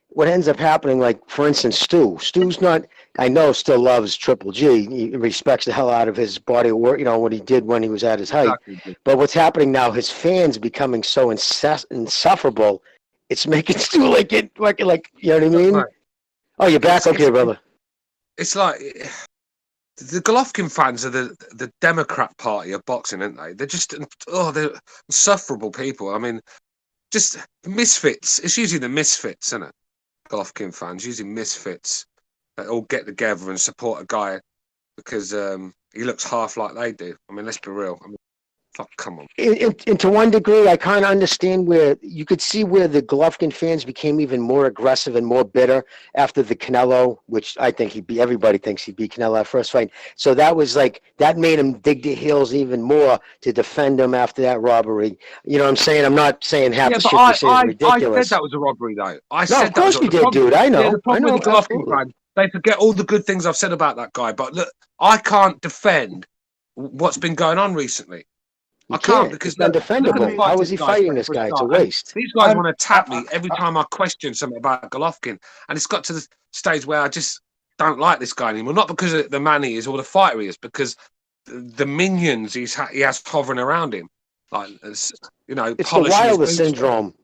What ends up happening, like, for instance, Stu's not, I know, still loves Triple G. He respects the hell out of his body of work, what he did when he was at his height. Exactly. But what's happening now, his fans becoming so insufferable, it's making Stu like, you know what I mean? Right. Oh, you're back? Okay, brother. It's like, the Golovkin fans are the Democrat Party of boxing, aren't they? They're just, they're insufferable people. I mean, just misfits. It's usually the misfits, isn't it? Golovkin fans, usually misfits that all get together and support a guy because he looks half like they do. I mean, let's be real. I mean, come on. And to one degree, I kind of understand where you could see where the Golovkin fans became even more aggressive and more bitter after the Canelo, which I think everybody thinks he beat Canelo at first fight. So that was like, that made him dig the heels even more to defend him after that robbery. You know what I'm saying? I'm not saying half the shit you say is ridiculous. I said that was a robbery, though. Of course you did, dude. I know. Yeah, the problem with the Golovkin fans, they forget all the good things I've said about that guy. But look, I can't defend what's been going on recently. I can't because it's undefendable. How is he fighting this guy? It's a waste. These guys want to attack me every time I question something about Golovkin, and it's got to the stage where I just don't like this guy anymore. Not because of the man he is or the fighter he is, because the minions he has hovering around him, it's the Wilder syndrome.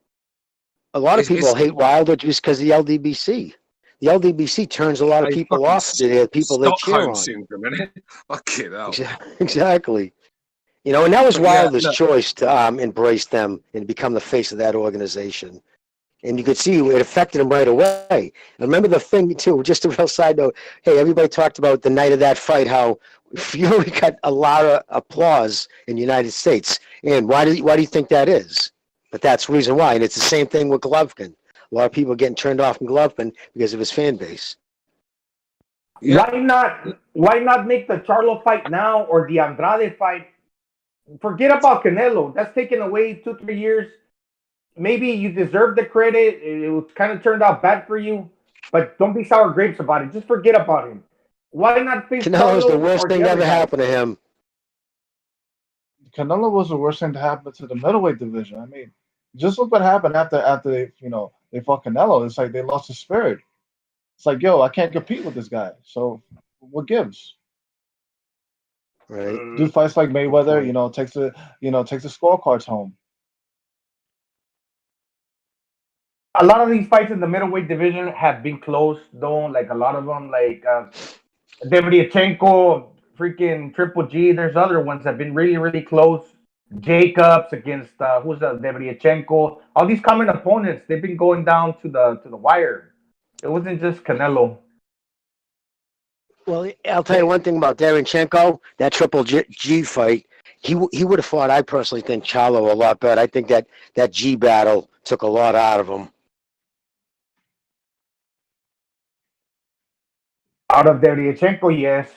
A lot of people hate Wilder just because of the LDBC. The LDBC turns a lot of people off. The people they cheer on. Syndrome, isn't it? Fucking hell. Exactly. And that was Wilder's choice to embrace them and become the face of that organization. And you could see it affected him right away. And remember the thing, too, just a real side note. Hey, everybody talked about the night of that fight, how Fury got a lot of applause in the United States. And why do you think that is? But that's the reason why. And it's the same thing with Golovkin. A lot of people getting turned off from Golovkin because of his fan base. Yeah. Why not make the Charlo fight now or the Andrade fight? Forget about Canelo. That's taken away 2-3 years. Maybe you deserve the credit. It kind of turned out bad for you, but don't be sour grapes about it. Just forget about him. Why not face Canelo was the worst thing ever happened to him. Canelo was the worst thing to happen to the middleweight division. I mean, just look what happened after they fought Canelo. It's like they lost the spirit. It's like, yo, I can't compete with this guy. So what gives? Right. Dude fights like Mayweather, takes the scorecards home. A lot of these fights in the middleweight division have been close, though. Like a lot of them, like Davidiachenko, freaking Triple G. There's other ones that have been really, really close. Jacobs against who's the Debriachenko. All these common opponents, they've been going down to the wire. It wasn't just Canelo. Well, I'll tell you one thing about Derenchenko, that Triple G fight. He would have fought. I personally think Charlo a lot better. I think that G battle took a lot out of him. Out of Debriachenko, yes,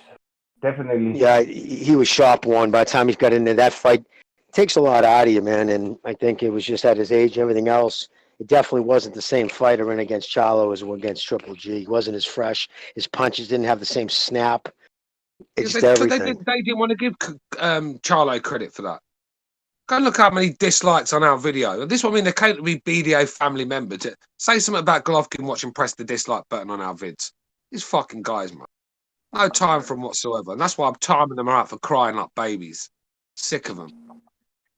definitely. Yeah, he was sharp one. By the time he got into that fight, it takes a lot out of you, man. And I think it was just at his age and everything else. It definitely wasn't the same fighter in against Charlo as against Triple G. He wasn't as fresh. His punches didn't have the same snap. It's just everything. They didn't want to give Charlo credit for that. Go look how many dislikes on our video. This one, I mean, they came to be BDA family member to say something about Golovkin watching press the dislike button on our vids. These fucking guys, man. No time for them whatsoever. And that's why I'm timing them out for crying like babies. Sick of them.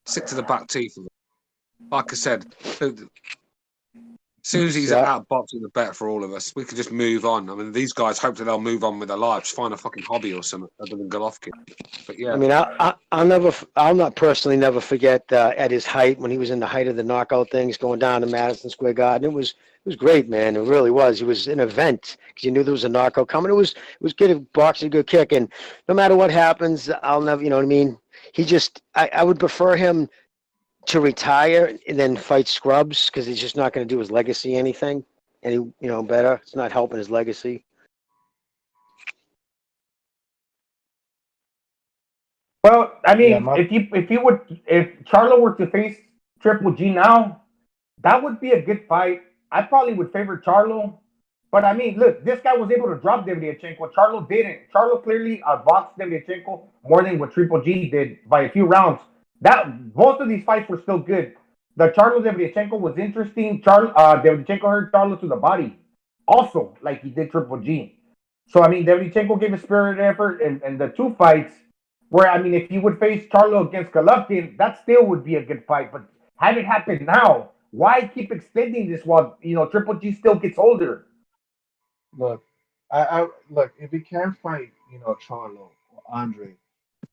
Sick to the back teeth of them. Like I said, as soon as he's out of boxing, the better for all of us. We could just move on. I mean, these guys hope that they'll move on with their lives, find a fucking hobby or something other than Golovkin. But yeah, I mean, I'll not personally never forget at his height when he was in the height of the knockout things, going down to Madison Square Garden. It was great, man. It really was. It was an event because you knew there was a knockout coming. It was good boxing, good kick, and no matter what happens, I'll never. You know what I mean? I would prefer him to retire and then fight scrubs because he's just not going to do his legacy anything better. It's not helping his legacy. Well, I mean, if Charlo were to face Triple G now, that would be a good fight. I probably would favor Charlo. But I mean, look, this guy was able to drop Debriachenko. Charlo didn't. Charlo clearly outboxed Debriachenko more than what Triple G did by a few rounds. Both of these fights were still good. The Charlo Debriachenko was interesting. Debriachenko hurt Charlo to the body, also like he did Triple G. So I mean, Debriachenko gave a spirited effort, and the two fights where I mean, if he would face Charlo against Golovkin, that still would be a good fight. But have it happen now. Why keep extending this while Triple G still gets older? Look, I look if he can fight, Charlo or Andre,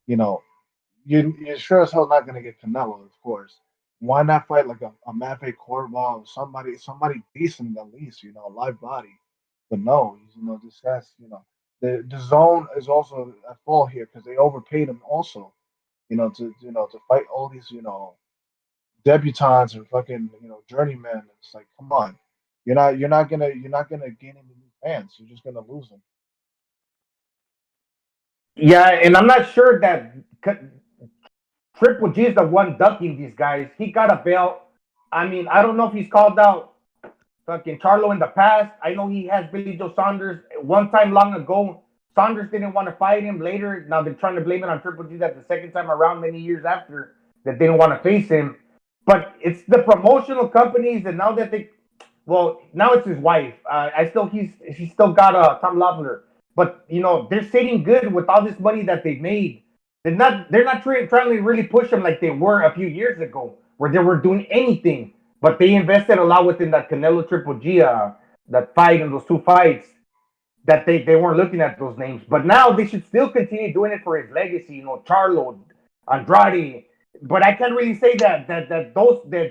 you're sure as hell not gonna get Canelo, of course. Why not fight like a Mafe Corval, somebody decent at least, live body. But no, this guy's, the zone is also at fault here because they overpaid him also, to fight all these, debutantes and fucking, journeymen. It's like, come on, you're not gonna gain any new fans. You're just gonna lose them. Yeah, and I'm not sure that Triple G is the one ducking these guys. He got a belt. I mean, I don't know if he's called out fucking Charlo in the past. I know he has Billy Joe Saunders. One time long ago, Saunders didn't want to fight him. Later, now they're trying to blame it on Triple G that the second time around, many years after, that they didn't want to face him. But it's the promotional companies, and now that now it's his wife. He's still got Tom Loeffler. But they're sitting good with all this money that they've made. They're not trying to really push them like they were a few years ago, where they were doing anything. But they invested a lot within that Canelo Triple G, that fight and those two fights, that they weren't looking at those names. But now they should still continue doing it for his legacy. Charlo, Andrade. But I can't really say that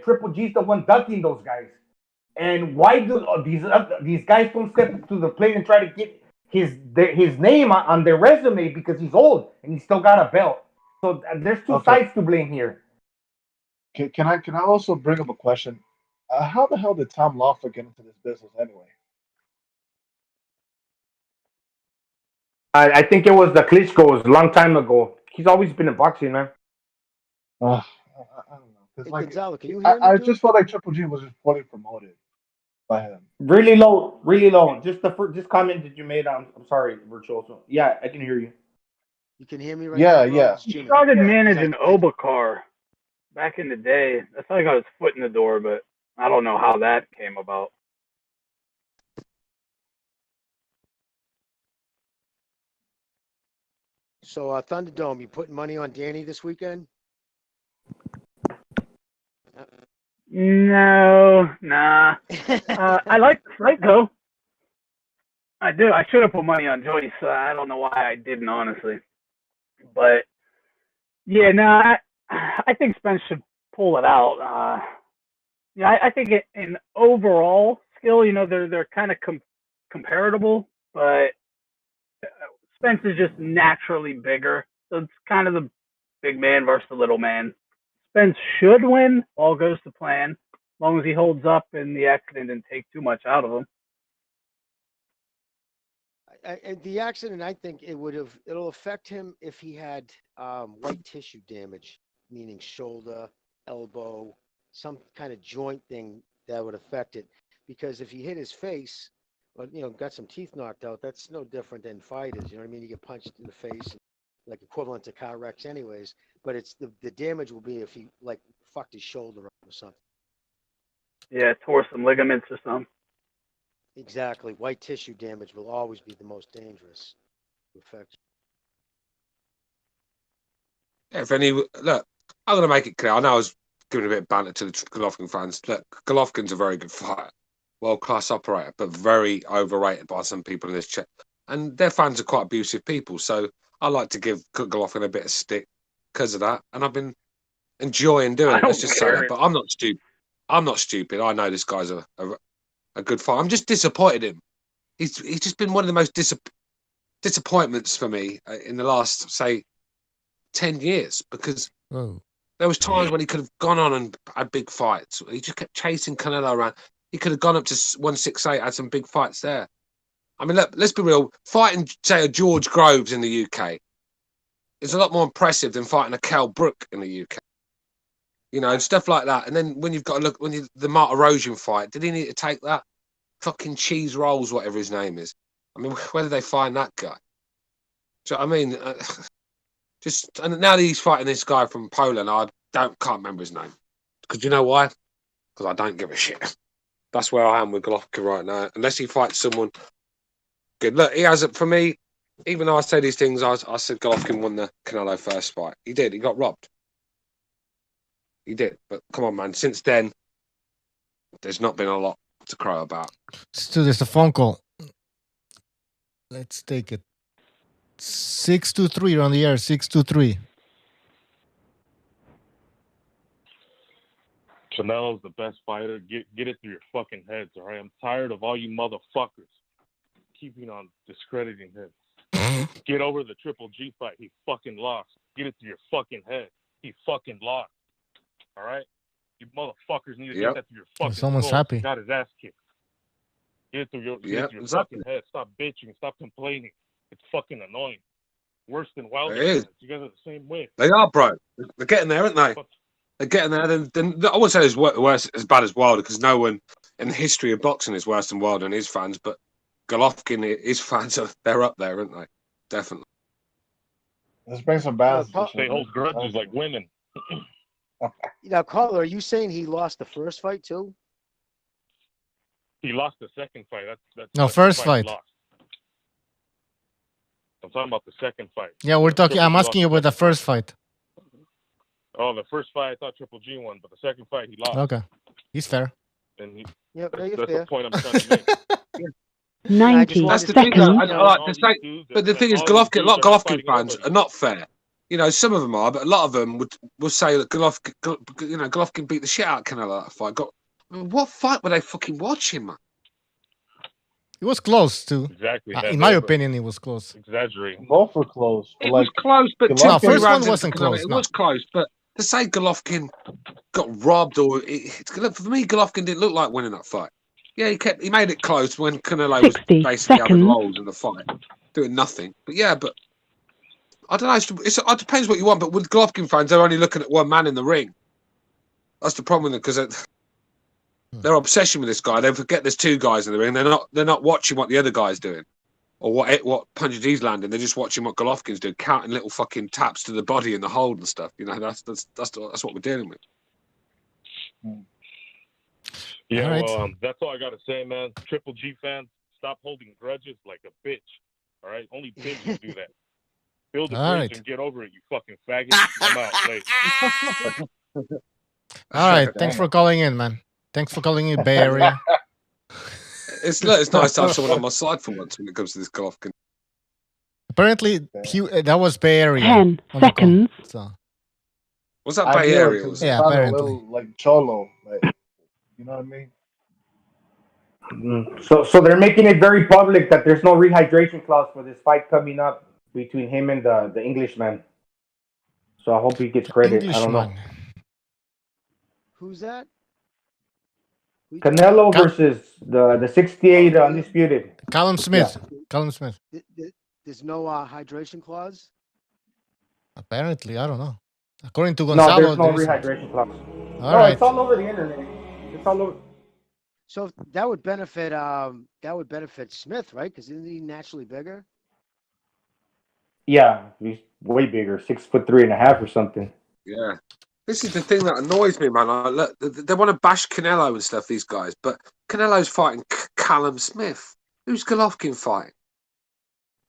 Triple G's the one ducking those guys. And why do these guys don't step up to the plate and try to get his name on their resume because he's old and he's still got a belt? So there's two sides to blame here. Can I also bring up a question? How the hell did Tom Loeffler get into this business anyway? I think it was the Klitschko's a long time ago. He's always been in boxing, man. I don't know. Cause Gonzalo, can you hear me, I just felt like Triple G was just poorly promoted by him. Really low. Just this comment that you made. I'm sorry, Virtuoso. Yeah, I can hear you. You can hear me right now? Yeah. He started managing Obacar back in the day. That's how he got his foot in the door, but I don't know how that came about. So Thunderdome, you putting money on Danny this weekend? No, nah. I like the fight though. I do. I should have put money on Joyce. I don't know why I didn't, honestly. But yeah, no, I think Spence should pull it out. I think in overall skill, they're kind of comparable, but Spence is just naturally bigger, so it's kind of the big man versus the little man. Spence should win. All goes to plan, as long as he holds up in the accident and take too much out of him. The accident, I think it'll affect him if he had white tissue damage, meaning shoulder, elbow, some kind of joint thing that would affect it. Because if he hit his face, or got some teeth knocked out, that's no different than fighters. You know what I mean? You get punched in the face, like equivalent to car wrecks, anyways. But it's the damage will be if he fucked his shoulder up or something. Yeah, tore some ligaments or something. Exactly. White tissue damage will always be the most dangerous effect. If any, look, I'm going to make it clear. I know I was giving a bit of banter to the Golovkin fans. Look, Golovkin's a very good fighter, world-class operator, but very overrated by some people in this chat. And their fans are quite abusive people, so I like to give Golovkin a bit of stick because of that. And I've been enjoying doing it. Let's just say that. But I'm not stupid. I'm not stupid. I know this guy's a good fighter. I'm just disappointed in him. He's just been one of the most disappointments for me in the last, say, 10 years, because there was times when he could have gone on and had big fights. He just kept chasing Canelo around. He could have gone up to 168, had some big fights there. I mean, look, let's be real. Fighting, say, a George Groves in the UK is a lot more impressive than fighting a Kell Brook in the UK. And stuff like that. And then when you've got to look, the Martirosian fight, did he need to take that? Fucking Cheese Rolls, whatever his name is. I mean, where did they find that guy? So, I mean, and now that he's fighting this guy from Poland, I can't remember his name. Because you know why? Because I don't give a shit. That's where I am with Golovkin right now. Unless he fights someone good. Look, he hasn't, for me, even though I say these things, I said Golovkin won the Canelo first fight. He did. He got robbed. He did. But come on, man. Since then, there's not been a lot to cry about. Still, there's a phone call. Let's take it. 623 on the air. 623. Canelo's the best fighter. Get it through your fucking heads, all right? I'm tired of all you motherfuckers keeping on discrediting him. Get over the Triple G fight. He fucking lost. Get it through your fucking head. He fucking lost. All right? You motherfuckers need to get that through your fucking Someone's soul. happy. He got his ass kicked. Get it through your fucking head. Stop bitching. Stop complaining. It's fucking annoying. Worse than Wilder. You guys are the same way. They are, bro. They're getting there, aren't they? They're getting there. Then I wouldn't say it's worse, as bad as Wilder, because no one in the history of boxing is worse than Wilder and his fans. But Golovkin, his fans, they're up there, aren't they? Definitely. Let's bring some balance. They hold grudges like women. Now, caller, are you saying he lost the first fight too? He lost the second fight. That's first fight. I'm talking about the second fight. Yeah, we're talking. I'm asking you about the first fight. Oh, the first fight I thought Triple G won, but the second fight he lost. Okay, he's fair. And that's the point I'm trying to make. 90 That's the seconds. thing. I like to say, but the thing is, Golovkin, a lot of Golovkin fans are not fair. Some of them are, but a lot of them would say that Golovkin beat the shit out of Canelo that fight. What fight were they fucking watching, man? It was close too. Exactly. In my opinion, it was close. Exaggerating. Both were close. It was close, but no, first one wasn't close. It was close, but to say Golovkin got robbed for me, Golovkin didn't look like winning that fight. Yeah, he made it close when Canelo was basically having lows in the fight, doing nothing. But I don't know. It depends what you want. But with Golovkin fans, they're only looking at one man in the ring. That's the problem with it, because their obsession with this guy. They forget there's two guys in the ring. They're not watching what the other guy's doing, or what punches he's landing. They're just watching what Golovkin's doing, counting little fucking taps to the body in the hold and stuff. That's what we're dealing with. Yeah, right. well, that's all I gotta say, man. Triple G fans, stop holding grudges like a bitch. All right, only pigs do that. Build a bridge and get over it, you fucking faggot. I'm out late. All right, thanks for calling in, man. Thanks for calling in, Bay Area. It's nice to have someone on my side for once when it comes to this Golovkin. Apparently, that was Bay Area. 10 seconds. So. Was that I Bay feel Area? like Was it it? Yeah, sounded a apparently. little like cholo, like you know what I mean? So they're making it very public that there's no rehydration clause for this fight coming up between him and the Englishman. So I hope he gets credit. I don't know. Englishman. Who's that? Who you talking Canelo about? versus the 68 undisputed. Callum Yeah. Smith. Callum Smith. There's no hydration clause. Apparently, I don't know. According to No, Gonzalo, there's no there is. rehydration clause. All No, right. it's all over the internet. It's all over. So that would benefit Smith, right? Because isn't he naturally bigger? Yeah, he's way bigger, 6'3.5" or something. Yeah. This is the thing that annoys me, man. Like, look, they want to bash Canelo and stuff, these guys, but Canelo's fighting Callum Smith. Who's Golovkin fighting?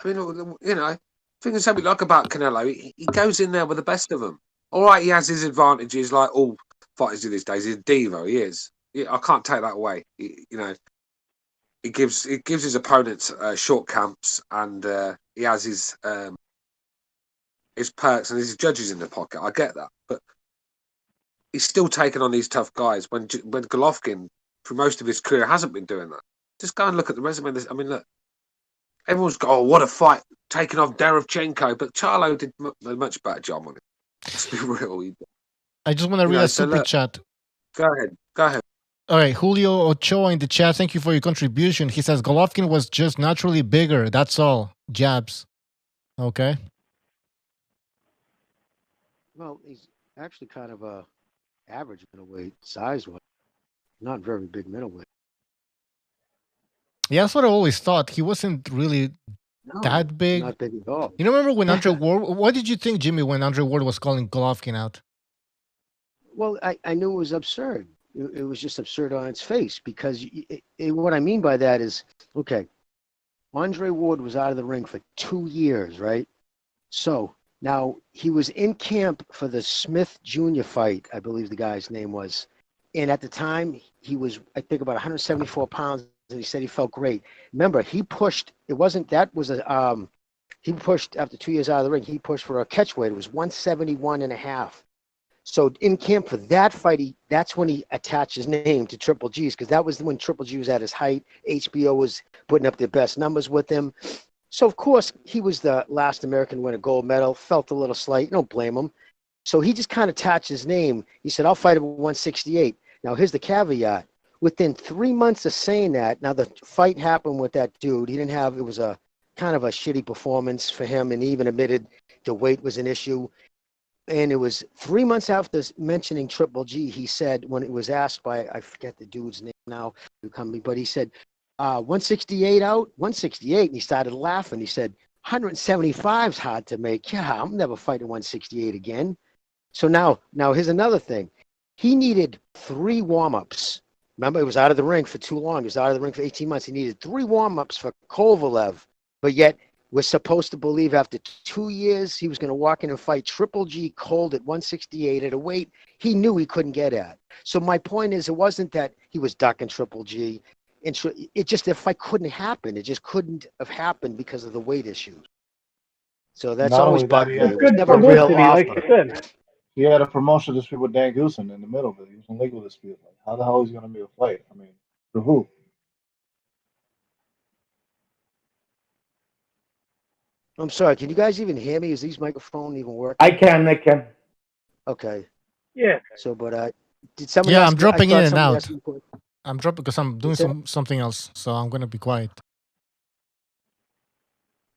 I mean, you know, thing is something like about Canelo, he goes in there with the best of them. All right, he has his advantages, like all fighters of these days. He's a diva, he is. I can't take that away. You know, he gives his opponents short camps, and he has his perks and his judges in the pocket. I get that, but he's still taking on these tough guys when Golovkin, for most of his career, hasn't been doing that. Just go and look at the resume. I mean, look, everyone's got, oh, what a fight, taking off Derevchenko, but Charlo did a much better job on it. Let's be real. I just want to read a super chat. Go ahead. All right, Julio Ochoa in the chat. Thank you for your contribution. He says Golovkin was just naturally bigger. That's all. Jabs. Okay. Well, he's actually kind of a average middleweight size-wise. Not very big middleweight. Yeah, that's what I always thought. He wasn't really that big. Not big at all. You remember when Andre Ward? What did you think, Jimmy, when Andre Ward was calling Golovkin out? Well, I knew it was absurd. It was just absurd on its face because what I mean by that is, okay, Andre Ward was out of the ring for 2 years, right? So now he was in camp for the Smith Jr. fight, I believe the guy's name was. And at the time, he was, I think, about 174 pounds, and he said he felt great. Remember, he pushed, he pushed after 2 years out of the ring, he pushed for a catch weight. It was 171.5. So in camp for that fight, that's when he attached his name to Triple G's, because that was when Triple G was at his height. HBO was putting up their best numbers with him. So, of course, he was the last American to win a gold medal, felt a little slight. Don't blame him. So he just kind of attached his name. He said, I'll fight at 168. Now, here's the caveat. Within 3 months of saying that, now the fight happened with that dude. It was a kind of a shitty performance for him, and he even admitted the weight was an issue. And it was 3 months after mentioning Triple G, he said, when it was asked by, I forget the dude's name now, but he said, 168 out, 168. And he started laughing. He said, 175 is hard to make. Yeah, I'm never fighting 168 again. So now here's another thing. He needed 3 warm-ups. Remember, he was out of the ring for too long. He was out of the ring for 18 months. He needed 3 warm-ups for Kovalev. But yet, we're supposed to believe after 2 years, he was going to walk in and fight Triple G cold at 168 at a weight he knew he couldn't get at. So my point is, it wasn't that he was ducking Triple G. It just, the fight couldn't happen. It just couldn't have happened because of the weight issues. So that's Not always only that, bugged he me. had It was never a real offer. He had a promotion dispute with Dan Goosen in the middle of it. He was in legal dispute. Like, how the hell is he going to make a fight? I mean, for who? I'm sorry. Can you guys even hear me? Is these microphones even working? I can. Okay. Yeah. So, but did somebody? Yeah, ask I'm dropping I in thought and somebody out. asked me- I'm dropping because I'm doing something else, so I'm going to be quiet.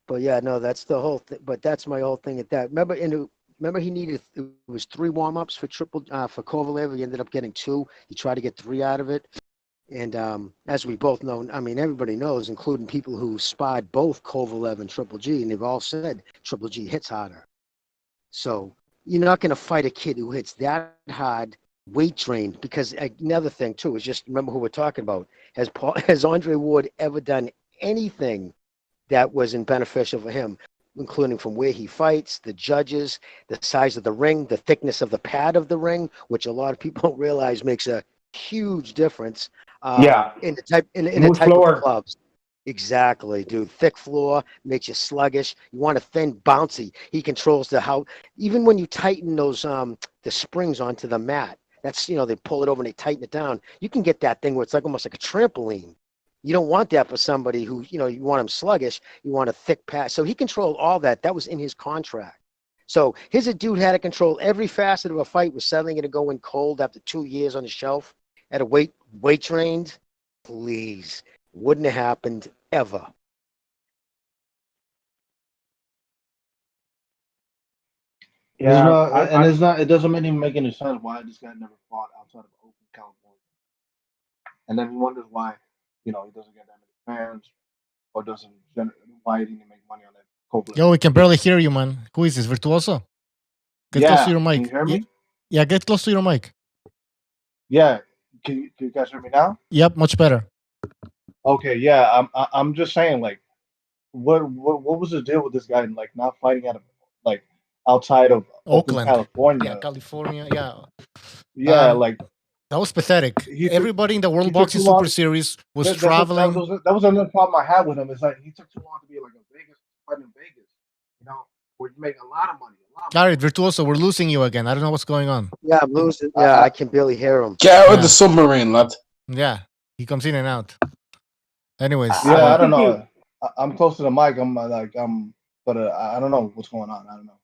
But yeah, no, that's the whole thing. But that's my whole thing at that. Remember, he needed, it was 3 warm-ups for for Kovalev. He ended up getting 2. He tried to get 3 out of it. And as we both know, I mean, everybody knows, including people who spotted both Kovalev and Triple G, and they've all said Triple G hits harder. So you're not going to fight a kid who hits that hard, weight trained, because another thing too is just remember who we're talking about. Has Andre Ward ever done anything that wasn't beneficial for him, including from where he fights, the judges, the size of the ring, the thickness of the pad of the ring, which a lot of people don't realize makes a huge difference. In the type of gloves. Exactly, dude. Thick floor makes you sluggish. You want a thin, bouncy. He controls how. Even when you tighten those the springs onto the mat, that's they pull it over and they tighten it down. You can get that thing where it's like almost like a trampoline. You don't want that for somebody who you want him sluggish. You want a thick pass. So he controlled all that. That was in his contract. So here's a dude had to control every facet of a fight. Was suddenly going to go in cold after 2 years on the shelf at a weight trained. Please, wouldn't have happened ever. Yeah, it's not. It doesn't even make any sense why this guy never fought outside of Oakland, California. And then he wonders why, he doesn't get that many fans, or why he didn't make money on that Copeland. Yo, we can barely hear you, man. Who is this, Virtuoso? Get close to your mic. Can you hear me? Yeah, get close to your mic. Yeah, can you guys hear me now? Yep, much better. Okay, yeah, I'm just saying, like, what was the deal with this guy, like, not fighting outside of Oakland, California? Yeah, California. Yeah. Yeah, that was pathetic. Everybody in the World Boxing Super Series was traveling. That was another problem I had with him. It's like he took too long to be like a Vegas fight in Vegas, where you make a lot of money. All right, Virtuoso, we're losing you again. I don't know what's going on. Yeah, I'm losing. Yeah, I can barely hear him. Get out of the submarine, lad. Yeah, he comes in and out. Anyways. Yeah, I don't know. I'm close to the mic. But I don't know what's going on. I don't know.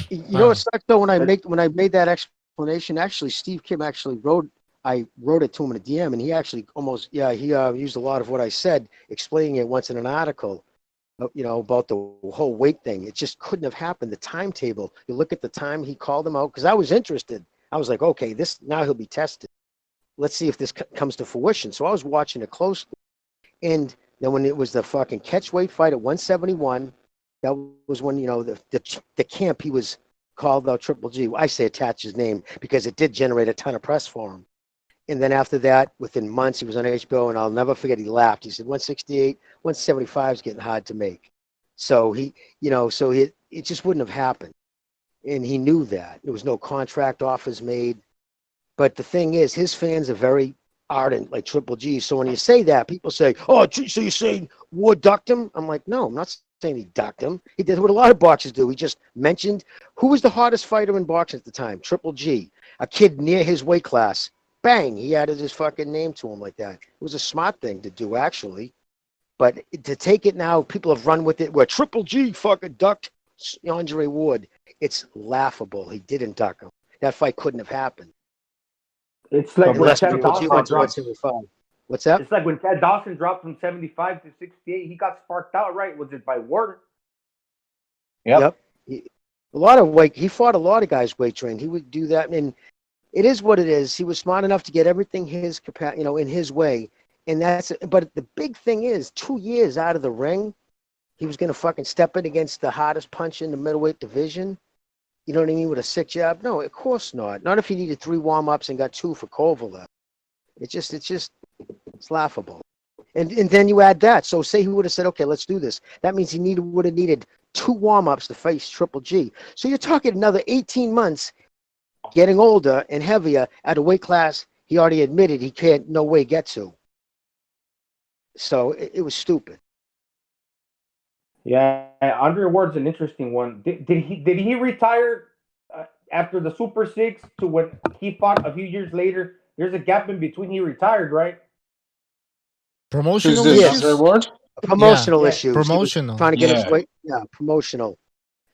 You know, it's like though when I made that explanation. Actually, Steve Kim I wrote it to him in a DM, and he actually used a lot of what I said, explaining it once in an article. About the whole weight thing. It just couldn't have happened. The timetable. You look at the time he called him out, because I was interested. I was like, okay, now he'll be tested. Let's see if this comes to fruition. So I was watching it closely. And then when it was the fucking catch weight fight at 171, that was when, the camp he was called out Triple G. I say attach his name because it did generate a ton of press for him. And then after that, within months, he was on HBO, and I'll never forget, he laughed. He said, 168, 175 is getting hard to make. So it just wouldn't have happened. And he knew that. There was no contract offers made. But the thing is, his fans are very ardent, like Triple G. So when you say that, people say, oh, so you're saying Ward ducked him? I'm like, no, I'm not saying he ducked him. He did what a lot of boxers do. He just mentioned who was the hottest fighter in boxing at the time? Triple G. A kid near his weight class. Bang, he added his fucking name to him like that. It was a smart thing to do, actually. But to take it now, people have run with it where Triple G fucking ducked Andre Ward. It's laughable. He didn't duck him. That fight couldn't have happened. It's like when Ted Dawson went to dropped. 175. What's that? It's like when Ted Dawson dropped from 75 to 68. He got sparked out, right? Was it by Ward? Yep. A lot of weight. He fought a lot of guys weight trained. He would do that, and it is what it is. He was smart enough to get everything in his way, and that's. But the big thing is, 2 years out of the ring, he was going to fucking step in against the hottest punch in the middleweight division. You know what I mean? With a sick jab? No, of course not. Not if he needed 3 warm-ups and got 2 for Kovalev. It's laughable. And then you add that. So say he would have said, okay, let's do this. That means he would have needed 2 warm-ups to face Triple G. So you're talking another 18 months getting older and heavier at a weight class he already admitted he can't no way get to. So it was stupid. Yeah, Andre Ward's an interesting one. Did he retire after the Super 6 to when he fought a few years later? There's a gap in between. He retired, right? Promotional issues? Promotional issues. Promotional. Trying to get his weight. Yeah, promotional.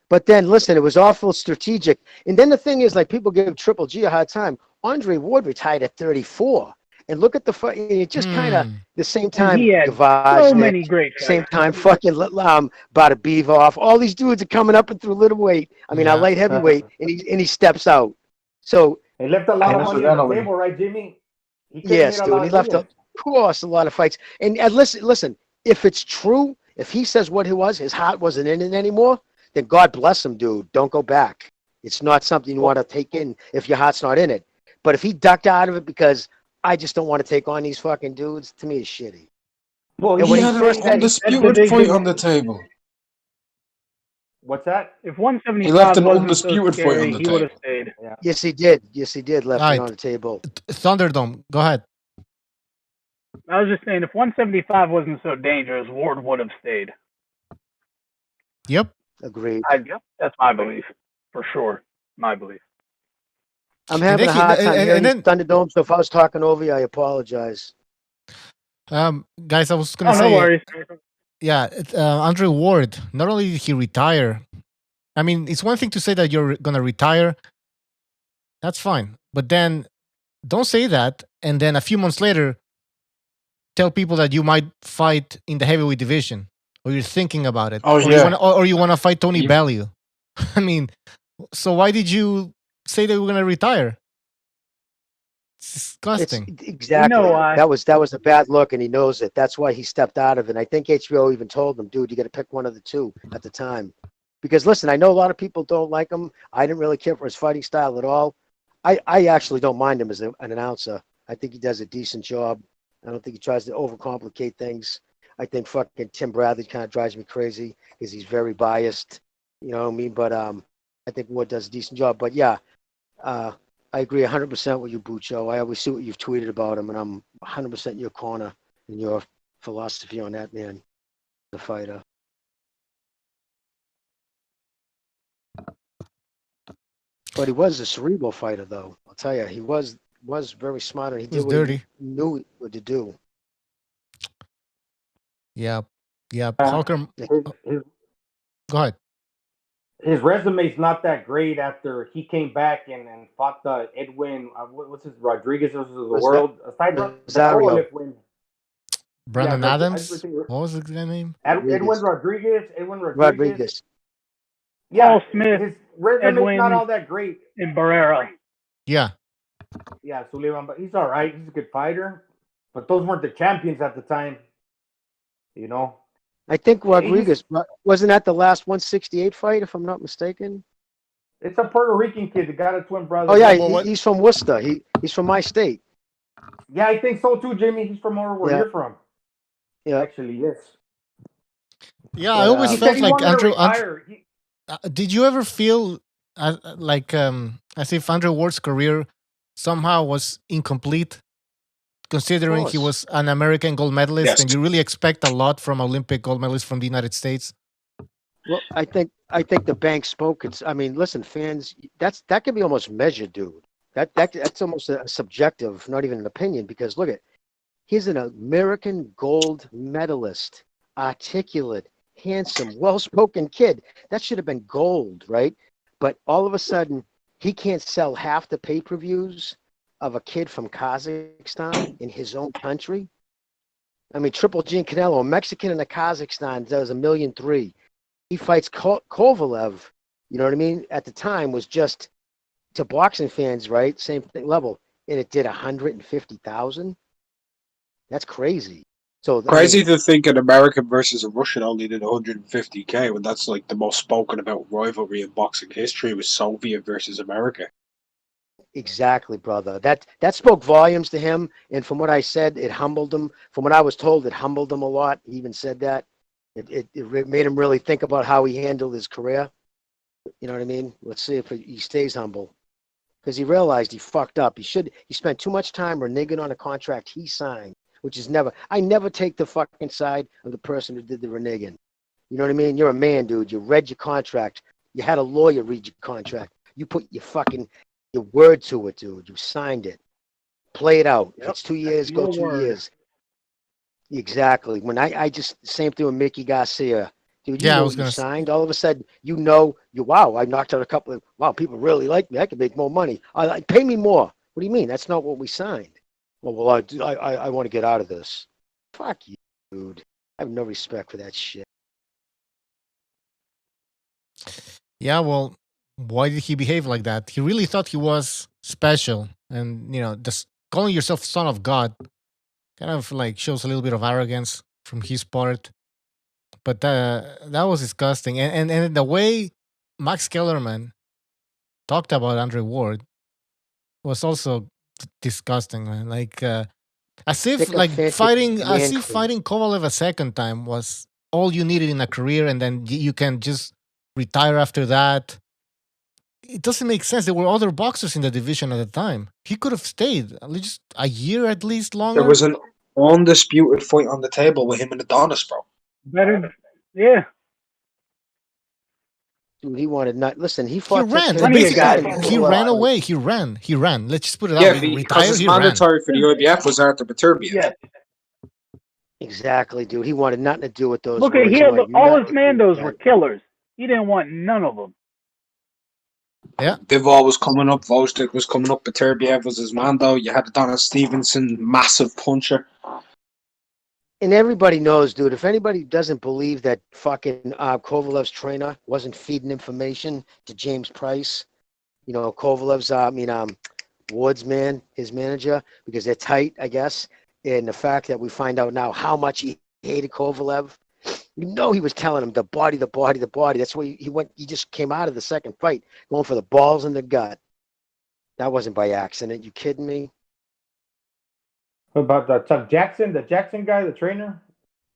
But then, listen, it was awful strategic. And then the thing is, like, people give Triple G a hard time. Andre Ward retired at 34. And look at the fight. It just kind of the same time. He had so many great fights. Same time, fucking Bada Bivov. All these dudes are coming up and through light heavyweight, and he steps out. So he left a lot of money on the table, right, Jimmy? Yes, dude. He left, of course, a lot of fights. And listen. If it's true, if he says what he was, his heart wasn't in it anymore, then God bless him, dude. Don't go back. It's not something you want to take in if your heart's not in it. But if he ducked out of it because I just don't want to take on these fucking dudes, to me, it's shitty. Well, he had an undisputed fight on the table. What's that? If 175 he left an wasn't undisputed so fight scary, on the he would have table. stayed. Yeah. Yes, he did. Left it on the table. Thunderdome, go ahead. I was just saying, if 175 wasn't so dangerous, Ward would have stayed. Yep. Agreed. That's my belief, for sure. My belief. I'm having a hard time hearing these Thunderdome, so if I was talking over you, I apologize. Guys, I was gonna Oh, say, no worries. yeah, Andre Ward. Not only did he retire, I mean, it's one thing to say that you're gonna retire. That's fine, but then don't say that, and then a few months later, tell people that you might fight in the heavyweight division, or you're thinking about it, Oh, or yeah. you wanna fight Tony Bellew. I mean, so why did you say that you were gonna retire? It's disgusting. Exactly. That was a bad look, and he knows it. That's why he stepped out of it. And I think HBO even told him, dude, you got to pick one of the two at the time. Because listen, I know a lot of people don't like him. I didn't really care for his fighting style at all. I actually don't mind him as an announcer. I think he does a decent job. I don't think he tries to overcomplicate things. I think fucking Tim Bradley kind of drives me crazy because he's very biased. You know what I mean? But I think Ward does a decent job. But yeah, I agree 100% with you, Buccio. I always see what you've tweeted about him, and I'm 100% in your corner in your philosophy on that man, the fighter. But he was a cerebral fighter, though. I'll tell you, he was very smart, and he did what dirty. he knew what to do. Yeah. Hawker. Go ahead. His resume's not that great after he came back and fought the Edwin, what's his, Rodriguez versus the world. Aside from the Kovalev win. Brandon Adams. What was his name? Edwin Rodriguez. Yeah, Paul Smith, his resume's Edwin, not all that great. And Barrera. Yeah. Yeah, Sullivan, but he's all right. He's a good fighter. But those weren't the champions at the time. You know? I think Rodriguez, wasn't that the last 168 fight, if I'm not mistaken? It's a Puerto Rican kid. The guy, a twin brother. Oh, yeah, he's from Worcester. He's from my state. Yeah, I think so too, Jimmy. He's from where you're from. Yeah. Actually, yes. Yeah, I always felt like Andrew did you ever feel like as if Andrew Ward's career somehow was incomplete, considering he was an American gold medalist, and you really expect a lot from Olympic gold medalists from the United States? Well, I think the bank spoke. I mean, listen, fans, that can be almost measured, dude. That's almost a subjective, not even an opinion, because look he's an American gold medalist, articulate, handsome, well-spoken kid. That should have been gold, right? But all of a sudden, he can't sell half the pay-per-views of a kid from Kazakhstan in his own country. I mean, Triple G and Canelo, a Mexican in Kazakhstan does $1.3 million. He fights Kovalev, you know what I mean? At the time was just to boxing fans, right? Same thing level. And it did 150,000. That's crazy. So crazy to think an American versus a Russian only did 150K when that's like the most spoken about rivalry in boxing history was Soviet versus America. Exactly, brother. That spoke volumes to him, and from what I said, it humbled him. From what I was told, it humbled him a lot. He even said that. It made him really think about how he handled his career. You know what I mean? Let's see if he stays humble. Because he realized he fucked up. He spent too much time reneging on a contract he signed, which is I never take the fucking side of the person who did the reneging. You know what I mean? You're a man, dude. You read your contract. You had a lawyer read your contract. You put your word to it, dude. You signed it. Play it out. If it's 2 years, go 2 years. Exactly. When I just, same thing with Mickey Garcia. Dude, you know you signed. All of a sudden, wow, I knocked out a couple of, wow, people really like me. I can make more money. Pay me more. What do you mean? That's not what we signed. Well, I want to get out of this. Fuck you, dude. I have no respect for that shit. Yeah, well, why did he behave like that? He really thought he was special. And, just calling yourself son of God kind of like shows a little bit of arrogance from his part. But that was disgusting. And the way Max Kellerman talked about Andre Ward was also disgusting, man. Like, as if fighting Kovalev a second time was all you needed in a career, and then you can just retire after that. It doesn't make sense. There were other boxers in the division at the time. He could have stayed at least a year, at least longer. undisputed fight on the table with him and Adonis, bro. Better, yeah. Dude, he wanted not. Listen, he He fought. ran. Plenty of guys. He ran away. He ran. He ran. Let's just put it out. Yeah, He because retired. it's He ran. mandatory for the IBF was Arthur Beterbiev. Yeah. Exactly, dude. He wanted nothing to do with those. Look at words. here. Like, All nothing his to do with Mandos that. were killers. He didn't want none of them. Yeah. Dubois was coming up. Usyk was coming up. Beterbiev was his Mando. You had Adonis Stevenson, massive puncher. And everybody knows, dude, if anybody doesn't believe that fucking Kovalev's trainer wasn't feeding information to James Price, you know, Kovalev's, Woods, man, his manager, because they're tight, I guess. And the fact that we find out now how much he hated Kovalev, you know, he was telling him the body, the body, the body. That's why he went, he just came out of the second fight going for the balls in the gut. That wasn't by accident. You kidding me? What about the Jackson guy, the trainer?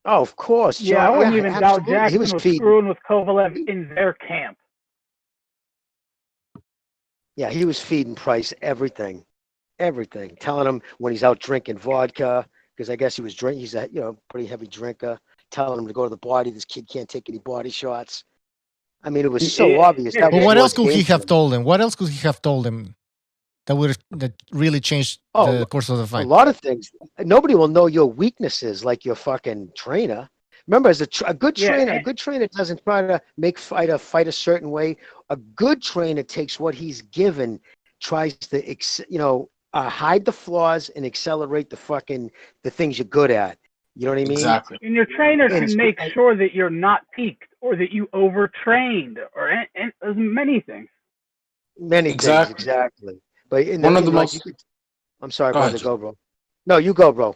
Oh, of course. Yeah, I wouldn't even doubt absolutely. Jackson He was feeding. screwing with Kovalev in their camp. Yeah, he was feeding Price everything, telling him when he's out drinking vodka, because I guess he was drinking. He's a pretty heavy drinker. Telling him to go to the body. This kid can't take any body shots. I mean, it was so obvious. But what else could he have told him? What else could he have told him that really changed the course of the fight? A lot of things. Nobody will know your weaknesses like your fucking trainer. Remember, as a good trainer, a good trainer doesn't try to make fighter fight a certain way. A good trainer takes what he's given, tries to hide the flaws and accelerate the things you're good at. You know what I mean? Exactly. And your trainer can make sure that you're not peaked or that you overtrained or and many things. Many things, exactly. But I'm sorry, brother. Go, bro. No, you go, bro.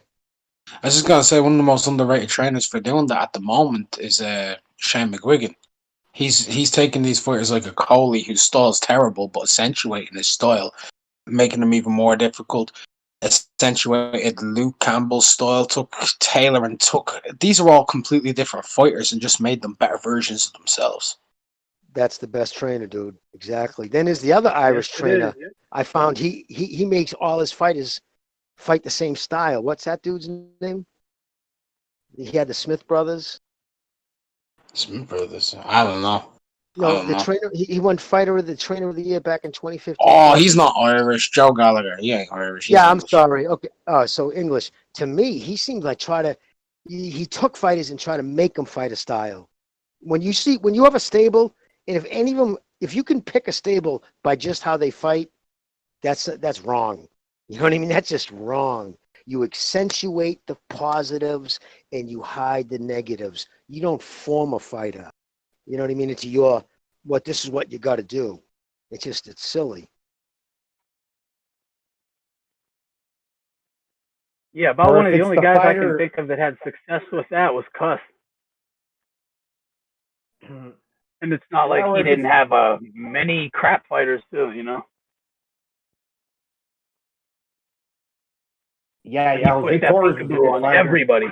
I was just gonna say one of the most underrated trainers for doing that at the moment is Shane McGuigan. He's taking these fighters like a Coley whose style is terrible, but accentuating his style, making them even more difficult. Accentuated Luke Campbell's style, took Taylor and these are all completely different fighters and just made them better versions of themselves. That's the best trainer, dude. Exactly. Then there's the other Irish trainer. I found he makes all his fighters fight the same style. What's that dude's name? He had the Smith brothers. Smith brothers. I don't know. No, the trainer. He won trainer of the year back in 2015. Oh, he's not Irish. Joe Gallagher. He ain't Irish. He's I'm sorry. Okay. So English. To me, he seemed like he took fighters and tried to make them fight a style. When you have a stable, and if any of them, if you can pick a stable by just how they fight, that's wrong. You know what I mean? That's just wrong. You accentuate the positives and you hide the negatives. You don't form a fighter. You know what I mean? It's this is what you got to do. It's silly. Yeah, about one of the only guys I can think of that had success with that was Cuss. And it's not like he didn't have many crap fighters too, you know? Yeah, he put that peekaboo on everybody.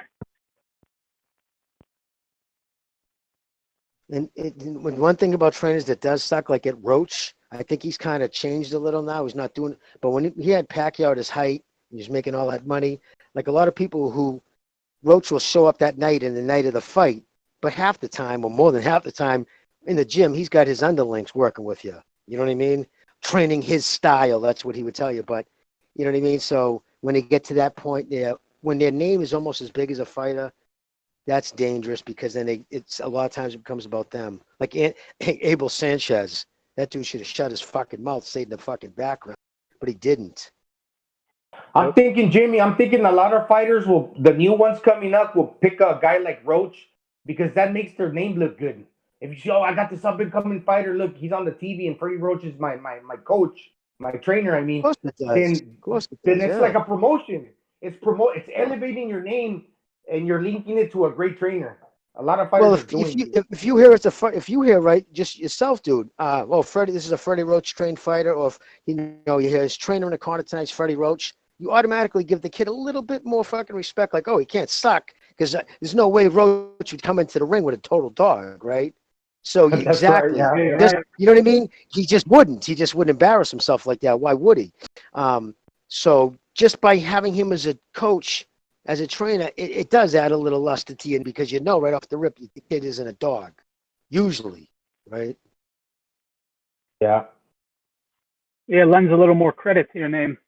And one thing about trainers that does suck, like at Roach, I think he's kind of changed a little now. He's not doing, but when he had Pacquiao at his height, he was making all that money. Like a lot of people who Roach will show up that night in the night of the fight, but half the time or more than half the time in the gym, he's got his underlings working with you. You know what I mean? Training his style. That's what he would tell you. But you know what I mean? So when they get to that point, when their name is almost as big as a fighter, that's dangerous because then it's a lot of times it becomes about them. Like Abel Sanchez, that dude should have shut his fucking mouth, stayed in the fucking background, but he didn't. I'm thinking, Jamie, a lot of fighters the new ones coming up will pick a guy like Roach because that makes their name look good. If you show, I got this up and coming fighter, look, he's on the TV and Freddie Roach is my coach, my trainer. I mean, of course it does. Then it's like a promotion. It's elevating your name and you're linking it to a great trainer. A lot of fighters are doing it. If you hear if you hear right, just yourself, dude. Freddie, this is a Freddie Roach trained fighter, or if you hear his trainer in the corner tonight's Freddie Roach, you automatically give the kid a little bit more fucking respect. Like, oh, he can't suck because there's no way Roach would come into the ring with a total dog, right? So exactly, right, you know what I mean? He just wouldn't. He just wouldn't embarrass himself like that. Why would he? So just by having him as a coach, as a trainer, it does add a little luster to you because you know right off the rip the kid isn't a dog, usually, right? Yeah. Yeah, it lends a little more credit to your name.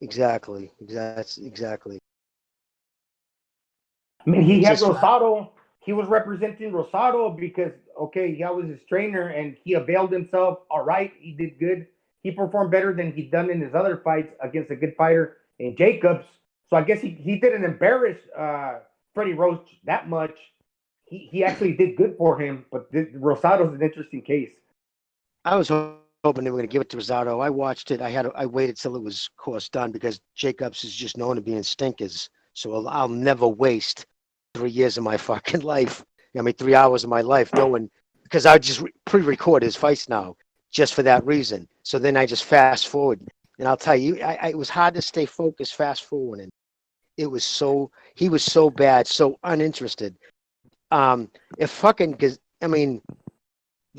Exactly. I mean, he had Just Rosado. He was representing Rosado because, okay, he was his trainer and he availed himself. All right, he did good. He performed better than he'd done in his other fights against a good fighter in Jacobs. So I guess he didn't embarrass Freddie Roach that much. He actually did good for him, but Rosado's an interesting case. I was hoping they were going to give it to Rosado. I watched it. I waited till it was, of course, done because Jacobs is just known to be in stinkers. So I'll never waste 3 years of my fucking life. 3 hours of my life knowing, because I just pre-record his fights now just for that reason. So then I just fast forward. And I'll tell you, it was hard to stay focused fast forwarding. He was so bad, so uninterested. The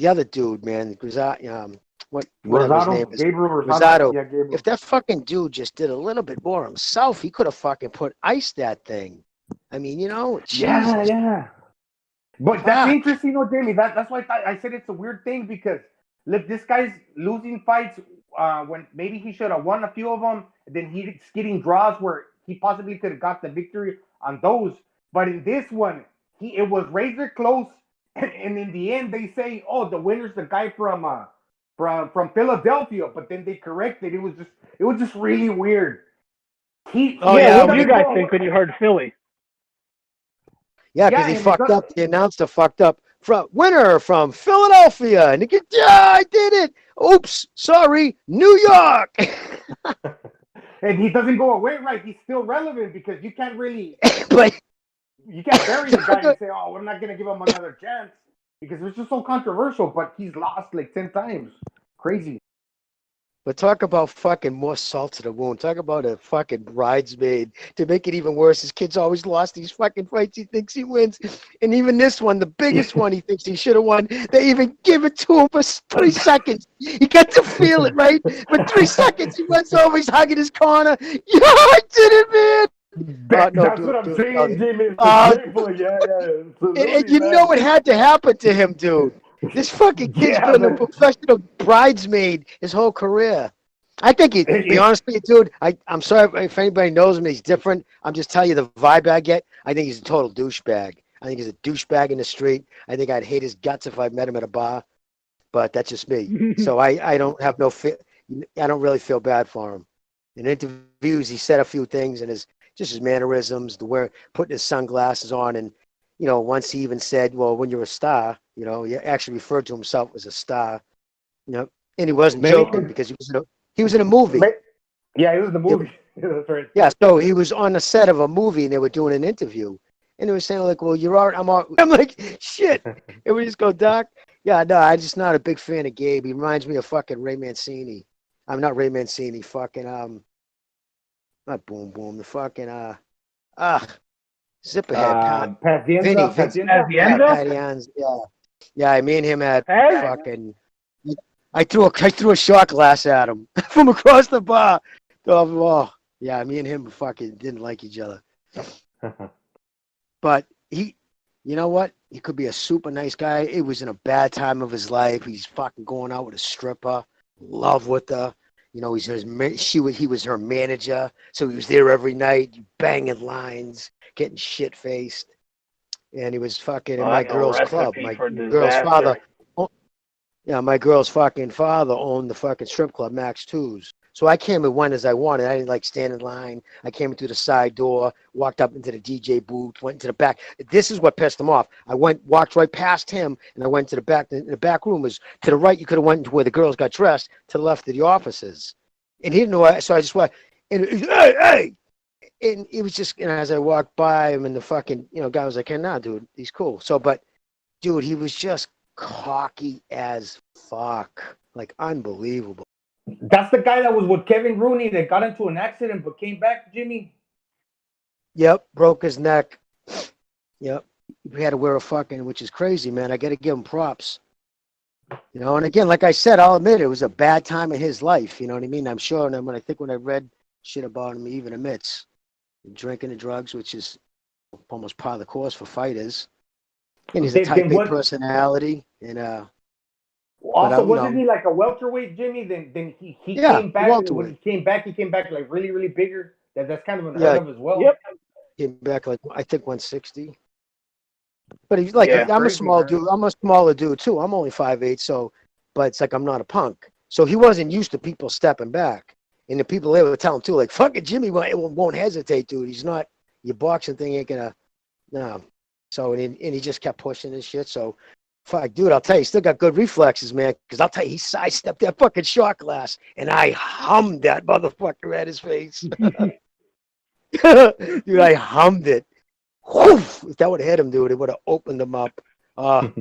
other dude, man, whatever his name is, Gabriel Rosado. Yeah, Gabriel. If that fucking dude just did a little bit more himself, he could have fucking put ice that thing. Jesus. Yeah. But that's interesting, though, Jamie. That's why I said it's a weird thing because look, this guy's losing fights when maybe he should have won a few of them. Then he's getting draws where he possibly could have got the victory on those. But in this one, it was razor close. And in the end, they say, "Oh, the winner's the guy from Philadelphia," but then they corrected. It was just really weird. What do you guys think when you heard Philly? Yeah, because he fucked up. The announcer fucked up. Winner from Philadelphia, and he goes, "Yeah, I did it. Oops, sorry, New York." And he doesn't go away right. He's still relevant because you can't really. You can't bury the guy and say, "Oh, we're not going to give him another chance," because it's just so controversial. But he's lost like 10 times. Crazy. But talk about fucking more salt to the wound. Talk about a fucking bridesmaid. To make it even worse, his kid's always lost these fucking fights he thinks he wins. And even this one, the biggest one he thinks he should have won, they even give it to him for 3 seconds. He got to feel it, right? For 3 seconds, he runs over, he's hugging his corner. Yeah, I did it, man. That's what I'm saying, Jimmy. And you know it had to happen to him, dude. This fucking kid's been a professional bridesmaid his whole career. I think to be honest with you, dude, I'm sorry if anybody knows him, he's different. I'm just telling you the vibe I get. I think he's a total douchebag. I think he's a douchebag in the street. I think I'd hate his guts if I met him at a bar. But that's just me. So I don't have no I don't really feel bad for him. In interviews, he said a few things and his mannerisms, putting his sunglasses on, and once he even said, "Well, when you're a star, he actually referred to himself as a star, and he wasn't joking because he was in a movie." Yeah, he was in the movie. That's right. Yeah, so he was on the set of a movie and they were doing an interview, and they were saying like, "Well, you're art, I'm art." I'm like, "Shit," and we just go, "Doc, yeah, no, I'm just not a big fan of Gabe. He reminds me of fucking Ray Mancini. I'm not Ray Mancini. Fucking not Boom Boom. The fucking Zipperhead. Patienza? Yeah. Me and him had fucking. I threw a shot glass at him from across the bar. Oh, yeah, me and him fucking didn't like each other. But you know what? He could be a super nice guy. It was in a bad time of his life. He's fucking going out with a stripper, love with her. He was her manager, so he was there every night, banging lines, getting shit faced, and he was fucking in my girl's club. My girl's father, my girl's fucking father owned the fucking strip club, Max Twos. So I came and went as I wanted. I didn't stand in line. I came in through the side door, walked up into the DJ booth, went into the back. This is what pissed him off. I walked right past him, and I went to the back. The back room was to the right. You could have went to where the girls got dressed. To the left of the offices. And he didn't know. So I just went, and hey. And it was just, as I walked by him, and the fucking, guy was like, "Hey, nah, dude, he's cool." So, but, dude, he was just cocky as fuck. Like, unbelievable. That's the guy that was with Kevin Rooney that got into an accident but came back, Jimmy? Yep, broke his neck. Yep. He had to wear a fucking, which is crazy, man. I got to give him props. And again, like I said, I'll admit it was a bad time in his life. You know what I mean? I'm sure, and when I read shit about him, he even admits. drinking and drugs, which is almost part of the course for fighters. And he's a Then type A what? personality, and Also, wasn't he like a welterweight, Jimmy? Then he yeah, came back, and when welterweight. he came back like really, really bigger. That's kind of unheard Yeah, of as well. Yep. came back like I think 160. But he's like, Yeah. I'm a Crazy, small man. dude. I'm a smaller dude too. I'm only 5'8", so, but it's like I'm not a punk. So he wasn't used to people stepping back, and the people there would tell him too, like, "Fucking Jimmy won't hesitate, dude. He's not your boxing thing ain't gonna no." So and he just kept pushing his shit. So, fuck, dude, I'll tell you, he still got good reflexes, man. Because I'll tell you, he sidestepped that fucking shot glass, and I hummed that motherfucker at his face. Dude, I hummed it. Whew, if that would have hit him, dude, it would have opened him up. But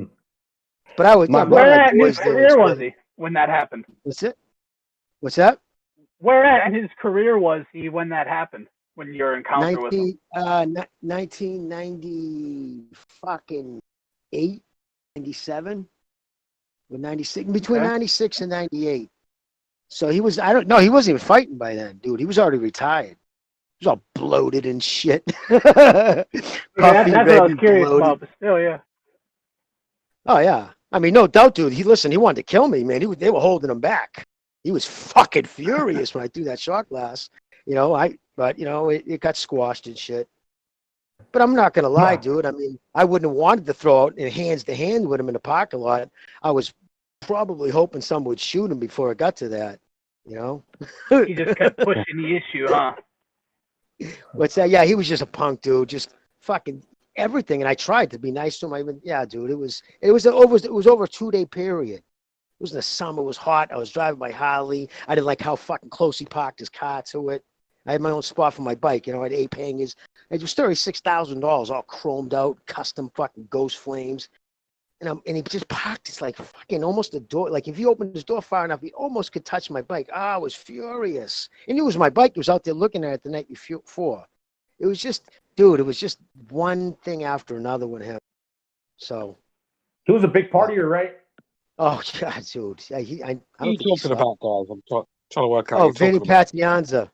I was, yeah, Where at in his boys there career was man. he when that happened? What's it? What's that? Where at in his career was he when that happened? When your encounter with him? 1990 fucking 8, 97, or 96, between 96 and 98. So he was, I don't know, he wasn't even fighting by then, dude. He was already retired. He was all bloated and shit. Yeah, that's what I was curious about, but still, yeah. Oh yeah, I mean, no doubt, dude. He wanted to kill me, man. They were holding him back. He was fucking furious when I threw that shot glass. But it got squashed and shit. But I'm not gonna lie, dude. I mean, I wouldn't have wanted to throw out in hands to hand with him in the parking lot. I was probably hoping someone would shoot him before it got to that. He just kept pushing the issue, huh? What's that? Yeah, he was just a punk, dude. Just fucking everything. And I tried to be nice to him. Dude, it was over a 2-day period. It was in the summer. It was hot. I was driving my Harley. I didn't like how fucking close he parked his car to it. I had my own spot for my bike. I had 8 hangers. It was $36,000, all chromed out, custom fucking ghost flames. And he just parked. It's like fucking almost the door. Like if he opened his door far enough, he almost could touch my bike. I was furious. And it was my bike. He was out there looking at it the night before. It was just, dude. It was just one thing after another with him. So he was a big partier, right? Oh God, dude. I don't What are you think talking about, guys? I'm trying to work out. Oh, Vinny Patianza.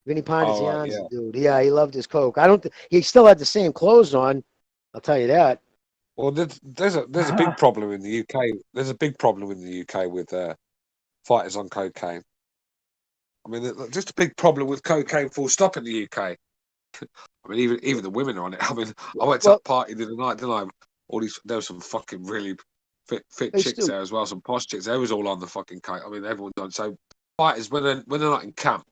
Vinny Patianza, right, yeah. dude. Yeah, he loved his coke. He still had the same clothes on. I'll tell you that. Well, there's a big problem in the UK. There's a big problem in the UK with fighters on cocaine. I mean, just a big problem with cocaine. Full stop in the UK. I mean, even the women are on it. I mean, I went to a party the other night, didn't I? There was some fucking really fit chicks there as well. Some posh chicks. They was all on the fucking coke. I mean, everyone's on. So fighters when they're not in camp,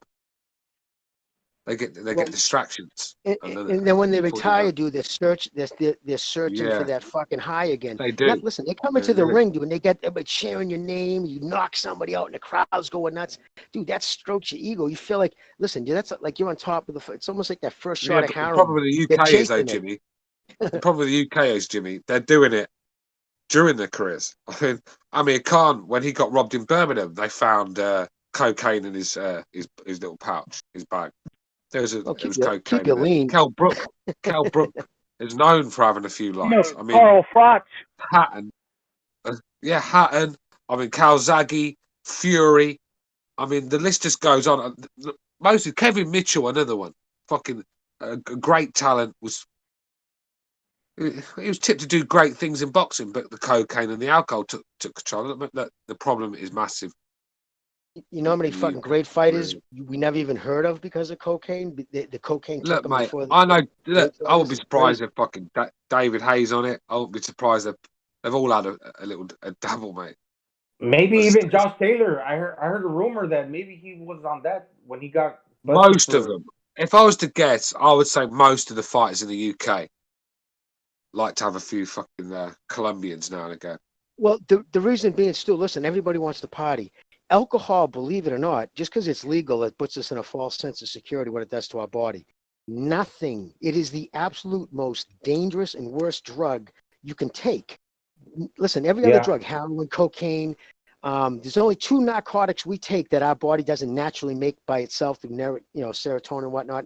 they get distractions. And then when they retire, dude, they're searching for that fucking high again. They do. Listen, they come into the ring, dude, and they get everybody cheering your name. You knock somebody out, and the crowd's going nuts. Dude, that strokes your ego. You feel like, listen, dude, that's like you're on top of the. It's almost like that first shot of heroin. The problem with the UK is, though, Jimmy. The problem with the UK is, Jimmy, they're doing it during their careers. I mean, Amir Khan, when he got robbed in Birmingham, they found cocaine in his little pouch, his bag. There was cocaine. Keep you lean. Cal Brook is known for having a few lines. I mean, Carl Froch. Hatton. Hatton. I mean, Calzaghe, Fury. I mean, the list just goes on. Mostly Kevin Mitchell, another one. Fucking a great talent. He was tipped to do great things in boxing, but the cocaine and the alcohol took control. The problem is massive. You know how many fucking great fighters we never even heard of because of cocaine? The cocaine took them mate, before. I know. Look, I wouldn't be surprised if fucking David Hayes on it. I wouldn't be surprised if they've all had a dabble, mate. Maybe even Josh Taylor. I heard a rumor that maybe he was on that when he got most of them. If I was to guess, I would say most of the fighters in the UK like to have a few fucking Colombians now and again. Well, the reason being, Stu, listen, everybody wants to party. Alcohol, believe it or not, just because it's legal, it puts us in a false sense of security what it does to our body. Nothing. It is the absolute most dangerous and worst drug you can take. Listen, every other drug, heroin, cocaine, there's only 2 narcotics we take that our body doesn't naturally make by itself through serotonin and whatnot,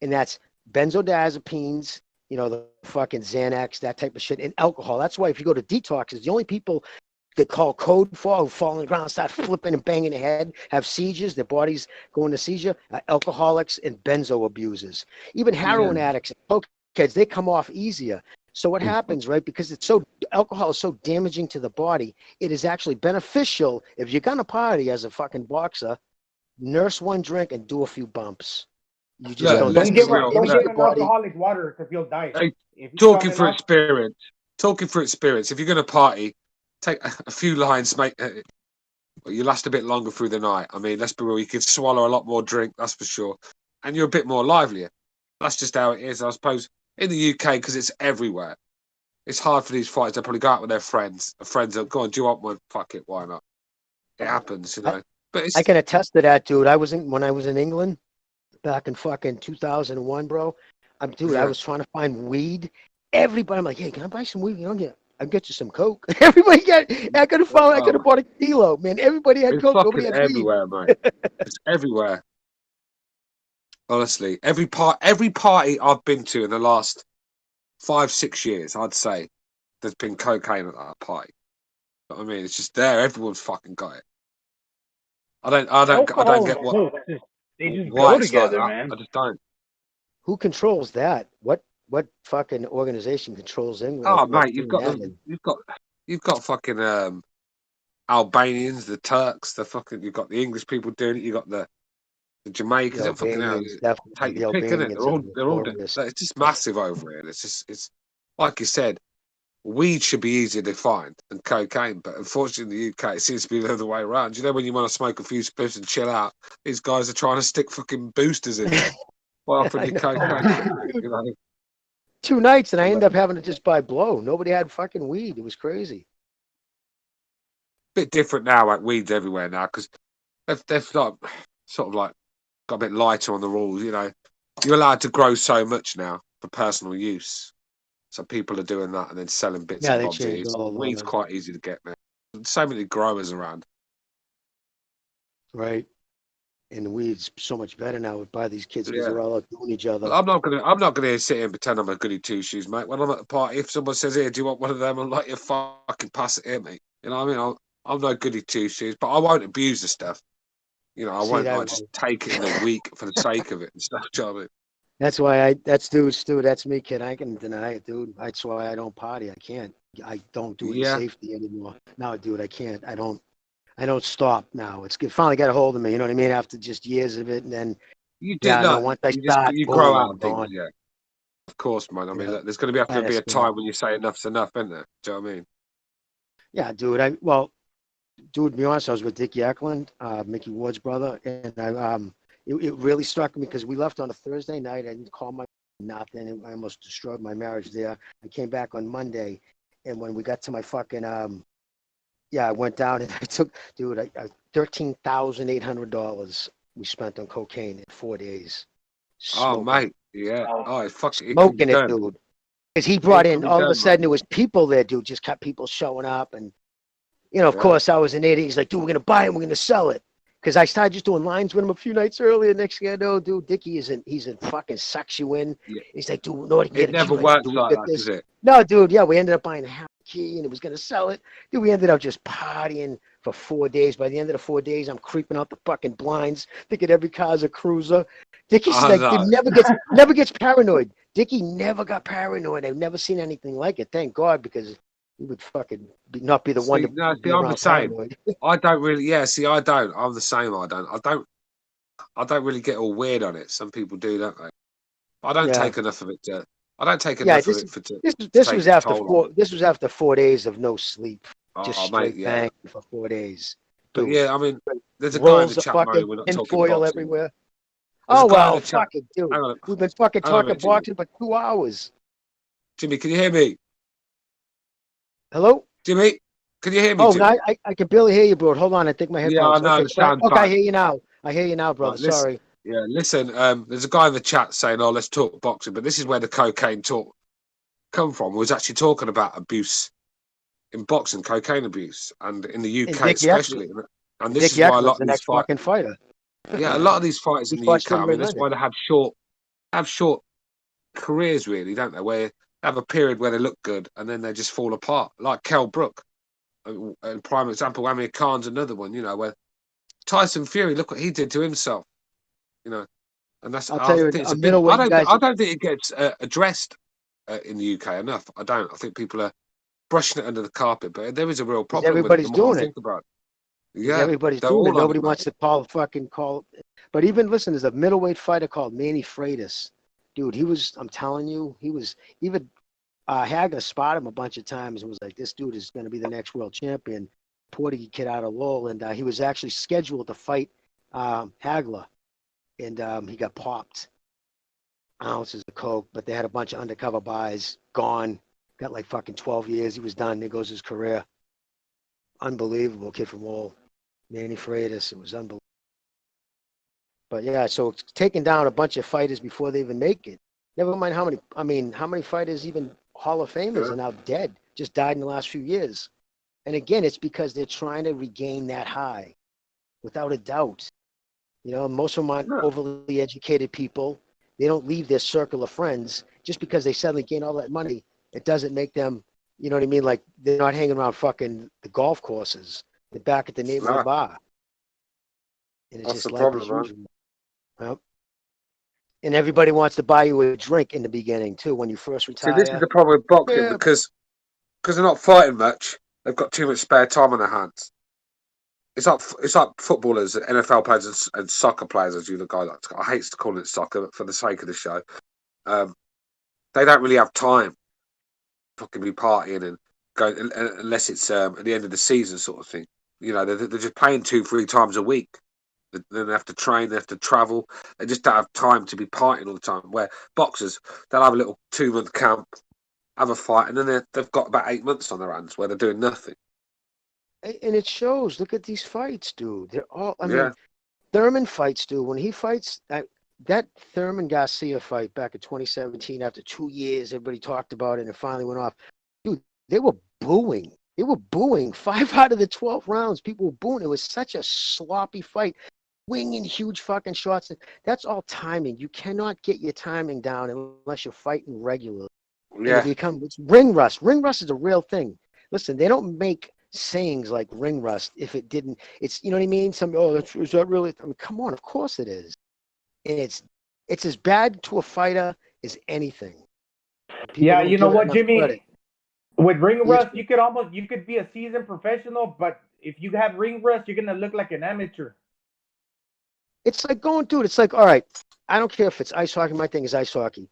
and that's benzodiazepines, the fucking Xanax, that type of shit, and alcohol. That's why if you go to detoxes, the only people get called code for, who fall on the ground, start flipping and banging their head, have seizures, their bodies go into seizure, alcoholics and benzo abusers. Even heroin addicts and cokeheads, they come off easier. So what happens, right? Because alcohol is so damaging to the body, it is actually beneficial if you're gonna party as a fucking boxer, nurse one drink and do a few bumps. You just Look, don't give damage an the body. alcoholic water because he'll die. Hey, If he's talking coming for up, experience. Talking for experience. If you're going to party, take a few lines, mate. You last a bit longer through the night. I mean, let's be real. You can swallow a lot more drink, that's for sure, and you're a bit more livelier. That's just how it is, I suppose. In the UK, because it's everywhere, it's hard for these fighters. They probably go out with their friends. Friends are, go on, do you want one? Fuck it, why not? It happens, you know. But I can attest to that, dude. When I was in England back in fucking 2001, bro. I was trying to find weed. Everybody, I'm like, hey, can I buy some weed? You know, I'll get you some coke. Everybody I could have bought a kilo, man. Everybody had it's coke. fucking Nobody had everywhere, weed. mate. It's everywhere. Honestly, every party I've been to in the last 5-6 years, I'd say there's been cocaine at that party. I mean, it's just there. Everyone's fucking got it. I don't get what. They just why go it's like together, that. man. I just don't. Who controls that? What fucking organization controls England? Oh, mate, you've got fucking Albanians, the Turks, you've got the English people doing it. You've got the Jamaicans. The Fucking hell, Albanians, definitely. take The your pick, innit? Albanians They're all doing. It's just massive over here. It's like you said. Weed should be easier to find than cocaine, but unfortunately in the UK it seems to be the other way around. You know, when you want to smoke a few spliffs and chill out, these guys are trying to stick fucking boosters in there while offering you cocaine. You know? 2 nights, and I ended up having to just buy blow. Nobody had fucking weed. It was crazy. Bit different now, like weeds everywhere now, because they've like, sort of like got a bit lighter on the rules. You know, you're allowed to grow so much now for personal use. So people are doing that and then selling bits and They bobs. changed all the Weed's laws. quite easy to get now. There's so many growers around. Right. And the weed's so much better now by these kids because they're all out doing each other. I'm not gonna sit here and pretend I'm a goody two shoes, mate. When I'm at a party, if someone says, "Here, do you want one of them?" I'm like, "You fucking pass it here, mate." You know what I mean? I'm no goody two shoes, but I won't abuse the stuff. You know, I won't like just take it in the week for the sake of it and stuff. Do you know what I mean? That's why Stu, that's me, kid. I can deny it, dude. That's why I don't party. I can't. I don't do it in safety anymore. No, dude, I can't. I don't stop now. It finally got a hold of me. You know what I mean? After just years of it, and then you did once I start, you grow out of things. Yeah, of course, man. I mean, look, there's going to have to be a time when you say enough's enough, isn't there? Do you know what I mean? Yeah, dude. Dude, to be honest, I was with Dickie Eklund, Mickey Ward's brother, and it really struck me because we left on a Thursday night. I didn't call my nothing. I almost destroyed my marriage there. I came back on Monday, and when we got to my fucking I went down and I took, dude, $13,800 we spent on cocaine in 4 days. Oh, mate, yeah. Oh, it's fucking smoking it, dude. Because he brought in all of a sudden there was people there, dude. Just kept people showing up, and of course I was an idiot. He's like, dude, we're gonna buy it, we're gonna sell it. Because I started just doing lines with him a few nights earlier. Next thing I know, dude, Dickie he's a fucking sucks you in. Yeah. He's like, dude, no, I can get it never works like that, does it? No, dude, yeah, we ended up buying a half key and it was gonna sell it. Dude, we ended up just partying for 4 days. By the end of the 4 days, I'm creeping out the fucking blinds, thinking every car's a cruiser. Dickie's never gets paranoid. Dickie never got paranoid. I've never seen anything like it. Thank God, because he would fucking not be the one to be I'm the same. paranoid. I don't really. Yeah, see, I don't. I'm the same. I don't really get all weird on it. Some people do, don't they? I don't take enough of it to. I don't take enough of it for. This was after 4. This was after 4 days of no sleep. Just straight bang for 4 days. But yeah, I mean, there's a guy in the chat room. We're not talking boxing. Everywhere. Oh well, fuck it, dude. We've been fucking talking boxing for 2 hours. Jimmy, can you hear me? Hello, Jimmy. Can you hear me? Oh, Jimmy? no, I can barely hear you, bro. Hold on, I think my headphones. Yeah, I know. It sounds bad. I hear you now. I hear you now, brother. Right, Sorry. Yeah, listen. There's a guy in the chat saying, "Oh, let's talk boxing," but this is where the cocaine talk come from. We was actually talking about abuse in boxing, cocaine abuse, and in the UK especially. And this is why a lot of these fighter. Yeah, a lot of these fighters in the UK. I mean, that's why they have short careers, really, don't they? Where they have a period where they look good and then they just fall apart, like Kell Brook. And prime example, Amir Khan's another one. You know, where Tyson Fury, look what he did to himself. You know, and that's. I'll tell you, think it's a a big. middleweight guys. I don't think it gets addressed in the UK enough. I don't. I think people are brushing it under the carpet, but there is a real problem with it. Everybody's The more I doing it. think about it. Yeah, Yeah, everybody's they're doing it. all on Nobody it, man. wants to call. But even listen, there's a middleweight fighter called Manny Freitas. Dude, he was. I'm telling you, he was even. Hagler spotted him a bunch of times and was like, "This dude is going to be the next world champion." Portuguese kid out of Lowell, and he was actually scheduled to fight Hagler, and he got popped ounces of coke. But they had a bunch of undercover buys. Gone. Got like fucking 12 years. He was done. There goes his career. Unbelievable kid from Lowell. Manny Freitas. It was unbelievable. But yeah, so it's taking down a bunch of fighters before they even make it. Never mind how many fighters, even Hall of Famers, are now dead, just died in the last few years. And again, it's because they're trying to regain that high, without a doubt. You know, most of them aren't overly educated people. They don't leave their circle of friends just because they suddenly gain all that money. It doesn't make them, you know what I mean? Like they're not hanging around fucking the golf courses. They're back at the neighborhood bar. And it's That's just the life problem, as man. usual. Yep. And everybody wants to buy you a drink in the beginning too when you first retire. See, this is the problem with boxing because they're not fighting much. They've got too much spare time on their hands. It's like footballers, NFL players, and soccer players, as you the guy like. I hate to call it soccer, but for the sake of the show, they don't really have time to fucking be partying and going unless it's at the end of the season sort of thing. You know, they're just playing 2-3 times a week. Then they have to train, they have to travel. They just don't have time to be partying all the time. Where boxers, they'll have a little 2-month camp, have a fight, and then they've got about 8 months on their hands where they're doing nothing. And it shows. Look at these fights, dude. They're all. I mean, Thurman fights, dude. When he fights that Thurman Garcia fight back in 2017, after 2 years, everybody talked about it, and it finally went off. Dude, they were booing. They were booing 5 out of the 12 rounds. People were booing. It was such a sloppy fight, winging huge fucking shots. That's all timing. You cannot get your timing down unless you're fighting regularly. Yeah. It's ring rust. Ring rust is a real thing. Listen, they don't make sayings like ring rust if it didn't. It's, you know what I mean? Is that really? I mean, come on. Of course it is. And it's as bad to a fighter as anything. Yeah, you know what, Jimmy? With ring rust, you could be a seasoned professional, but if you have ring rust, you're gonna look like an amateur. It's like it's like, all right, I don't care if it's ice hockey. My thing is ice hockey.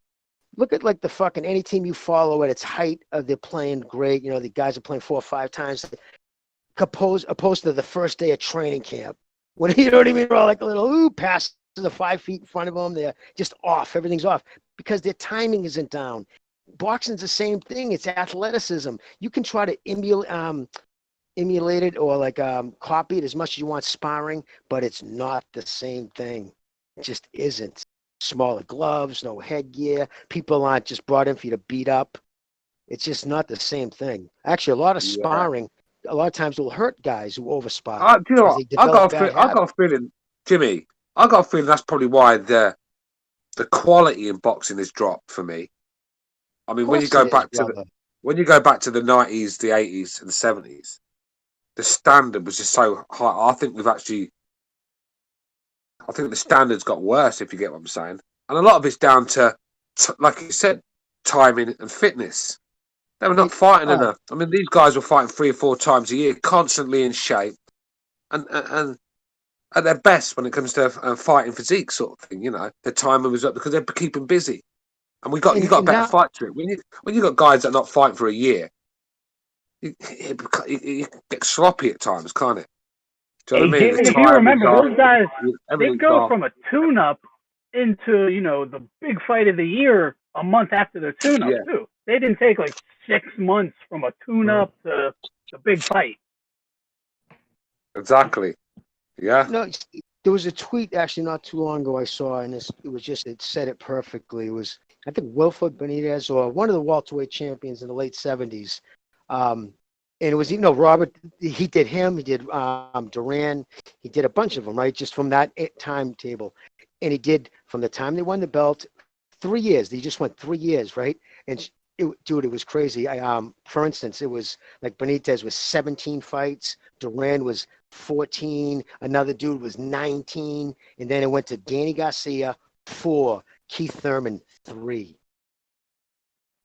Look at like the fucking any team you follow at its height of they're playing great. You know, the guys are playing 4 or 5 times opposed to the first day of training camp. When you know what I mean, they're all like a little pass to the 5 feet in front of them. They're just off. Everything's off because their timing isn't down. Boxing's the same thing. It's athleticism. You can try to emulate it or like copy it as much as you want sparring, but it's not the same thing. It just isn't. Smaller gloves, no headgear. People aren't just brought in for you to beat up. It's just not the same thing. Actually, a lot of sparring, a lot of times will hurt guys who overspar. Do you know what? I got a feeling, Jimmy. I got a feeling that's probably why the quality in boxing has dropped for me. I mean, when you go back to the 90s, the 80s, and the 70s, the standard was just so high. I think the standards got worse, if you get what I'm saying. And a lot of it's down to, like you said, timing and fitness. They were not fighting enough. I mean, these guys were fighting 3 or 4 times a year, constantly in shape, and at their best when it comes to fighting physique sort of thing. You know, their timing was up because they're keeping busy. And you got a better fight to it. When you got guys that are not fighting for a year, it gets sloppy at times, can't it? Do you know what I mean? If you remember, those guys, they go from a tune-up into, you know, the big fight of the year a month after their tune-up, too. They didn't take like 6 months from a tune-up to the big fight. Exactly. Yeah. No, there was a tweet actually not too long ago I saw, and it said it perfectly. It was, I think, Wilfred Benitez or one of the welterweight champions in the late 70s. And it was, you know, Robert, he did Duran, he did a bunch of them, right? Just from that timetable. And he did, from the time they won the belt, 3 years. They just went 3 years, right? And dude, it was crazy. For instance, it was like Benitez was 17 fights, Duran was 14, another dude was 19, and then it went to Danny Garcia 4, Keith Thurman 3.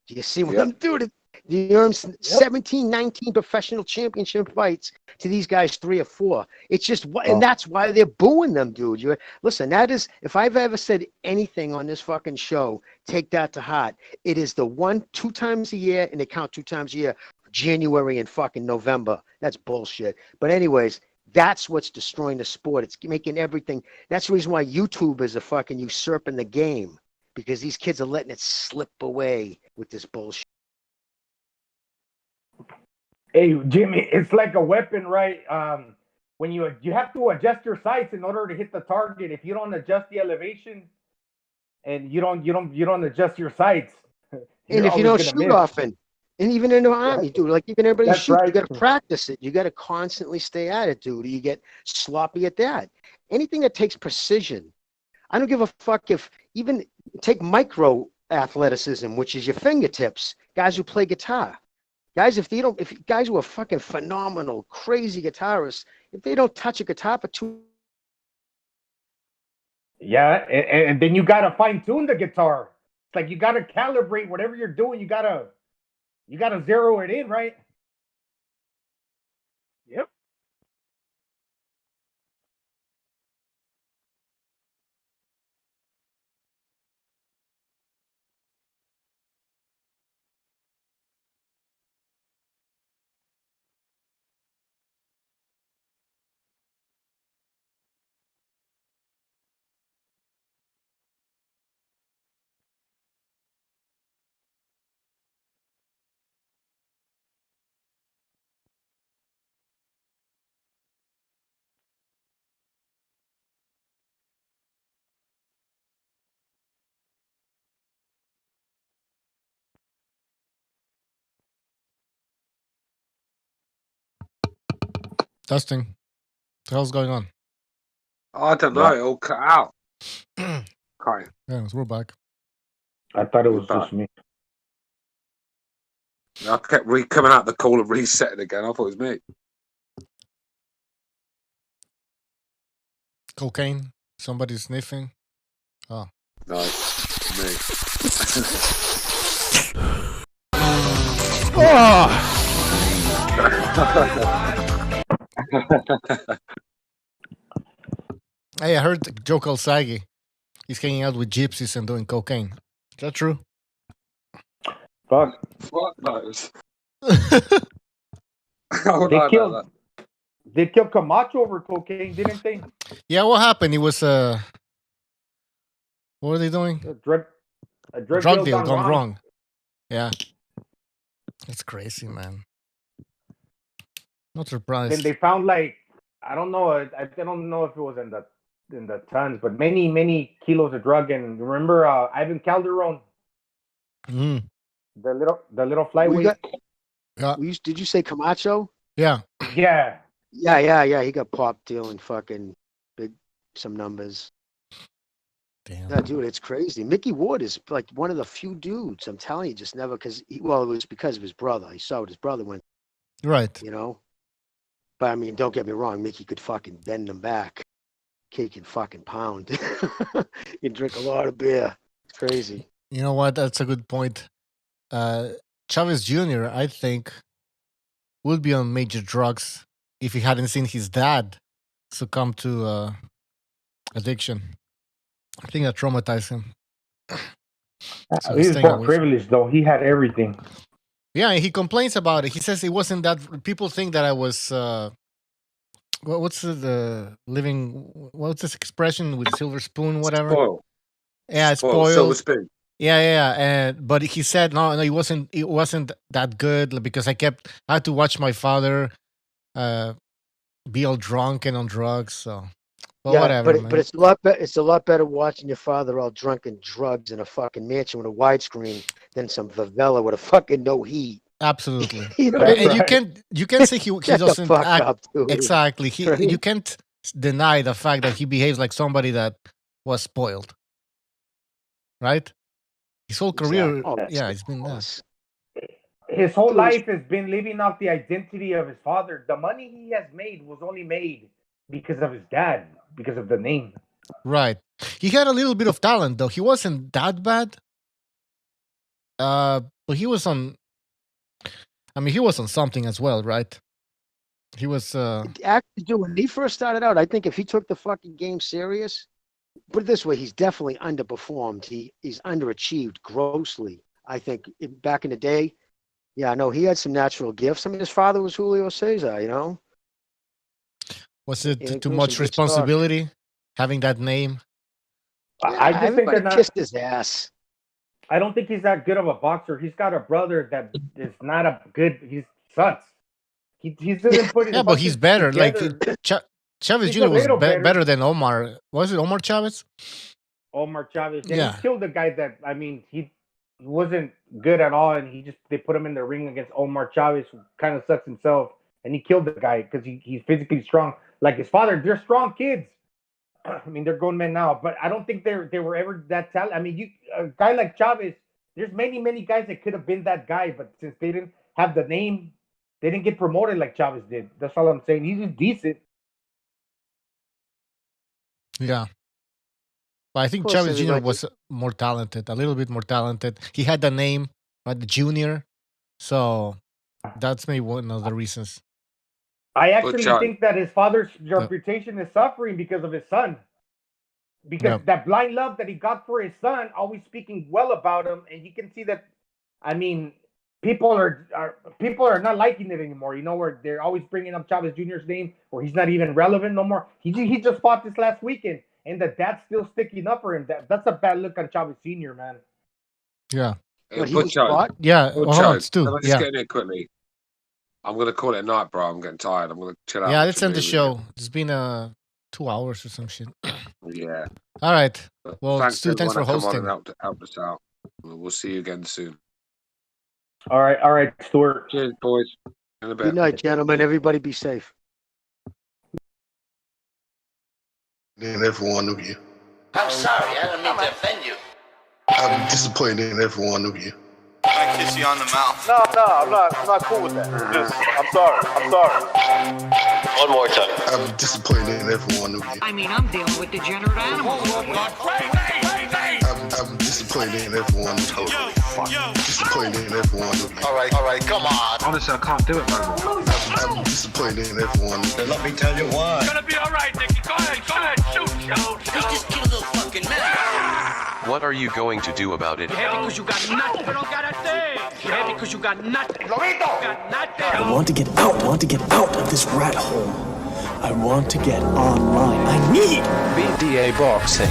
Do you see what I'm doing? You know what I'm 17, 19 professional championship fights to these guys 3 or 4. It's just and that's why they're booing them, dude. Listen, that is, if I've ever said anything on this fucking show, take that to heart. It is the 2 times a year, and they count 2 times a year, January and fucking November. That's bullshit. But anyways, that's what's destroying the sport. It's making everything. That's the reason why YouTubers are fucking usurping the game, because these kids are letting it slip away with this bullshit. Hey, Jimmy, it's like a weapon, right? When you have to adjust your sights in order to hit the target. If you don't adjust the elevation and you don't adjust your sights, and if you don't shoot often, and even in the army, dude, like even everybody shoots, right. You got to practice it. You got to constantly stay at it, dude. You get sloppy at that. Anything that takes precision. I don't give a fuck if even take micro athleticism, which is your fingertips. Guys who play guitar. Guys, if guys who are fucking phenomenal, crazy guitarists, if they don't touch a guitar for 2. Yeah, and then you gotta fine tune the guitar. It's like you gotta calibrate whatever you're doing. You gotta zero it in, right? Yep. Testing. What the hell's going on? I don't know. It all cut out. Okay. Yeah, we're back. I thought it was just me. I kept coming out the call and resetting again. I thought it was me. Cocaine? Somebody sniffing? Oh. No, me. Hey, I heard Joe Calzaghe. He's hanging out with gypsies and doing cocaine. Is that true? Fuck. Fuck knows. They killed Camacho over cocaine, didn't they? Yeah, what happened? It was what were they doing? A drug deal gone wrong. Yeah. That's crazy, man. Not surprised. Then they found I don't know. I don't know if it was in the tons, but many kilos of drug. And remember Ivan Calderon, the little flyweight. Did you say Camacho? Yeah. Yeah. He got popped dealing fucking some numbers. Damn. Yeah, dude, it's crazy. Mickey Ward is like one of the few dudes. I'm telling you, just never it was because of his brother. He saw what his brother went. Right. You know. But I mean, don't get me wrong. Mickey could fucking bend him back. He can fucking pound. He can drink a lot of beer. It's crazy. You know what? That's a good point. Chavez Jr., I think, would be on major drugs if he hadn't seen his dad succumb to addiction. I think that traumatized him. So he was born privileged, though. He had everything. Yeah, he complains about it. He says it wasn't that. People think that I was. What's the living? What's this expression with silver spoon? Whatever. Spoiled. Yeah, spoiled. Silver spoon. Yeah. But he said no, it wasn't. It wasn't that good because I had to watch my father be all drunk and on drugs. So, well, whatever. But it's a lot better. It's a lot better watching your father all drunk and drugs in a fucking mansion with a widescreen than some favela with a fucking no heat. Absolutely. You know And right. you can't say he Shut the doesn't fuck act up, dude. exactly. Right? You can't deny the fact that he behaves like somebody that was spoiled. Right? His whole career, Exactly. yeah, it's been that. his whole life has been living off the identity of his father. The money he has made was only made because of his dad, because of the name. Right. He had a little bit of talent, though. He wasn't that bad. But he was on. I mean, he was on something as well, right? He was. Actually, dude, when he first started out, I think if he took the fucking game serious, put it this way, he's definitely underperformed. He's underachieved grossly. I think back in the day, yeah, no, he had some natural gifts. I mean, his father was Julio Cesar, you know. Was it too much responsibility having that name? Yeah, I just think they're not. Kissed his ass. I don't think he's that good of a boxer. He's got a brother that is not a good. He sucks. He doesn't put his Yeah, but he's better. together. Like Chavez He's Jr. a was little better. better than Omar. Was it Omar Chavez? Omar Chavez. Yeah. He killed a guy that, I mean, he wasn't good at all, and they put him in the ring against Omar Chavez, who kind of sucks himself, and he killed the guy because he's physically strong. Like his father, they're strong kids. I mean, they're grown men now, but I don't think they were ever that talented. I mean, a guy like Chavez, there's many guys that could have been that guy, but since they didn't have the name, they didn't get promoted like Chavez did. That's all I'm saying. He's just decent. Yeah. But I think Chavez Jr. was more talented, a little bit more talented. He had the name, right, the junior. So that's maybe one of the reasons. I actually think that his father's reputation is suffering because of his son. Because that blind love that he got for his son, always speaking well about him, and you can see that. I mean, people are not liking it anymore. You know, where they're always bringing up Chavez Jr.'s name, where he's not even relevant no more. He just fought this last weekend, and the dad's still sticking up for him. That's a bad look on Chavez Sr., man. Yeah. Yeah. It's too. Can I just get in here quickly? I'm gonna call it a night, bro. I'm getting tired. I'm gonna chill out. Yeah, let's end the show. It's been 2 hours or some shit. Yeah. All right. Well, thanks Stu, thanks for hosting. and helped us out. We'll see you again soon. All right, Stuart. Cheers, boys. In a bit. Good night, gentlemen. Everybody be safe. In every one of you. I'm sorry, I don't mean to offend you. I'm disappointed in every one of you. I kiss you on the mouth. No, I'm not cool with that. I'm sorry. One more time. I'm disappointed in every one of you. I mean, I'm dealing with degenerate animals. I'm disappointed in every one of you. Disappointed in every one of you. All right, come on. Honestly, I can't do it, man. I'm disappointed in every one of you. Let me tell you why. It's gonna be all right, Nicky. Go ahead, shoot. He just killed a little fucking man. What are you going to do about it? Yeah, because you got nothing. You don't got a thing. Yeah, because you got nothing. Lobito! You got nothing. I want to get out. I want to get out of this rat hole. I want to get online. I need BDA Boxing.